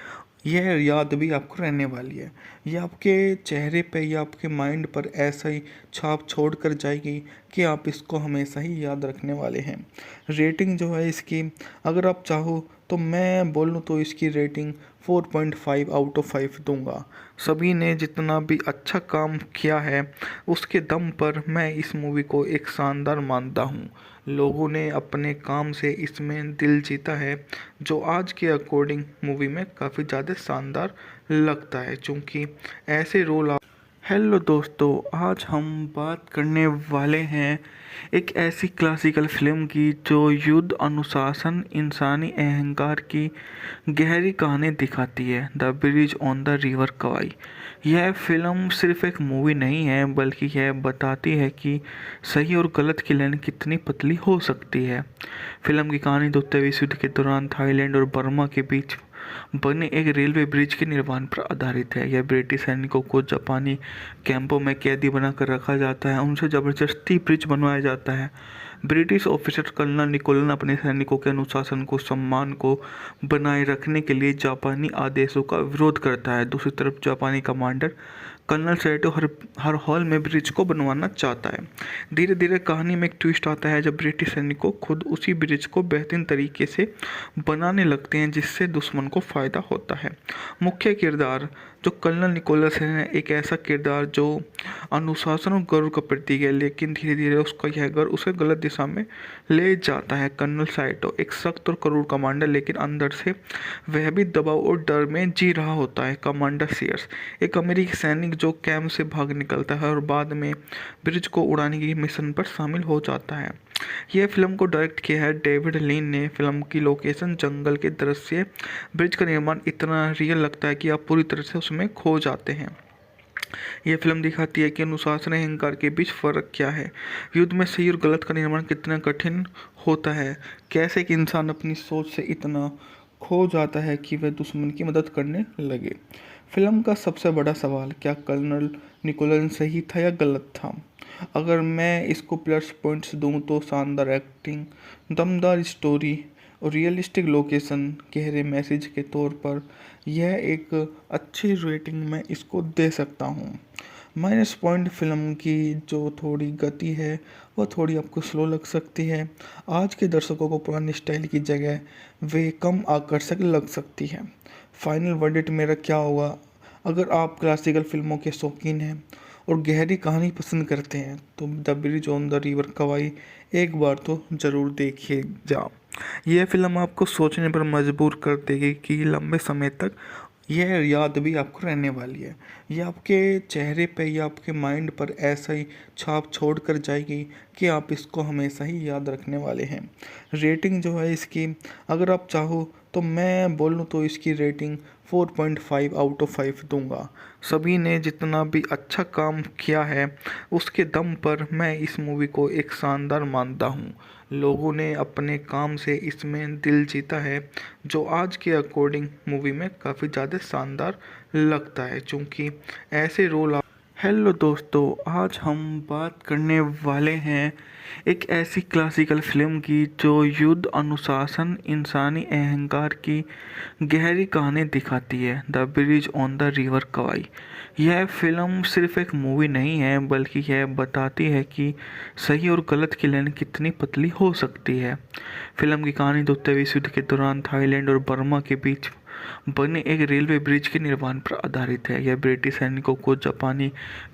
यह याद भी आपको रहने वाली है। यह आपके चेहरे पे या आपके माइंड पर ऐसा ही छाप छोड़ कर जाएगी कि आप इसको हमेशा ही याद रखने वाले हैं। रेटिंग जो है इसकी, अगर आप चाहो तो मैं बोलूँ तो इसकी रेटिंग 4.5 आउट ऑफ 5 दूंगा। सभी ने जितना भी अच्छा काम किया है उसके दम पर मैं इस मूवी को एक शानदार मानता हूँ। लोगों ने अपने काम से इसमें दिल जीता है, जो आज के अकॉर्डिंग मूवी में काफ़ी ज़्यादा शानदार लगता है, क्योंकि ऐसे रोल। हेलो दोस्तों, आज हम बात करने वाले हैं एक ऐसी क्लासिकल फिल्म की जो युद्ध, अनुशासन, इंसानी अहंकार की गहरी कहानी दिखाती है। The bridge on the river Kwai. यह फिल्म सिर्फ एक मूवी नहीं है, बल्कि यह बताती है कि सही और गलत की लाइन कितनी पतली हो सकती है। फिल्म की कहानी द्वितीय विश्व युद्ध के दौरान थाईलैंड और बर्मा के बीच बने एक रेलवे ब्रिज के निर्माण पर आधारित है। यह ब्रिटिश सैनिकों को जापानी कैंपों में कैदी बनाकर रखा जाता है, उनसे जबरदस्ती ब्रिज बनवाया जाता है। ब्रिटिश ऑफिसर कर्नल निकोलन अपने सैनिकों के अनुशासन को सम्मान को बनाए रखने के लिए जापानी आदेशों का विरोध करता है। दूसरी तरफ जापानी कमांडर कर्नल सैटो हर हाल में ब्रिज को बनवाना चाहता है। धीरे धीरे कहानी में एक ट्विस्ट आता है जब ब्रिटिश सैनिकों खुद उसी ब्रिज को बेहतरीन तरीके से बनाने लगते हैं, जिससे दुश्मन को फायदा होता है। मुख्य किरदार जो कर्नल निकोलस है, एक ऐसा किरदार जो अनुशासन और गर्व का प्रतीक है, लेकिन धीरे धीरे उसका यह गर्व उसे गलत दिशा में ले जाता है। कर्नल साइटो एक सख्त और क्रूर कमांडर, लेकिन अंदर से वह भी दबाव और डर में जी रहा होता है। कमांडर सीयर्स एक अमेरिकी सैनिक जो कैंप से भाग निकलता है और बाद में ब्रिज को उड़ाने की मिशन पर शामिल हो जाता है। यह फिल्म को डायरेक्ट किया है डेविड लीन ने। फिल्म की लोकेशन, जंगल के दृश्य, ब्रिज का निर्माण इतना रियल लगता है कि आप पूरी तरह से उसमें खो जाते हैं। यह फिल्म दिखाती है कि अनुशासन और अहंकार के बीच फर्क क्या है, युद्ध में सही और गलत का निर्माण कितना कठिन होता है, कैसे एक इंसान अपनी सोच से इतना खो जाता है कि वह दुश्मन की मदद करने लगे। फिल्म का सबसे बड़ा सवाल, क्या कर्नल निकोलन सही था या गलत था? अगर मैं इसको प्लस पॉइंट्स दूं तो शानदार एक्टिंग, दमदार स्टोरी और रियलिस्टिक लोकेशन, गहरे मैसेज के तौर पर यह एक अच्छी रेटिंग मैं इसको दे सकता हूँ। माइनस पॉइंट फिल्म की जो थोड़ी गति है वह थोड़ी आपको स्लो लग सकती है। आज के दर्शकों को पुरानी स्टाइल की जगह वे कम आकर्षक लग सकती है। फाइनल वर्डिक्ट मेरा क्या होगा? अगर आप क्लासिकल फिल्मों के शौकीन हैं और गहरी कहानी पसंद करते हैं तो the bridge on the river Kwai एक बार तो ज़रूर देखिए जा। यह फिल्म आपको सोचने पर मजबूर कर देगी कि लंबे समय तक यह याद भी आपको रहने वाली है। यह आपके चेहरे पे या आपके माइंड पर ऐसा ही छाप छोड़ कर जाएगी कि आप इसको हमेशा ही याद रखने वाले हैं। रेटिंग जो है इसकी, अगर आप चाहो तो मैं बोलूँ तो इसकी रेटिंग 4.5 आउट ऑफ 5 दूंगा। सभी ने जितना भी अच्छा काम किया है उसके दम पर मैं इस मूवी को एक शानदार मानता हूँ। लोगों ने अपने काम से इसमें दिल जीता है, जो आज के अकॉर्डिंग मूवी में काफ़ी ज़्यादा शानदार लगता है, क्योंकि ऐसे रोल। हेलो दोस्तों, आज हम बात करने वाले हैं एक ऐसी क्लासिकल फिल्म की जो युद्ध, अनुशासन, इंसानी अहंकार की गहरी कहानी दिखाती है, the bridge on the river Kwai. यह फिल्म सिर्फ एक मूवी नहीं है, बल्कि यह बताती है कि सही और गलत की लाइन कितनी पतली हो सकती है। फिल्म की कहानी द्वितीय विश्व युद्ध के दौरान थाईलैंड और बर्मा के बीच बने एक रेलवे ब्रिज के निर्माण पर आधारित है। यह ब्रिटिश सैनिकों को जापानी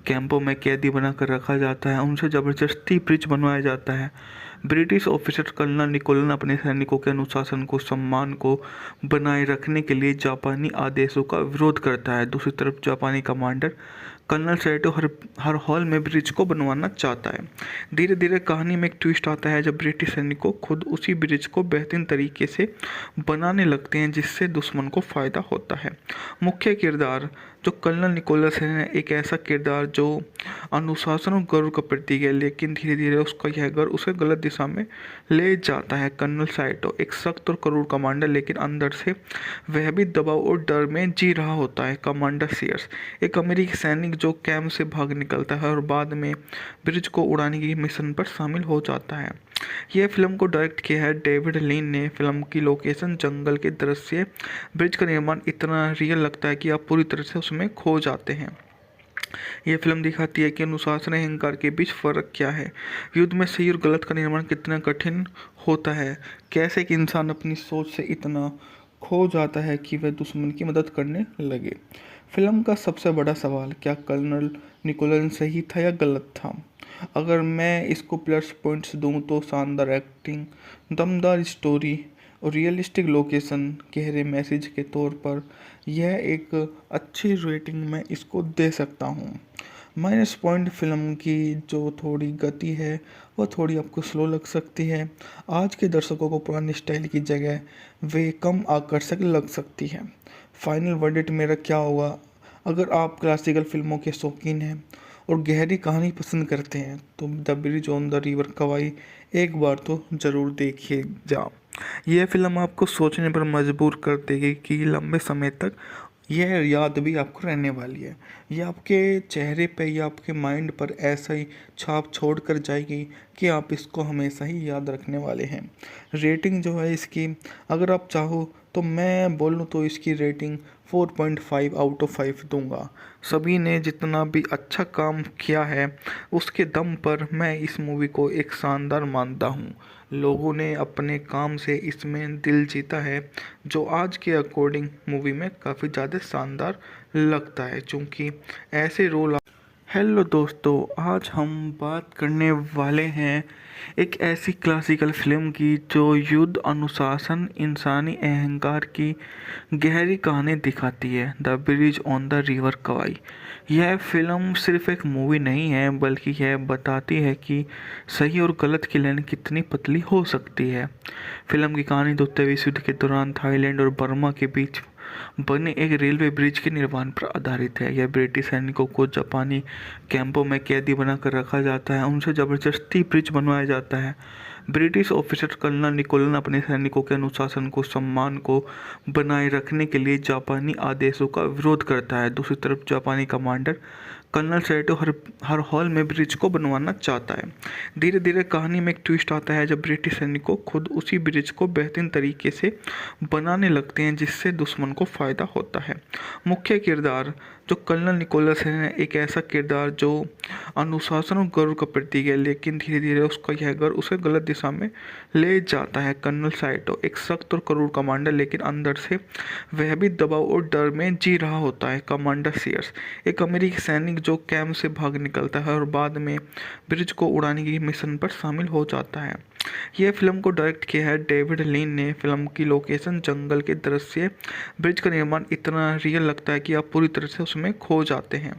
कैंपों में कैदी बनाकर रखा जाता है, उनसे जबरदस्ती ब्रिज बनवाया जाता है। ब्रिटिश ऑफिसर कर्नल निकोलन अपने सैनिकों के अनुशासन को, सम्मान को बनाए रखने के लिए जापानी आदेशों का विरोध करता है। दूसरी तरफ जापानी कमांडर कर्नल सैटो हर हाल में ब्रिज को बनवाना चाहता है। धीरे धीरे कहानी में एक ट्विस्ट आता है जब ब्रिटिश सैनिकों खुद उसी ब्रिज को बेहतरीन तरीके से बनाने लगते हैं, जिससे दुश्मन को फायदा होता है। मुख्य किरदार जो कर्नल निकोलस है, एक ऐसा किरदार जो अनुशासन और गर्व का प्रतीक है, लेकिन धीरे धीरे उसका यह गर्व उसे गलत दिशा में ले जाता है। कर्नल साइटो एक सख्त और क्रूर कमांडर, लेकिन अंदर से वह भी दबाव और डर में जी रहा होता है। कमांडर सीयर्स एक अमेरिकी सैनिक जो कैंप से भाग निकलता है और बाद में ब्रिज को उड़ाने की मिशन पर शामिल हो जाता है। यह फिल्म को डायरेक्ट किया है डेविड लीन ने। फिल्म की लोकेशन, जंगल के दृश्य, ब्रिज का निर्माण इतना रियल लगता है कि आप पूरी तरह से उसमें खो जाते हैं। यह फिल्म दिखाती है कि अनुशासन और अहंकार के बीच फर्क क्या है, युद्ध में सही और गलत का निर्माण कितना कठिन होता है, कैसे एक इंसान अपनी सोच से इतना खो जाता है कि वह दुश्मन की मदद करने लगे। फिल्म का सबसे बड़ा सवाल, क्या कर्नल निकोलन सही था या गलत था? अगर मैं इसको प्लस पॉइंट्स दूं तो शानदार एक्टिंग, दमदार स्टोरी और रियलिस्टिक लोकेशन, गहरे मैसेज के तौर पर यह एक अच्छी रेटिंग मैं इसको दे सकता हूँ। माइनस पॉइंट फिल्म की जो थोड़ी गति है वह थोड़ी आपको स्लो लग सकती है। आज के दर्शकों को पुरानी स्टाइल की जगह वे कम आकर्षक लग सकती है। फाइनल वर्डिक्ट मेरा क्या होगा? अगर आप क्लासिकल फिल्मों के शौकीन हैं और गहरी कहानी पसंद करते हैं तो the bridge on the river Kwai एक बार तो ज़रूर देखिए जा। यह फिल्म आपको सोचने पर मजबूर कर देगी कि लंबे समय तक यह याद भी आपको रहने वाली है। यह आपके चेहरे पे या आपके माइंड पर ऐसा ही छाप छोड़ कर जाएगी कि आप इसको हमेशा ही याद रखने वाले हैं। रेटिंग जो है इसकी, अगर आप चाहो तो मैं बोलूँ तो इसकी रेटिंग 4.5 आउट ऑफ 5 दूंगा। सभी ने जितना भी अच्छा काम किया है उसके दम पर मैं इस मूवी को एक शानदार मानता हूँ। लोगों ने अपने काम से इसमें दिल जीता है, जो आज के अकॉर्डिंग मूवी में काफ़ी ज़्यादा शानदार लगता है, क्योंकि ऐसे रोल। हेलो दोस्तों, आज हम बात करने वाले हैं एक ऐसी क्लासिकल फिल्म की जो युद्ध, अनुशासन, इंसानी अहंकार की गहरी कहानी दिखाती है, the bridge on the river Kwai. यह फिल्म सिर्फ एक मूवी नहीं है, बल्कि यह बताती है कि सही और गलत की लाइन कितनी पतली हो सकती है। फिल्म की कहानी द्वितीय विश्व युद्ध के दौरान थाईलैंड और बर्मा के बीच बने एक रेलवे ब्रिज के निर्माण पर आधारित है। यह ब्रिटिश सैनिकों को जापानी कैंपों में कैदी बनाकर रखा जाता है, उनसे जबरदस्ती ब्रिज बनवाया जाता है। ब्रिटिश ऑफिसर कर्नल निकोलन अपने सैनिकों के अनुशासन को, सम्मान को बनाए रखने के लिए जापानी आदेशों का विरोध करता है। दूसरी तरफ जापानी कमांडर कर्नल सैटो हर हर हॉल में ब्रिज को बनवाना चाहता है। धीरे धीरे कहानी में एक ट्विस्ट आता है जब ब्रिटिश सैनिकों खुद उसी ब्रिज को बेहतरीन तरीके से बनाने लगते हैं जिससे दुश्मन को फ़ायदा होता है। मुख्य किरदार जो कर्नल निकोलस है, एक ऐसा किरदार जो अनुशासन और गर्व का प्रतीक है, लेकिन धीरे धीरे उसका यह गर्व उसे गलत दिशा में ले जाता है। कर्नल साइटो एक सख्त और क्रूर कमांडर, लेकिन अंदर से वह भी दबाव और डर में जी रहा होता है। कमांडर सीयर्स एक अमेरिकी सैनिक जो कैंप से भाग निकलता है और बाद में ब्रिज को उड़ाने की मिशन पर शामिल हो जाता है। यह फिल्म को डायरेक्ट किया है डेविड लीन ने। फिल्म की लोकेशन, जंगल के दृश्य, ब्रिज का निर्माण इतना रियल लगता है कि आप पूरी तरह से उसमें खो जाते हैं।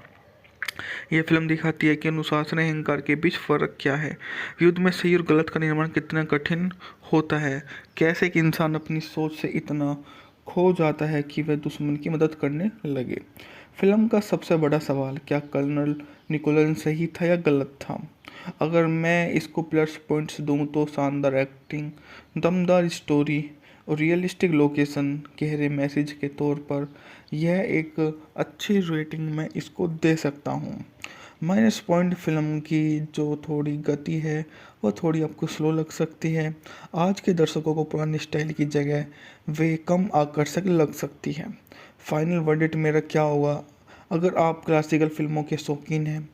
यह फिल्म दिखाती है कि अनुशासन और अहंकार के बीच फ़र्क क्या है, युद्ध में सही और गलत का निर्माण कितना कठिन होता है, कैसे एक इंसान अपनी सोच से इतना खो जाता है कि वह दुश्मन की मदद करने लगे। फिल्म का सबसे बड़ा सवाल, क्या कर्नल निकोलस सही था या गलत था? अगर मैं इसको प्लस पॉइंट्स दूं तो शानदार एक्टिंग, दमदार स्टोरी और रियलिस्टिक लोकेशन, गहरे मैसेज के तौर पर यह एक अच्छी रेटिंग मैं इसको दे सकता हूँ। माइनस पॉइंट फिल्म की जो थोड़ी गति है वो थोड़ी आपको स्लो लग सकती है। आज के दर्शकों को पुरानी स्टाइल की जगह वे कम आकर्षक लग सकती है। फाइनल वर्डिक्ट मेरा क्या होगा? अगर आप क्लासिकल फिल्मों के शौकीन हैं